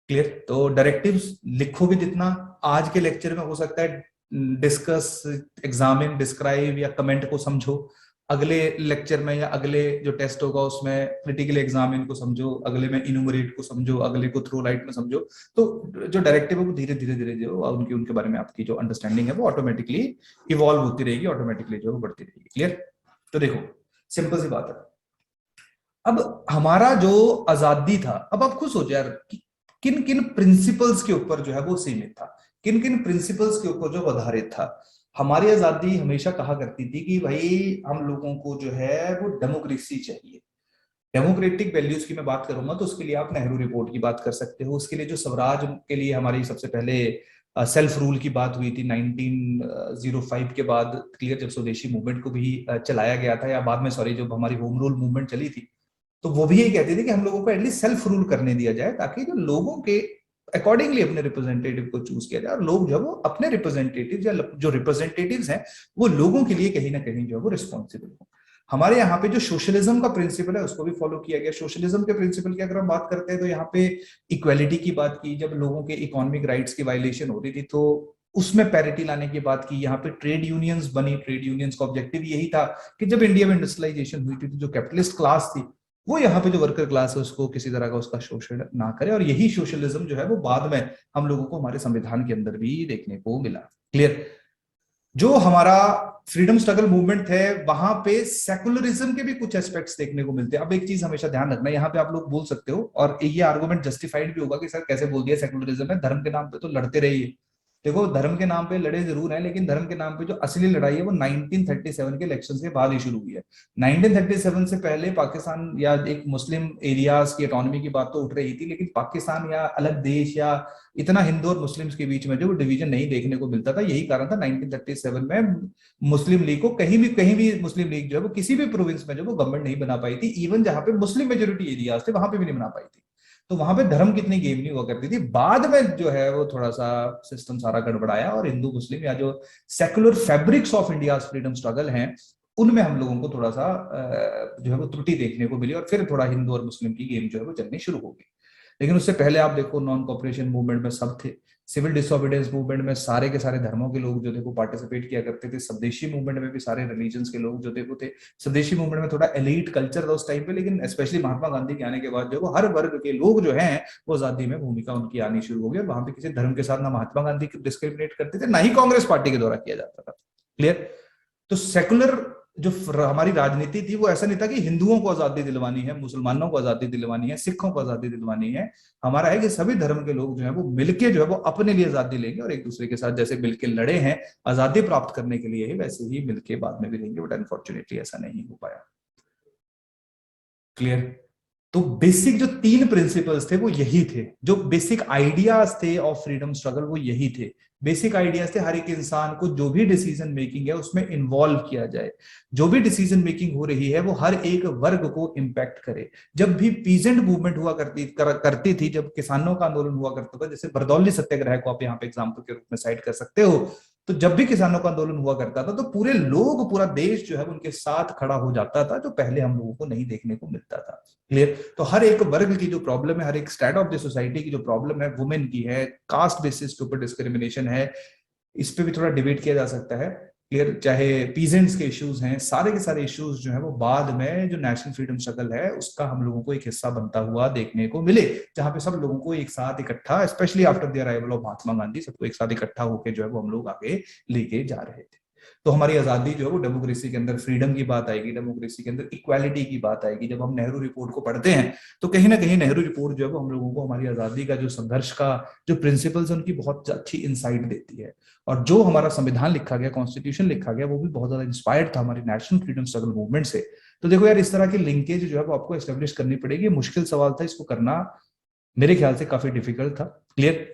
क्लियर। तो डायरेक्टिव्स लिखोगे जितना, आज के लेक्चर में हो सकता है डिस्कस, एग्जामिन, डिस्क्राइब या कमेंट को समझो, अगले लेक्चर में या अगले जो टेस्ट होगा उसमें क्रिटिकल एग्जामिन को समझो, अगले में इनुमरेट को समझो, अगले को थ्रू लाइट में समझो। तो जो डायरेक्टिव है वो धीरे धीरे जो उनके बारे में आपकी जो अंडरस्टैंडिंग है वो ऑटोमेटिकली इवॉल्व होती रहेगी, ऑटोमेटिकली जो बढ़ती रहेगी, क्लियर। तो देखो सिंपल सी बात है, अब हमारा जो आजादी था, अब आप खुद सोचो यार किन किन प्रिंसिपल्स के ऊपर जो है वो सीमित था, किन किन प्रिंसिपल्स के ऊपर जो आधारित था। हमारी आजादी हमेशा कहा करती थी कि भाई हम लोगों को जो है वो डेमोक्रेसी चाहिए। डेमोक्रेटिक वैल्यूज की मैं बात करूंगा तो उसके लिए आप नेहरू रिपोर्ट की बात कर सकते हो। उसके लिए जो स्वराज के लिए हमारी सबसे पहले सेल्फ रूल की बात हुई थी 1905 के बाद, क्लियर, जब स्वदेशी मूवमेंट को भी चलाया गया था, या बाद में सॉरी जब हमारी होम रूल मूवमेंट चली थी, तो वो भी ये कहते थे कि हम लोगों को एटलीस्ट सेल्फ रूल करने दिया जाए, ताकि जो लोगों के अकॉर्डिंगली अपने रिप्रेजेंटेटिव को चूज किया जाए, और लोग जो है वो अपने रिप्रेजेंटेटिव या जो रिप्रेजेंटेटिव्स हैं वो लोगों के लिए कहीं ना कहीं जो है वो रिस्पॉन्सिबल हो। हमारे यहाँ पे जो सोशलिज्म का प्रिंसिपल है उसको भी फॉलो किया गया। सोशलिज्म के प्रिंसिपल की अगर हम बात करते हैं तो यहाँ पे इक्वालिटी की बात की, जब लोगों के इकोनॉमिक राइट्स की वायलेशन हो रही थी तो उसमें पैरिटी लाने की बात की। यहाँ पे ट्रेड यूनियंस बनी, ट्रेड यूनियंस का ऑब्जेक्टिव यही था कि जब इंडिया में इंडस्ट्रियलाइजेशन हुई थी तो जो कैपिटलिस्ट क्लास थी वो यहाँ पे जो वर्कर क्लास है उसको किसी तरह का उसका शोषण ना करे, और यही सोशलिज्म जो है वो बाद में हम लोगों को हमारे संविधान के अंदर भी देखने को मिला, क्लियर। जो हमारा फ्रीडम स्ट्रगल मूवमेंट है वहां पे सेकुलरिज्म के भी कुछ एस्पेक्ट्स देखने को मिलते हैं। अब एक चीज हमेशा ध्यान रखना, यहाँ पे आप लोग बोल सकते हो और ये आर्गुमेंट जस्टिफाइड भी होगा कि सर कैसे बोल दिया सेकुलरिज्म है, धर्म के नाम पे तो लड़ते रहिए, देखो धर्म के नाम पे लड़े जरूर हैं, लेकिन धर्म के नाम पे जो असली लड़ाई है वो 1937 के इलेक्शन के बाद ही शुरू हुई है। 1937 से पहले पाकिस्तान या एक मुस्लिम एरियाज की ऑटोनॉमी की बात तो उठ रही थी, लेकिन पाकिस्तान या अलग देश या इतना हिंदू और मुस्लिम्स के बीच में जो डिवीजन नहीं देखने को मिलता था। यही कारण था 1937 में मुस्लिम लीग को कहीं भी मुस्लिम लीग जो है वो किसी भी प्रोविंस में जो वो गवर्नमेंट नहीं बना पाई थी। इवन जहां पे मुस्लिम मेजोरिटी एरियाज थे वहां पे भी नहीं बना पाई थी। तो वहां पे धर्म कितनी गेम नहीं हुआ करती थी। बाद में जो है वो थोड़ा सा सिस्टम सारा गड़बड़ाया और हिंदू मुस्लिम या जो secular fabrics of India freedom struggle हैं उनमें हम लोगों को थोड़ा सा जो है वो त्रुटि देखने को मिली और फिर थोड़ा हिंदू और मुस्लिम की गेम जो है वो चलनी शुरू हो गई। लेकिन उससे पहले आप देखो नॉन कॉपरेशन मूवमेंट में सब थे, सिविल डिसोबीडियंस मूवमेंट में सारे के सारे धर्मों के लोग जो थे वो पार्टिसिपेट किया करते थे, स्वदेशी मूवमेंट में भी सारे रिलीजन्स के लोग जो थे वो थे। स्वदेशी मूवमेंट में थोड़ा एलीट कल्चर था उस टाइम पे, लेकिन स्पेशली महात्मा गांधी के आने के बाद जो हर वर्ग के लोग जो हैं वो आजादी में भूमिका उनकी आनी शुरू हो गई। और वहां पे किसी धर्म के साथ ना महात्मा गांधी डिस्क्रिमिनेट करते थे ना ही कांग्रेस पार्टी के द्वारा किया जाता था। क्लियर? तो सेकुलर जो हमारी राजनीति थी वो ऐसा नहीं था कि हिंदुओं को आजादी दिलवानी है, मुसलमानों को आजादी दिलवानी है, सिखों को आजादी दिलवानी है। हमारा है कि सभी धर्म के लोग जो है वो मिलके जो है वो अपने लिए आजादी लेंगे और एक दूसरे के साथ जैसे मिलके लड़े हैं आजादी प्राप्त करने के लिए ही वैसे ही मिलके बाद में भी रहेंगे। बट अनफॉर्चुनेटली ऐसा नहीं हो पाया। क्लियर? तो बेसिक जो 3 प्रिंसिपल्स थे वो यही थे, जो बेसिक आइडियाज थे ऑफ फ्रीडम स्ट्रगल वो यही थे। बेसिक आइडियाज थे हर एक इंसान को जो भी डिसीजन मेकिंग है उसमें इन्वॉल्व किया जाए, जो भी डिसीजन मेकिंग हो रही है वो हर एक वर्ग को इंपैक्ट करे। जब भी पीजेंट मूवमेंट हुआ करती थी, जब किसानों का आंदोलन हुआ करता था, जैसे बरदौली सत्याग्रह को आप यहाँ पे एग्जाम्पल के रूप में साइड कर सकते हो, तो जब भी किसानों का आंदोलन हुआ करता था तो पूरे लोग पूरा देश जो है उनके साथ खड़ा हो जाता था, जो पहले हम लोगों को नहीं देखने को मिलता था। क्लियर? तो हर एक वर्ग की जो प्रॉब्लम है, हर एक स्टैट ऑफ द सोसाइटी की जो प्रॉब्लम है, वुमेन की है, कास्ट बेसिस के ऊपर डिस्क्रिमिनेशन है, इस पे भी थोड़ा डिबेट किया जा सकता है। क्लियर? चाहे पीजेंट्स के इश्यूज हैं, सारे के सारे इश्यूज जो है वो बाद में जो नेशनल फ्रीडम स्ट्रगल है उसका हम लोगों को एक हिस्सा बनता हुआ देखने को मिले, जहां पे सब लोगों को एक साथ इकट्ठा, specially after the arrival of Mahatma Gandhi, सबको एक साथ इकट्ठा होकर जो है वो हम लोग आगे लेके जा रहे थे। तो हमारी आजादी जो है वो डेमोक्रेसी के अंदर फ्रीडम की बात आएगी, डेमोक्रेसी के अंदर इक्वालिटी की बात आएगी। जब हम नेहरू रिपोर्ट को पढ़ते हैं तो कहीं ना कहीं नेहरू रिपोर्ट जो है वो हम लोगों को हमारी आजादी का जो संघर्ष का जो प्रिंसिपल्स है उनकी बहुत अच्छी इंसाइट देती है। और जो हमारा संविधान लिखा गया, कॉन्स्टिट्यूशन लिखा गया, वो भी बहुत ज्यादा इंस्पायर्ड था हमारी नेशनल फ्रीडम स्ट्रगल मूवमेंट से। तो देखो यार, इस तरह की लिंकेज जो है वो आपको एस्टेब्लिश करनी पड़ेगी। मुश्किल सवाल था, इसको करना मेरे ख्याल से काफी डिफिकल्ट था। क्लियर?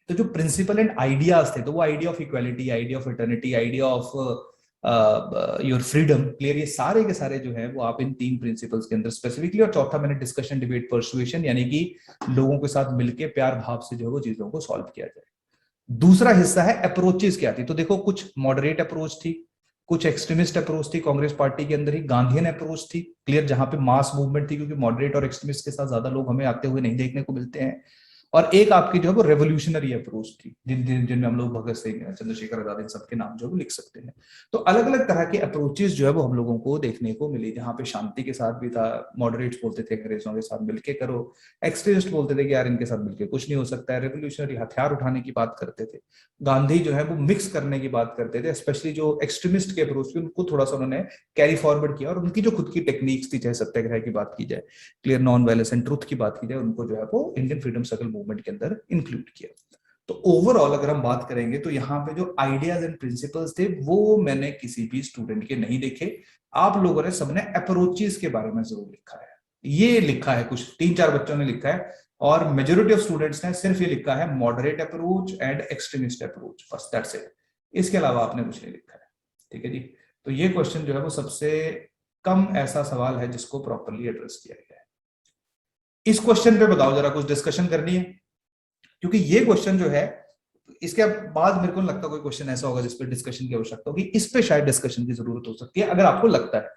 तो जो प्रिंसिपल एंड आइडियाज थे, तो वो idea of equality, idea of eternity, idea of your freedom, clear, ये सारे के सारे जो है वो आप इन 3 प्रिंसिपल्स के अंदर स्पेसिफिकली। और चौथा मैंने डिस्कशन, डिबेट, परसुएशन, यानी कि लोगों के साथ मिलकर प्यार भाव से जो है वो चीजों को सॉल्व किया जाए। दूसरा हिस्सा है अप्रोचेस क्या थी। तो देखो, कुछ मॉडरेट अप्रोच थी, कुछ एक्सट्रीमिस्ट अप्रोच थी कांग्रेस पार्टी के अंदर ही, गांधीयन अप्रोच थी, क्लियर, जहां पे मास मूवमेंट थी, क्योंकि मॉडरेट और एक्सट्रीमिस्ट के साथ ज्यादा लोग हमें आते हुए नहीं देखने को मिलते हैं। और एक आपकी जो है वो रेवोल्यूशनरी अप्रोच थी, जिनमें हम लोग भगत सिंह, चंद्रशेखर आजाद, इन सबके नाम जो है वो लिख सकते हैं। तो अलग अलग तरह के अप्रोचेस जो है वो हम लोगों को देखने को मिली, जहां पे शांति के साथ भी था। मॉडरेट्स बोलते थे अंग्रेजों के साथ मिलके करो, एक्सट्रीमिस्ट बोलते थे कि यार इनके साथ मिलके कुछ नहीं हो सकता है, रेवोल्यूशनरी हथियार उठाने की बात करते थे। गांधी जो है वो मिक्स करने की बात करते थे, स्पेशली जो एक्सट्रीमिस्ट के अप्रोच थे उनको थोड़ा सा उन्होंने कैरी फॉरवर्ड किया, और उनकी जो खुद की टेक्निक्स थी, चाहे सत्याग्रह की बात की जाए, clear, non violence and truth की बात की जाए, उनको जो है वो इंडियन फ्रीडम स्ट्रगल मूवमेंट के अंदर इंक्लूड किया। तो ओवरऑल अगर हम बात करेंगे तो यहाँ पे जो आइडियाज एंड प्रिंसिपल्स थे वो मैंने किसी भी स्टूडेंट के नहीं देखे। आप लोगों ने सबने अप्रोचेस के बारे में जरूर लिखा है, ये लिखा है, कुछ 3-4 बच्चों ने लिखा है, और मेजोरिटी ऑफ स्टूडेंट्स ने सिर्फ ये लिखा है moderate approach and extremist approach, बस दैट्स इट। इसके अलावा आपने कुछ नहीं लिखा है। ठीक है जी। तो ये क्वेश्चन जो है वो सबसे कम ऐसा सवाल है जिसको प्रॉपरली एड्रेस किया गया है। इस क्वेश्चन पे बताओ जरा, कुछ डिस्कशन करनी है, क्योंकि ये क्वेश्चन जो है, इसके बाद मेरे को लगता है कोई क्वेश्चन ऐसा होगा जिस पे डिस्कशन की आवश्यकता होगी। इस पे शायद डिस्कशन की जरूरत हो सकती है, अगर आपको लगता है,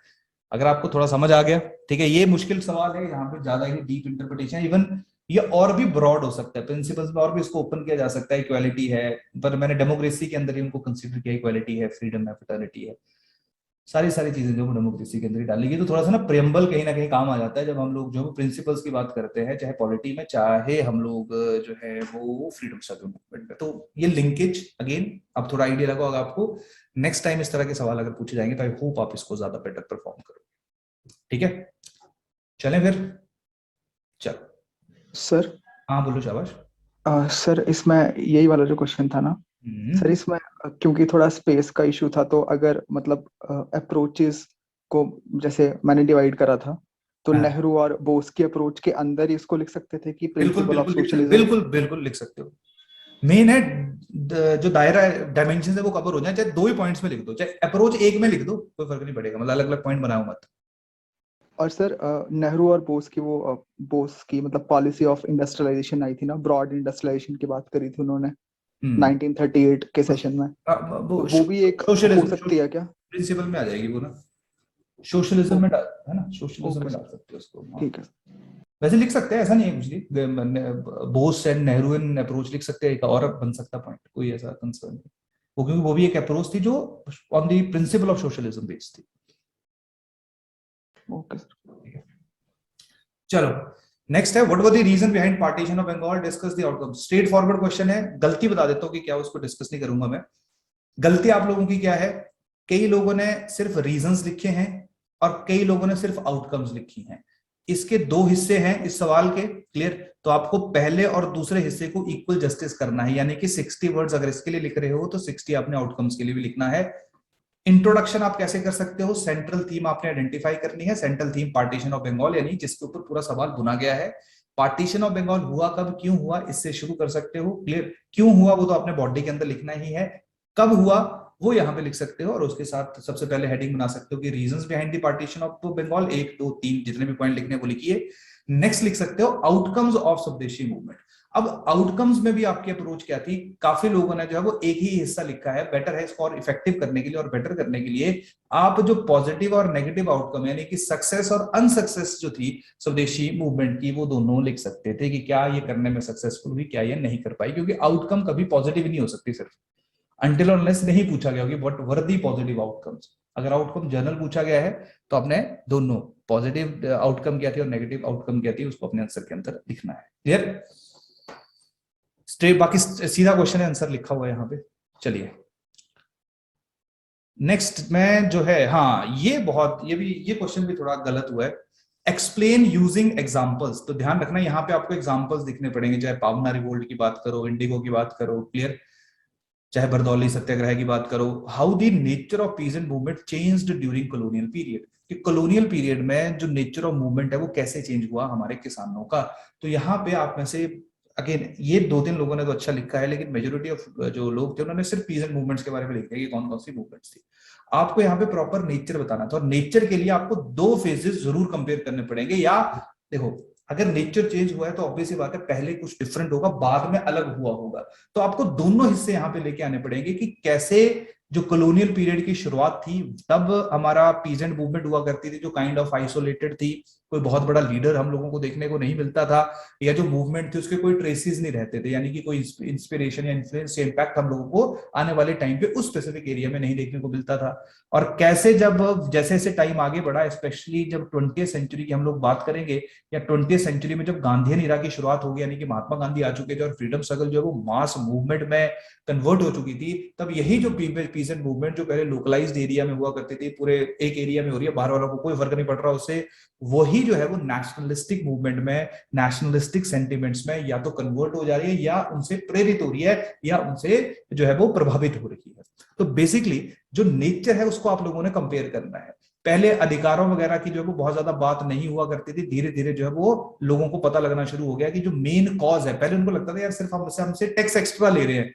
अगर आपको थोड़ा समझ आ गया। ठीक है, ये मुश्किल सवाल है, यहाँ पे ज्यादा ही डीप इंटरप्रिटेशन, इवन ये और भी ब्रॉड हो सकता है, प्रिंसिपल्स में और भी इसको ओपन किया जा सकता है। इक्वालिटी है, पर मैंने डेमोक्रेसी के अंदर ही उनको कंसीडर किया, इक्वालिटी है, फ्रीडम है, फ्रेटर्निटी है, सारी चीजें जो डेमोक्रेसी के अंदर ही डाली गई। तो थोड़ा सा ना प्रियम्बल कहीं ना कहीं काम आ जाता है जब हम लोग जो प्रिंसिपल्स की बात करते हैं, चाहे पॉलिटी में, चाहे हम लोग जो है वो फ्रीडम स्ट्रगल मूवमेंट में। तो ये लिंकेज अगेन अब थोड़ा आइडिया लगा होगा आपको। नेक्स्ट टाइम इस तरह के सवाल अगर पूछे जाएंगे तो आई होप आप इसको ज्यादा बेटर परफॉर्म करोगे। ठीक है, चलें फिर। चलो सर। हाँ बोलो शाबाश। सर, इसमें यही वाला जो क्वेश्चन था ना, सर इसमें क्योंकि थोड़ा स्पेस का इशू था, तो अगर मतलब अप्रोचेस को जैसे मैंने डिवाइड करा था, तो हाँ। नेहरू और बोस की अप्रोच के अंदर ही इसको लिख सकते थे कि बिल्कुल प्रिंसिपल ऑफ बिल्कुल सोशलिज्म। बिल्कुल बिल्कुल लिख सकते हो। मेन है जो दायरा डायमेंशन है वो कवर हो जाए, चाहे 2 ही पॉइंट्स में लिख दो, चाहे अप्रोच 1 में लिख दो, कोई फर्क नहीं पड़ेगा, मतलब अलग अलग पॉइंट बनाओ मत। और सर नेहरू और बोस की बोस की मतलब पॉलिसी ऑफ इंडस्ट्रियलाइजेशन आई थी ना, ब्रॉड इंडस्ट्रियलाइजेशन की बात करी थी उन्होंने 1938 के सेशन में, तो वो भी एक हो सकती है क्या? प्रिंसिपल में आ जाएगी वो ना, सोशलिज्म में डाल है ना, सोशलिज्म में डाल सकते हो उसको। ठीक है, वैसे लिख सकते हैं, ऐसा नहीं है कुछ नहीं, Bose and Nehru in approach लिख सकते हैं, एक और बन सकता पॉइंट, कोई ऐसा कंसर्न नहीं वो, क्योंकि वो भी एक अप्रोच थी जो on the principle of socialism based थी। ओके चलो नेक्स्ट है, what were the reason behind partition of Bengal, discuss the outcome. Straightforward question है, गलती बता देता हूं कि क्या, उसको डिस्कस नहीं करूंगा मैं। गलती आप लोगों की क्या है, कई लोगों ने सिर्फ रीजंस लिखे हैं और कई लोगों ने सिर्फ आउटकम्स लिखी हैं। इसके 2 हिस्से हैं इस सवाल के, क्लियर? तो आपको पहले और दूसरे हिस्से को इक्वल जस्टिस करना है, यानी कि 60 वर्ड्स अगर इसके लिए लिख रहे हो तो 60 आपने आउटकम्स के लिए भी लिखना है। इंट्रोडक्शन आप कैसे कर सकते हो, सेंट्रल थीम आपने आइडेंटिफाई करनी है, central theme partition of Bengal, यानी जिसके ऊपर पूरा सवाल बुना गया है। पार्टीशन ऑफ बंगाल हुआ कब, क्यों हुआ, इससे शुरू कर सकते हो, क्लियर? क्यों हुआ वो तो आपने बॉडी के अंदर लिखना ही है, कब हुआ वो यहां पे लिख सकते हो, और उसके साथ सबसे पहले हेडिंग बना सकते हो कि reasons behind the partition of Bengal, 1 2 3 जितने भी पॉइंट लिखने वो लिखिए। नेक्स्ट लिख सकते हो आउटकम्स ऑफ स्वदेशी मूवमेंट। अब आउटकम्स में भी आपकी अप्रोच क्या थी, काफी लोगों ने जो है वो एक ही हिस्सा लिखा है, बेटर है इसको और इफेक्टिव करने के लिए और बेटर करने के लिए आप जो पॉजिटिव और नेगेटिव आउटकम यानी कि सक्सेस और अनसक्सेस जो थी स्वदेशी मूवमेंट की, वो दोनों लिख सकते थे कि क्या ये करने में सक्सेसफुल हुई, क्या ये नहीं कर पाई, क्योंकि आउटकम कभी पॉजिटिव नहीं हो सकती सिर्फ, अनटिल और अनलेस नहीं पूछा गया कि what were the positive outcomes. अगर आउटकम जनरल पूछा गया है तो आपने दोनों पॉजिटिव आउटकम क्या थी और नेगेटिव आउटकम क्या थी उसको अपने आंसर के अंदर लिखना है, क्लियर? स्ट्रेट, बाकी सीधा क्वेश्चन है, आंसर लिखा हुआ है यहाँ पे। चलिए नेक्स्ट में जो है, हाँ ये बहुत, ये क्वेश्चन भी थोड़ा गलत हुआ है। एक्सप्लेन यूजिंग एग्जांपल्स, तो ध्यान रखना यहाँ पे आपको एग्जांपल्स दिखने पड़ेंगे, चाहे पावना रिवोल्ट की बात करो, इंडिगो की बात करो, क्लियर, चाहे बरदौली सत्याग्रह की बात करो। How the nature of peasant movement changed during colonial period, कि कॉलोनियल पीरियड में जो नेचर ऑफ मूवमेंट है वो कैसे चेंज हुआ हमारे किसानों का। तो यहाँ पे आप में से अगेन ये 2-3 लोगों ने तो अच्छा लिखा है, लेकिन मेजोरिटी ऑफ जो लोग थे उन्होंने सिर्फ पीजेंट मूवमेंट्स के बारे में लिखा है कि कौन कौन सी मूवमेंट्स थी। आपको यहाँ पे प्रॉपर नेचर बताना था, और नेचर के लिए आपको 2 फेजेस जरूर कंपेयर करने पड़ेंगे। या देखो, अगर नेचर चेंज हुआ है तो ऑब्वियस बात है पहले कुछ डिफरेंट होगा, बाद में अलग हुआ होगा, तो आपको दोनों हिस्से यहाँ पे लेके आने पड़ेंगे कि कैसे जो कॉलोनियल पीरियड की शुरुआत थी तब हमारा पीजेंट मूवमेंट हुआ करती थी, जो काइंड ऑफ आइसोलेटेड थी, कोई बहुत बड़ा लीडर हम लोगों को देखने को नहीं मिलता था, या जो मूवमेंट थी उसके कोई ट्रेसेस नहीं रहते थे, यानी कि कोई इंस्पिरेशन या इन्फ्लुएंस या इंपैक्ट हम लोगों को आने वाले टाइम पे उस स्पेसिफिक एरिया में नहीं देखने को मिलता था। और कैसे जब जैसे जैसे टाइम आगे बढ़ा, स्पेशली जब 20th सेंचुरी की हम लोग बात करेंगे, या 20th सेंचुरी में जब गांधीयन इरा की शुरुआत होगी, यानी कि महात्मा गांधी आ चुके थे और फ्रीडम स्ट्रगल जो है वो मास मूवमेंट में कन्वर्ट हो चुकी थी, तब यही जो पीजेंट मूवमेंट जो पहले लोकलाइज्ड एरिया में हुआ करती थी, पूरे एक एरिया में हो रही है, बाहर वालों को कोई फर्क नहीं पड़ रहा उससे, वही जो है वो नेशनलिस्टिक मूवमेंट में, नेशनलिस्टिक सेंटिमेंट्स में या तो कन्वर्ट हो जा रही है, या उनसे प्रेरित हो रही है, या उनसे जो है वो प्रभावित हो रही है। तो बेसिकली जो नेचर है उसको आप लोगों ने कंपेयर करना है। पहले अधिकारों वगैरह की जो है वो बहुत ज्यादा बात नहीं हुआ करती थी, धीरे धीरे जो है वो लोगों को पता लगना शुरू हो गया कि जो मेन कॉज है, पहले उनको लगता था यार सिर्फ हमसे टैक्स एक्स्ट्रा ले रहे हैं,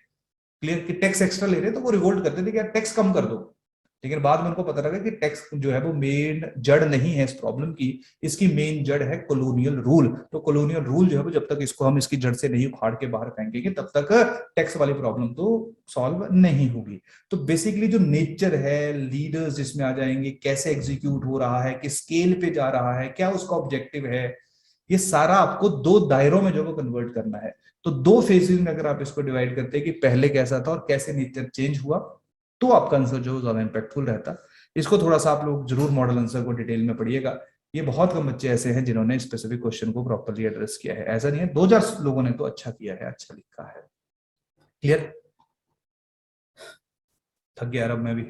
क्लियर, कि टैक्स एक्स्ट्रा ले रहे हैं, तो वो रिवोल्ट करते थे कि यार टैक्स कम कर दो। लेकिन बाद में उनको पता लगा कि टैक्स जो है वो मेन जड़ नहीं है इस प्रॉब्लम की, इसकी मेन जड़ है कॉलोनियल रूल। तो कॉलोनियल रूल जो है वो जब तक इसको हम इसकी जड़ से नहीं उखाड़ के बाहर फेंकेंगे तब तक टैक्स वाली प्रॉब्लम तो सॉल्व नहीं होगी। तो बेसिकली जो नेचर है, लीडर्स जिसमें आ जाएंगे, कैसे एग्जीक्यूट हो रहा है, किस स्केल पे जा रहा है, क्या उसका ऑब्जेक्टिव है, ये सारा आपको 2 दायरों में जो वो कन्वर्ट करना है। तो 2 फेजेस में अगर आप इसको डिवाइड करते हैं कि पहले कैसा था और कैसे नेचर चेंज हुआ, तो आपका आंसर जो ज्यादा इंपैक्टफुल रहता। इसको थोड़ा सा आप लोग जरूर मॉडल आंसर को डिटेल में पढ़िएगा। ये बहुत कम बच्चे ऐसे हैं जिन्होंने स्पेसिफिक क्वेश्चन को प्रॉपर्ली एड्रेस किया है, ऐसा नहीं है, 2000 लोगों ने तो अच्छा किया है, अच्छा लिखा है, क्लियर? थक गया अब मैं भी।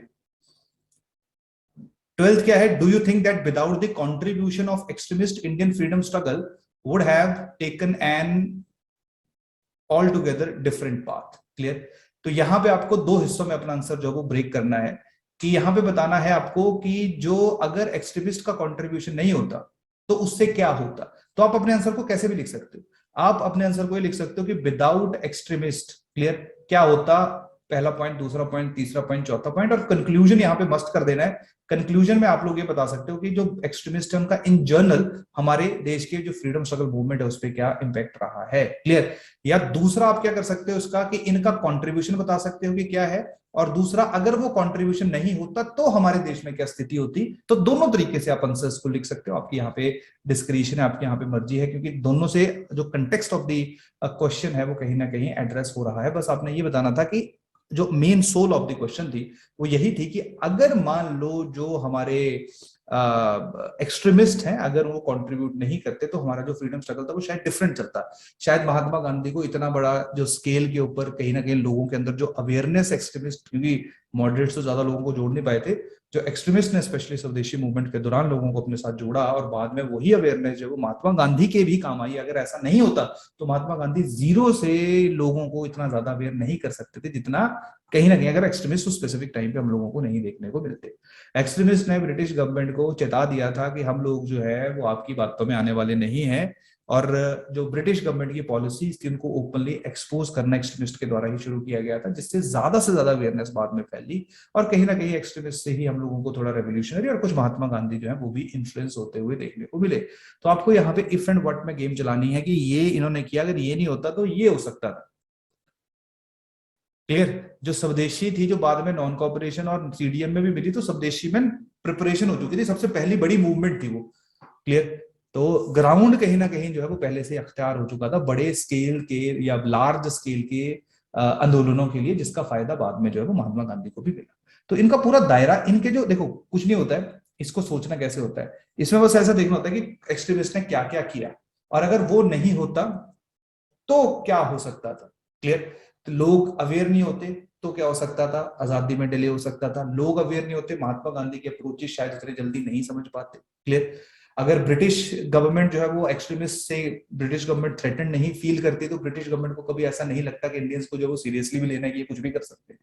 12th क्या है, do you think that without the contribution of extremist Indian freedom struggle would have taken N all together different path, clear? तो यहाँ पे आपको दो हिस्सों में अपना आंसर जो है वो ब्रेक करना है, कि यहाँ पे बताना है आपको कि जो अगर एक्सट्रीमिस्ट का कंट्रीब्यूशन नहीं होता तो उससे क्या होता। तो आप अपने आंसर को कैसे भी लिख सकते हो, आप अपने आंसर को ये लिख सकते हो कि विदाउट एक्सट्रीमिस्ट, क्लियर, क्या होता, पहला पॉइंट, दूसरा पॉइंट, तीसरा पॉइंट, चौथा पॉइंट, और कंक्लूजन यहाँ पे मस्ट कर देना है। कंक्लूजन में आप लोग ये बता सकते हो कि जो एक्सट्रीमिस्ट है उनका इन जनरल हमारे देश के जो फ्रीडम स्ट्रगल मूवमेंट है उस पर क्या इंपैक्ट रहा है, क्लियर। या दूसरा आप क्या कर सकते हो उसका, कि इनका कंट्रीब्यूशन बता सकते हो कि क्या है, और दूसरा अगर वो कंट्रीब्यूशन नहीं होता तो हमारे देश में क्या स्थिति होती। तो दोनों तरीके से आप आंसर्स को लिख सकते हो, आपकी यहाँ पे डिस्क्रिप्शन है, आपकी यहाँ पे मर्जी है, क्योंकि दोनों से जो कंटेक्स्ट ऑफ द क्वेश्चन है वो कहीं ना कहीं एड्रेस हो रहा है। बस आपने ये बताना था कि जो main soul of the question थी वो यही थी कि अगर मान लो जो हमारे एक्सट्रीमिस्ट हैं अगर वो कंट्रीब्यूट नहीं करते तो हमारा जो फ्रीडम स्ट्रगल था वो शायद डिफरेंट चलता। शायद महात्मा गांधी को इतना बड़ा जो स्केल के ऊपर कहीं ना कहीं लोगों के अंदर जो अवेयरनेस एक्सट्रीमिस्ट, क्योंकि मॉडरेट्स तो ज्यादा लोगों को जोड़ नहीं पाए थे, जो एक्सट्रीमिस्ट ने स्पेशली स्वदेशी मूवमेंट के दौरान लोगों को अपने साथ जोड़ा, और बाद में वही अवेयरनेस जो वो महात्मा गांधी के भी काम आई। अगर ऐसा नहीं होता तो महात्मा गांधी जीरो से लोगों को इतना ज्यादा अवेयर नहीं कर सकते थे जितना कहीं ना कहीं अगर एक्सट्रीमिस्ट स्पेसिफिक टाइम पे हम लोगों को नहीं देखने को मिलते। एक्सट्रीमिस्ट ने ब्रिटिश गवर्नमेंट को चेता दिया था कि हम लोग जो है वो आपकी बातों में आने वाले नहीं है, और जो ब्रिटिश गवर्नमेंट की पॉलिसीज थी उनको ओपनली एक्सपोज करना एक्सट्रीमिस्ट के द्वारा ही शुरू किया गया था, जिससे ज्यादा से ज्यादा अवेयरनेस बाद में फैली, और कहीं ना कहीं एक्सट्रीमिस्ट से ही हम लोगों को थोड़ा रेवोल्यूशनरी और कुछ महात्मा गांधी जो है वो भी इन्फ्लुएंस होते हुए देखने को मिले। तो आपको यहाँ पे इफ एंड व्हाट में गेम चलानी है कि ये इन्होंने किया, अगर ये नहीं होता तो ये हो सकता था, क्लियर। जो स्वदेशी थी जो बाद में नॉन कॉपरेशन और सीडीएम में भी मिली, तो स्वदेशी में प्रिपरेशन हो चुकी थी, सबसे पहली बड़ी मूवमेंट थी वो, क्लियर। तो ग्राउंड कहीं ना कहीं जो है वो पहले से अख्तियार हो चुका था बड़े स्केल के या लार्ज स्केल के आंदोलनों के लिए, जिसका फायदा बाद में जो है वो महात्मा गांधी को भी मिला। तो इनका पूरा दायरा, इनके जो देखो कुछ नहीं होता है, इसको सोचना कैसे होता है, इसमें बस ऐसा देखना होता है कि एक्सट्रीमिस्ट ने क्या क्या किया, और अगर वो नहीं होता तो क्या हो सकता था, क्लियर। तो लोग अवेयर नहीं होते तो क्या हो सकता था, आजादी में डिले हो सकता था। लोग अवेयर नहीं होते, महात्मा गांधी के अप्रोचेस शायद इतने जल्दी नहीं समझ पाते, क्लियर। अगर ब्रिटिश गवर्नमेंट जो है वो एक्सट्रीमिस्ट से ब्रिटिश गवर्नमेंट थ्रेटन नहीं फील करती तो ब्रिटिश गवर्नमेंट को कभी ऐसा नहीं लगता कि इंडियंस को जो वो सीरियसली भी लेना है कि ये कुछ भी कर सकते हैं।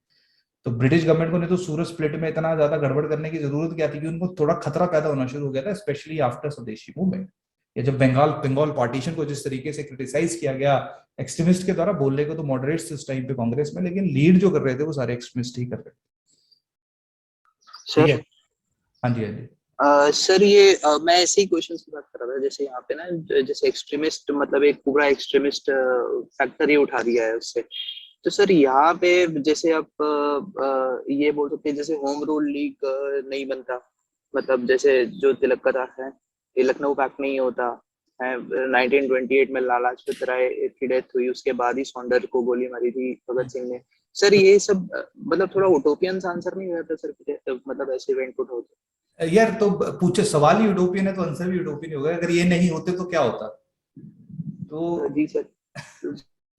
तो ब्रिटिश गवर्नमेंट को नहीं तो सूरज स्प्लिट में इतना ज्यादा गड़बड़ करने की जरूरत क्या थी, कि उनको थोड़ा खतरा पैदा होना शुरू हो गया था, स्पेशली आफ्टर स्वदेशी मूवमेंट, या जब बंगाल पार्टीशन को जिस तरीके से क्रिटिसाइज किया गया एक्सट्रीमिस्ट के द्वारा। बोलने को तो मॉडरेट्स इस टाइम पे कांग्रेस में, लेकिन लीड जो कर रहे थे वो सारे एक्सट्रीमिस्ट ही कर रहे थे। ठीक है, हाँ जी, हाँ जी। सर ये मैं ऐसे ही क्वेश्चन की बात कर रहा था, जैसे यहाँ पे ना जैसे एक्सट्रीमिस्ट मतलब एक पूरा एक्सट्रीमिस्ट फैक्टर ही उठा दिया है उससे। तो सर यहाँ पे जैसे आप ये बोल सकते हैं जैसे होम रूल लीग नहीं बनता, मतलब जैसे जो तिलक का था है, लखनऊ पैक्ट नहीं होता है, 1928 में लाला लाजपत राय की डेथ हुई, उसके बाद ही सौंदर को गोली मारी थी भगत सिंह ने। सर ये सब मतलब थोड़ा उटोपियन आंसर नहीं रहता सर, मतलब ऐसे इवेंट पुट होते यार, तो पूछे सवाल ही यूटोपियन है तो आंसर भी यूटोपियन होगा। अगर ये नहीं होते तो क्या होता, तो जी सर।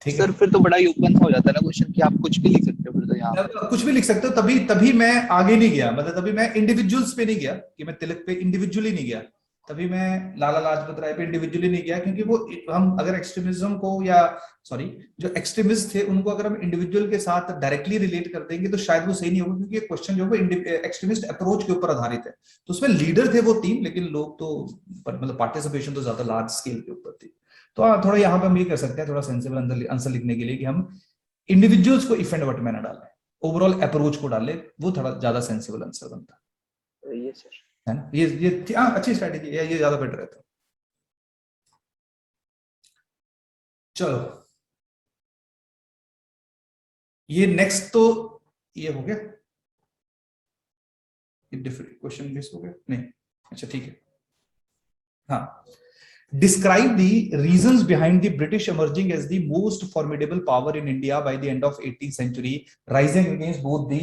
ठीक सर है, फिर तो बड़ा ही ओपन हो जाता है ना क्वेश्चन कि आप कुछ भी लिख सकते हो फिर तो यहाँ कुछ भी लिख सकते हो। तभी मैं आगे नहीं गया, मतलब तभी मैं इंडिविजुअल्स पे नहीं गया, कि मैं तिलक पे इंडिविजुअली नहीं गया, तभी मैं लाला लाजपत राय पे इंडिविजुअली नहीं गया, क्योंकि वो हम अगर एक्सट्रीमिज्म को या जो एक्सट्रीमिस्ट थे उनको अगर हम इंडिविजुअल के साथ डायरेक्टली रिलेट कर देंगे तो शायद वो सही नहीं होगा, क्योंकि क्वेश्चन जो है एक्सट्रीमिस्ट अप्रोच के ऊपर आधारित है। तो उसमें लीडर थे वो 3, लेकिन लोग तो मतलब पार्टिसिपेशन तो ज्यादा लार्ज स्केल के ऊपर थी। तो थोड़ा यहाँ पे हम ये कर सकते हैं, थोड़ा सेंसिबल आंसर लिखने के लिए, कि हम इंडिविजुअल्स को इफ एंड व्हाट में ना डालें, ओवरऑल अप्रोच को डालें, वो थोड़ा ज्यादा सेंसिबल आंसर बनता है। ये सर है ना, ये अच्छी स्ट्रैटेजी है, ये ज्यादा बेटर रहता है। चलो ये नेक्स्ट तो ये हो गया, डिफरेंट क्वेश्चन लिस्ट हो गया नहीं, अच्छा ठीक है। हाँ, describe the reasons behind the British emerging as the most formidable power in India by the end of 18th century, rising against both the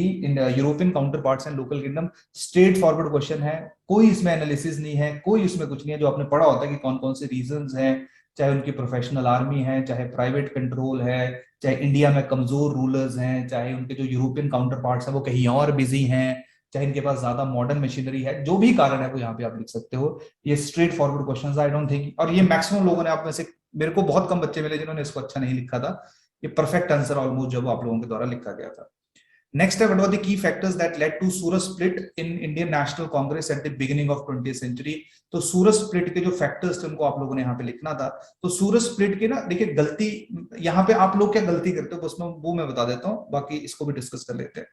European counterparts and local kingdom। Straight forward question है, कोई इसमें analysis नहीं है, कोई इसमें कुछ नहीं है, जो आपने पढ़ा होता है कि कौन कौन से रीजंस हैं, चाहे उनकी प्रोफेशनल आर्मी है, चाहे प्राइवेट कंट्रोल है, चाहे इंडिया में कमजोर रूलर्स हैं, चाहे उनके जो यूरोपियन काउंटर पार्ट्स हैं वो कहीं और बिजी हैं, चाहे इनके पास ज्यादा मॉडर्न मशीनरी है, जो भी कारण है वो यहाँ पे आप लिख सकते हो। ये straight forward questions I don't think, और ये मैक्सिमम लोगों ने आप में से, मेरे को बहुत कम बच्चे मिले जिन्होंने इसको अच्छा नहीं लिखा था, ये परफेक्ट आंसर ऑलमोस्ट जो आप लोगों के द्वारा लिखा गया था। नेक्स्ट है, what were the key factors that led to Surat split in Indian National Congress at the beginning of 20th century. तो सूरत स्प्लिट के जो फैक्टर्स थे उनको आप लोगों ने यहाँ पे लिखना था। तो सूरत स्प्लिट के ना देखिए गलती यहाँ पे आप लोग क्या गलती करते हो बस वो मैं बता देता हूँ, बाकी इसको भी डिस्कस कर लेते हैं।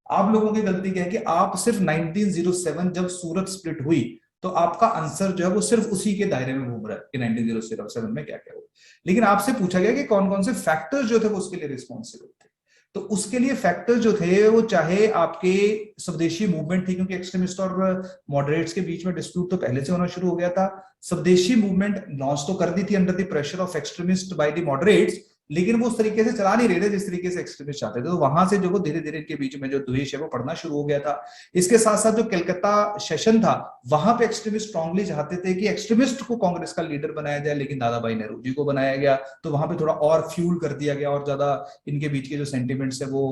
आप लोगों की गलती क्या है कि आप सिर्फ 1907 जब सूरत स्प्लिट हुई तो आपका आंसर जो है वो सिर्फ उसी के दायरे में घूम रहा है कि 1907 में क्या क्या हुआ, लेकिन आपसे पूछा गया कि कौन कौन से फैक्टर्स जो थे वो उसके लिए रिस्पॉन्सिबल थे। तो उसके लिए फैक्टर्स जो थे वो चाहे आपके स्वदेशी मूवमेंट थी, क्योंकि एक्सट्रीमिस्ट और मॉडरेट्स के बीच में डिस्प्यूट तो पहले से होना शुरू हो गया था। स्वदेशी मूवमेंट लॉन्च तो कर दी थी under the pressure of extremist by the moderates, लेकिन वो उस तरीके से चला नहीं रहे थे जिस तरीके से एक्सट्रीमिस्ट चाहते थे। तो वहां से जो वो धीरे धीरे इनके बीच में जो द्वेष है वो पड़ना शुरू हो गया था। इसके साथ साथ जो कलकत्ता सेशन था वहां पे एक्सट्रीमिस्ट स्ट्रांगली चाहते थे कि एक्सट्रीमिस्ट को कांग्रेस का लीडर बनाया जाए, लेकिन दादा भाई नेहरू जी को बनाया गया। तो वहां पे थोड़ा और फ्यूल कर दिया गया और ज्यादा इनके बीच के जो सेंटिमेंट्स है वो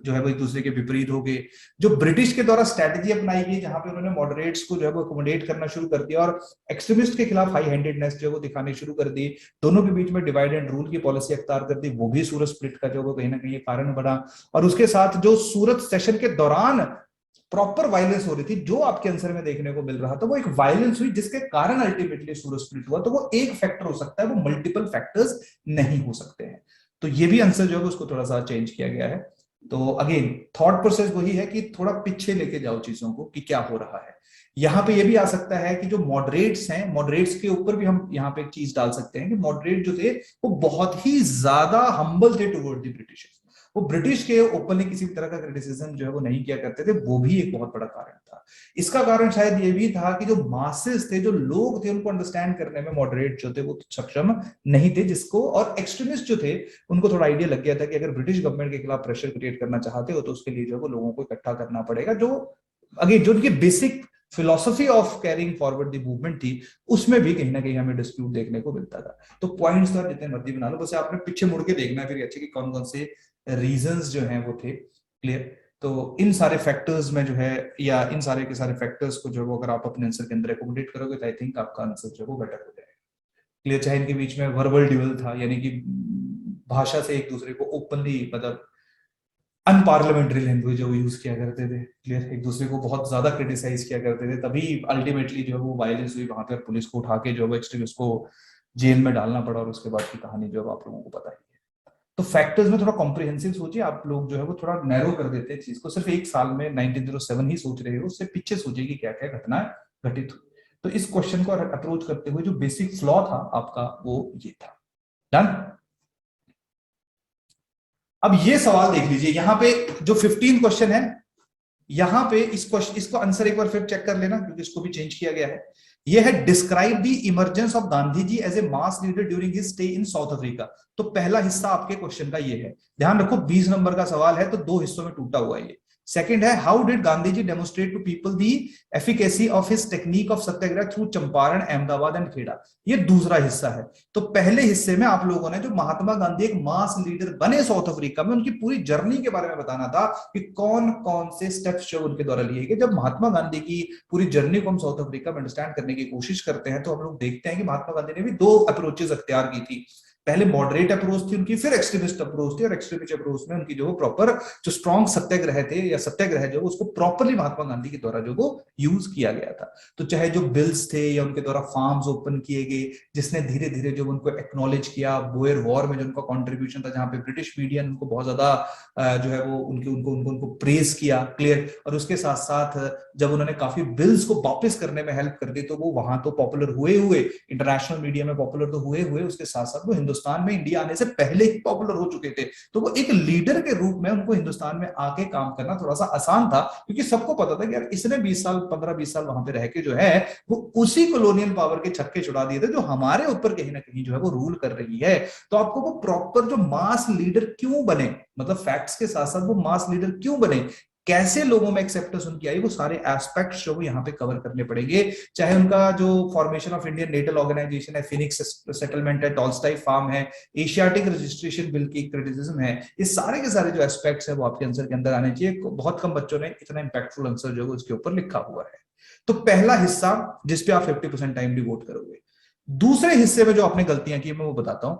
जो है वो एक दूसरे के विपरीत हो गए। जो ब्रिटिश के द्वारा स्ट्रेटेजी अपनाई गई जहां पे उन्होंने मॉडरेट्स को जो है वो अकोमोडेट करना शुरू कर दिया और एक्सट्रीमिस्ट के खिलाफ हाई हैंडेडनेस जो है वो दिखाने शुरू कर दी, दोनों के बीच में डिवाइड एंड रूल की पॉलिसी अख्तियार कर दी, वो भी सूरत स्प्लिट का जो कहीं ना कहीं कारण बना। और उसके साथ जो सूरत सेशन के दौरान प्रॉपर वायलेंस हो रही थी जो आपके आंसर में देखने को मिल रहा था, वो एक वायलेंस हुई जिसके कारण अल्टीमेटली सूरत स्प्लिट हुआ। तो वो एक फैक्टर हो सकता है, वो मल्टीपल फैक्टर्स नहीं हो सकते हैं। तो ये भी आंसर जो है उसको थोड़ा सा चेंज किया गया है। तो अगेन थॉट प्रोसेस वही है कि थोड़ा पीछे लेके जाओ चीजों को कि क्या हो रहा है। यहाँ पे ये भी आ सकता है कि जो मॉडरेट्स हैं, मॉडरेट्स के ऊपर भी हम यहाँ पे एक चीज डाल सकते हैं कि मॉडरेट जो थे वो बहुत ही ज्यादा हम्बल थे टुवर्ड द ब्रिटिश। वो ब्रिटिश के ओपनली किसी भी तरह का क्रिटिसिज्म जो है वो नहीं किया करते थे, वो भी एक बहुत बड़ा कारण था। इसका कारण शायद ये भी था कि जो मासेस थे, जो लोग थे, उनको अंडरस्टैंड करने में मॉडरेट जो थे वो सक्षम नहीं थे, जिसको और एक्सट्रीमिस्ट जो थे उनको थोड़ा आइडिया लग गया था कि अगर ब्रिटिश गवर्नमेंट के खिलाफ प्रेशर क्रिएट करना चाहते हो तो उसके लिए जो है वो लोगों को इकट्ठा करना पड़ेगा। जो अगेन जो उनकी basic philosophy of carrying forward the movement थी, उसमें भी कहीं ना कहीं हमें डिस्प्यूट देखने को मिलता था। तो पॉइंट्स तो आप जितने मर्जी बना लो, बस आपने पीछे मुड़ के देखना है फिर अच्छे कि कौन कौन से रीजंस जो हैं वो थे। क्लियर? तो इन सारे फैक्टर्स में जो है या इन सारे के सारे फैक्टर्स को जो है वो अगर आप अपने आंसर के अंदर एकोमोडेट करोगे तो आई थिंक आपका आंसर जो है वो बेटर हो जाएगा। क्लियर? चाहे इनके बीच में वर्बल ड्यूअल था, यानी कि भाषा से एक दूसरे को ओपनली मतलब अनपार्लियामेंट्री लैंग्वेज जो यूज किया करते थे, क्लियर, एक दूसरे को बहुत ज्यादा क्रिटिसाइज किया करते थे, तभी अल्टीमेटली जो है वो वायलेंस हुई वहां पर, पुलिस को उठा के जो है एक्सट्रीमिस्ट को जेल में डालना पड़ा और उसके बाद की कहानी जो है आप लोगों को पता ही है। तो फैक्टर्स में थोड़ा कॉम्प्रिहेंसिव सोचिए, आप लोग जो है वो थोड़ा नैरो कर देते हैं चीज को, सिर्फ एक साल में 1907 ही सोच रहे हो, उससे पीछे सोचिए कि क्या क्या घटनाएं घटित हुई। तो इस क्वेश्चन को अप्रोच करते हुए जो बेसिक फ्लॉ था आपका वो ये था। डन? अब ये सवाल देख लीजिए, यहाँ पे जो 15 क्वेश्चन है, यहाँ पे इस क्वेश्चन इसको आंसर एक बार फिर चेक कर लेना क्योंकि इसको भी चेंज किया गया है। ये है describe the emergence of Gandhi ji as a mass leader during his stay in South Africa. तो पहला हिस्सा आपके क्वेश्चन का ये है, ध्यान रखो 20 नंबर का सवाल है तो दो हिस्सों में टूटा हुआ है ये। सेकंड है how did Gandhi ji demonstrate to people the efficacy of his technique of satyagraha through Champaran, Ahmedabad and Kheda. ये दूसरा हिस्सा है। तो पहले हिस्से में आप लोगों ने जो महात्मा गांधी एक मास लीडर बने साउथ अफ्रीका में, उनकी पूरी जर्नी के बारे में बताना था कि कौन कौन से स्टेप्स जो उनके द्वारा लिए गए। जब महात्मा गांधी की पूरी जर्नी को हम साउथ अफ्रीका में अंडरस्टैंड करने की कोशिश करते हैं तो हम लोग देखते हैं कि महात्मा गांधी ने भी दो अप्रोचेस अख्तियार की थी। पहले मॉडरेट अप्रोच थी उनकी, फिर एक्सट्रीमिस्ट अप्रोच थी, और एक्सट्रीमिस्ट अप्रोच में उनकी जो प्रॉपर जो स्ट्रॉन्ग सत्याग्रह थे या सत्याग्रह जो उसको प्रॉपरली महात्मा गांधी के द्वारा जो वो यूज किया गया था। तो चाहे जो बिल्स थे या उनके द्वारा फार्म्स ओपन किए गए, जिसने धीरे धीरे जो उनको एक्नॉलेज किया, बोयर वॉर में जो उनका कॉन्ट्रीब्यूशन था जहां पे ब्रिटिश मीडिया ने उनको बहुत ज्यादा जो है वो उनको प्रेज किया, क्लियर, और उसके साथ साथ जब उन्होंने काफी बिल्स को वापस करने में हेल्प कर दी तो वो वहां तो पॉपुलर हुए, इंटरनेशनल मीडिया में पॉपुलर तो हुए, उसके साथ साथ वो हिंदुस्तान में इंडिया आने से पहले ही पॉपुलर हो चुके थे। तो वो एक लीडर के रूप में उनको हिंदुस्तान में आके काम करना थोड़ा सा आसान था, क्योंकि सबको पता था कि यार इसने 20 साल 15-20 साल वहां पे रह के जो है वो उसी कॉलोनियल पावर के छक्के छुड़ा दिए थे जो हमारे ऊपर कहीं ना कहीं जो है वो रूल कर रही है। तो आपको वो प्रॉपर जो मास लीडर क्यों बने, मतलब फैक्ट्स के साथ साथ वो मास लीडर क्यों बने, कैसे लोगों में एक्सेप्टेंस उनकी आई, वो सारे एस्पेक्ट्स जो वो यहाँ पे कवर करने पड़ेंगे। चाहे उनका जो formation of Indian Natal Organisation है, फिनिक्स सेटलमेंट है, टॉल्स्टाई फार्म है, एशियाटिक रजिस्ट्रेशन बिल की क्रिटिसिज्म है, ये सारे के सारे जो एस्पेक्ट्स है वो आपके आंसर के अंदर आने चाहिए। बहुत कम बच्चों ने इतना इंपैक्टफुल आंसर जो है उसके ऊपर लिखा हुआ है। तो पहला हिस्सा जिसपे आप 50% टाइम डिवोट करोगे। दूसरे हिस्से में जो आपने गलतियां की मैं वो बताता हूं।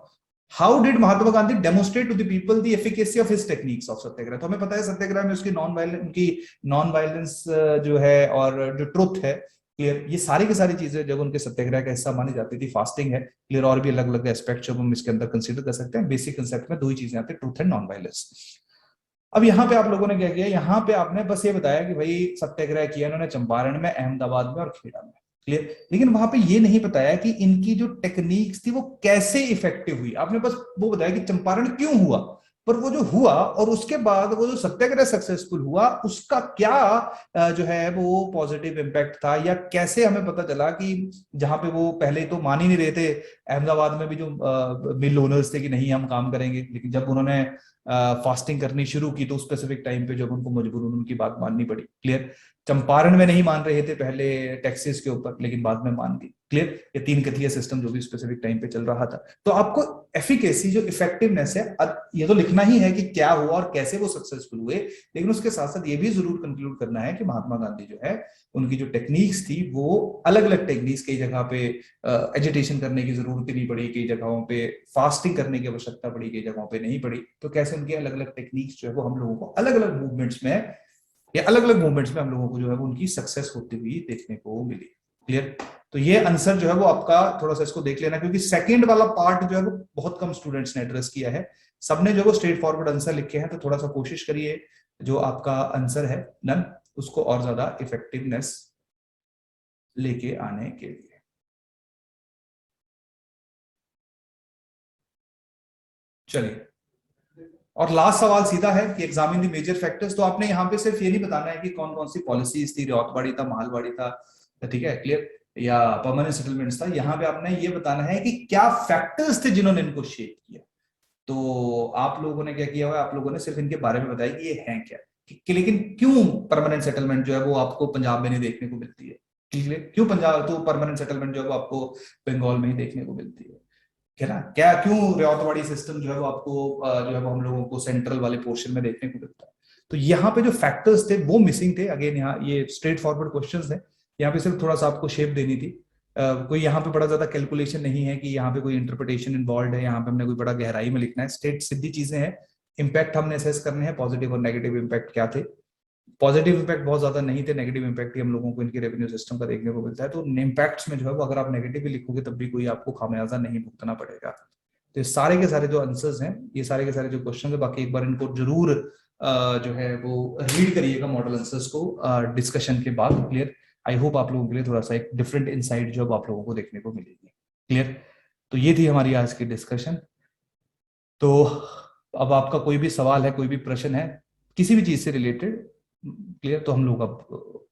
How did Mahatma Gandhi demonstrate to the people the efficacy of his techniques of satyagraha. तो हमें पता है सत्याग्रह में उसकी नॉन वायलेंस जो है और जो ट्रुथ है, क्लियर, ये सारी की सारी चीजें जब उनके सत्याग्रह का हिस्सा मानी जाती थी। फास्टिंग है, क्लियर, और भी अलग अलग एस्पेक्ट जब हम इसके अंदर कंसीडर कर सकते हैं। बेसिक कंसेप्ट में दो ही चीजें आती है, ट्रुथ एंड नॉन वायलेंस। अब यहाँ पे आप लोगों ने क्या किया, यहाँ पे आपने बस ये बताया कि भाई सत्याग्रह किया इन्होंने चंपारण में, अहमदाबाद में और खेड़ा में, क्लियर, लेकिन वहां पे ये नहीं बताया कि इनकी जो टेक्निक्स थी वो कैसे इफेक्टिव हुई। आपने बस वो बताया कि चंपारण क्यों हुआ, पर वो जो हुआ और उसके बाद वो जो सत्याग्रह सक्सेसफुल हुआ उसका क्या जो है वो पॉजिटिव इम्पैक्ट था, या कैसे हमें पता चला कि जहां पे वो पहले तो मान ही नहीं रहे थे, अहमदाबाद में भी जो मिल ओनर्स थे कि नहीं हम काम करेंगे, लेकिन जब उन्होंने फास्टिंग करनी शुरू की तो स्पेसिफिक टाइम पे जब उनको मजबूरन उनकी बात माननी पड़ी, क्लियर। चंपारण में नहीं मान रहे थे पहले टैक्सेस के ऊपर, लेकिन बाद में मान गई, क्लियर। ये तीन कथीय सिस्टम जो भी स्पेसिफिक टाइम पे चल रहा था। तो आपको एफिकेसी जो इफेक्टिवनेस है, ये तो लिखना ही है कि क्या हुआ और कैसे वो सक्सेसफुल हुए, लेकिन उसके साथ साथ ये भी जरूर कंक्लूड करना है कि महात्मा गांधी जो है उनकी जो टेक्निक्स थी वो अलग अलग टेक्निक्स, कई जगह पे एजिटेशन करने की जरूरत नहीं पड़ी, कई जगहों पे फास्टिंग करने की आवश्यकता पड़ी, कई जगहों पे नहीं पड़ी। तो कैसे उनकी अलग अलग टेक्निक्स जो है वो हम लोगों को अलग अलग मूवमेंट्स में या अलग अलग मूवमेंट्स में हम लोगों को जो है वो उनकी सक्सेस होती हुई देखने को मिली, क्लियर। तो ये आंसर जो है वो आपका थोड़ा सा इसको देख लेना, क्योंकि सेकंड वाला पार्ट जो है वो बहुत कम स्टूडेंट्स ने एड्रेस किया है, सबने जो है वो स्ट्रेट फॉरवर्ड आंसर लिखे हैं। तो थोड़ा सा कोशिश करिए जो आपका आंसर है नन, उसको और ज्यादा इफेक्टिवनेस लेके आने के लिए। चलिए, और लास्ट सवाल सीधा है कि एग्जामिन द मेजर फैक्टर्स। तो आपने यहाँ पे सिर्फ ये नहीं बताना है कि कौन कौन सी पॉलिसीज थी, रियातवाड़ी था, महलवाड़ी था, ठीक है, क्लियर, या परमानेंट सेटलमेंट्स था। यहाँ पे आपने ये बताना है कि क्या फैक्टर्स थे जिन्होंने इनको शेप किया। तो आप लोगों ने क्या किया हुआ है, आप लोगों ने सिर्फ इनके बारे में बताया कि ये हैं क्या, लेकिन क्यों परमानेंट सेटलमेंट जो है वो आपको पंजाब में नहीं देखने को मिलती है, क्यों पंजाब तो परमानेंट सेटलमेंट जो है वो आपको बंगाल में ही देखने को मिलती है ना, क्या क्यों रियातवाड़ी सिस्टम जो है वो आपको जो है वो हम लोगों को सेंट्रल वाले पोर्शन में देखने को मिलता है। तो यहाँ पे जो फैक्टर्स थे वो मिसिंग थे। अगेन यहाँ ये स्ट्रेट फॉरवर्ड क्वेश्चंस है, यहाँ पे सिर्फ थोड़ा सा आपको शेप देनी थी। कोई यहाँ पे बड़ा ज्यादा कैलकुलेशन नहीं है कि यहाँ पे कोई इंटरप्रिटेशन इन्वॉल्व है, यहाँ पे हमने कोई बड़ा गहराई में लिखना है। स्ट्रेट सीधी चीजें हैं, इम्पैक्ट हमने असेस करने हैं, पॉजिटिव और नेगेटिव इम्पैक्ट क्या थे। पॉजिटिव इम्पैक्ट बहुत ज्यादा नहीं थे, नेगेटिव इम्पैक्ट ही हम लोगों को इनके रेवेन्यू सिस्टम का देखने को मिलता है। तो इम्पैक्ट्स में जो है वो अगर आप नेगेटिव भी लिखोगे तब भी कोई आपको खामियाजा नहीं भुगतना पड़ेगा। तो ये सारे के सारे जो आंसर्स हैं, ये सारे के सारे जो क्वेश्चन है, बाकी एक बार इनको जरूर जो है वो रीड करिएगा मॉडल आंसर्स को डिस्कशन के बाद, क्लियर। आई होप आप लोगों के लिए थोड़ा सा एक डिफरेंट इनसाइट जो आप लोगों को देखने को मिलेगी, क्लियर। तो ये थी हमारी आज की डिस्कशन। तो अब आपका कोई भी सवाल है, कोई भी प्रश्न है किसी भी चीज से रिलेटेड, क्लियर, तो हम लोग अब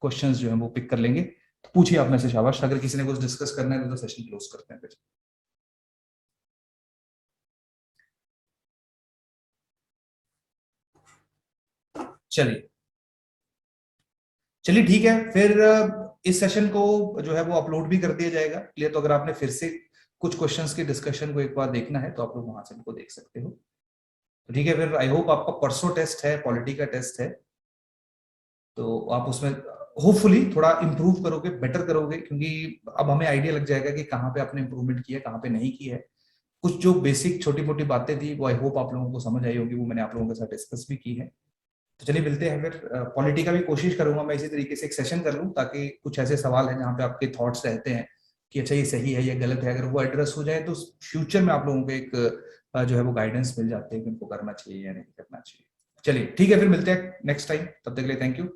क्वेश्चंस जो है वो पिक कर लेंगे। तो पूछिए आप में से, शाबाश। अगर किसी ने कुछ डिस्कस करना है तो सेशन क्लोज करते हैं फिर। चलिए चलिए ठीक है, फिर इस सेशन को जो है वो अपलोड भी कर दिया जाएगा, क्लियर। तो अगर आपने फिर से कुछ क्वेश्चंस के डिस्कशन को एक बार देखना है तो आप लोग वहां से इनको देख सकते हो। तो ठीक है, फिर आई होप आपका परसों टेस्ट है, पॉलिटी का टेस्ट है, तो आप उसमें होपफुली थोड़ा इंप्रूव करोगे, बेटर करोगे, क्योंकि अब हमें आइडिया लग जाएगा कि कहाँ पे आपने इंप्रूवमेंट किया, कहाँ पे नहीं किया है। कुछ जो बेसिक छोटी मोटी बातें थी वो आई होप आप लोगों को समझ आई होगी, वो मैंने आप लोगों के साथ डिस्कस भी की है। तो चलिए मिलते हैं फिर। पॉलिटी का भी कोशिश करूंगा मैं इसी तरीके से एक सेशन कर लूं, ताकि कुछ ऐसे सवाल हैं जहाँ पे आपके थॉट्स रहते हैं कि अच्छा ये सही है, ये गलत है, अगर वो एड्रेस हो जाए तो फ्यूचर में आप लोगों को एक जो है वो गाइडेंस मिल जाते हैं कि उनको करना चाहिए या नहीं करना चाहिए। चलिए ठीक है, फिर मिलते हैं नेक्स्ट टाइम, तब तक के लिए थैंक यू।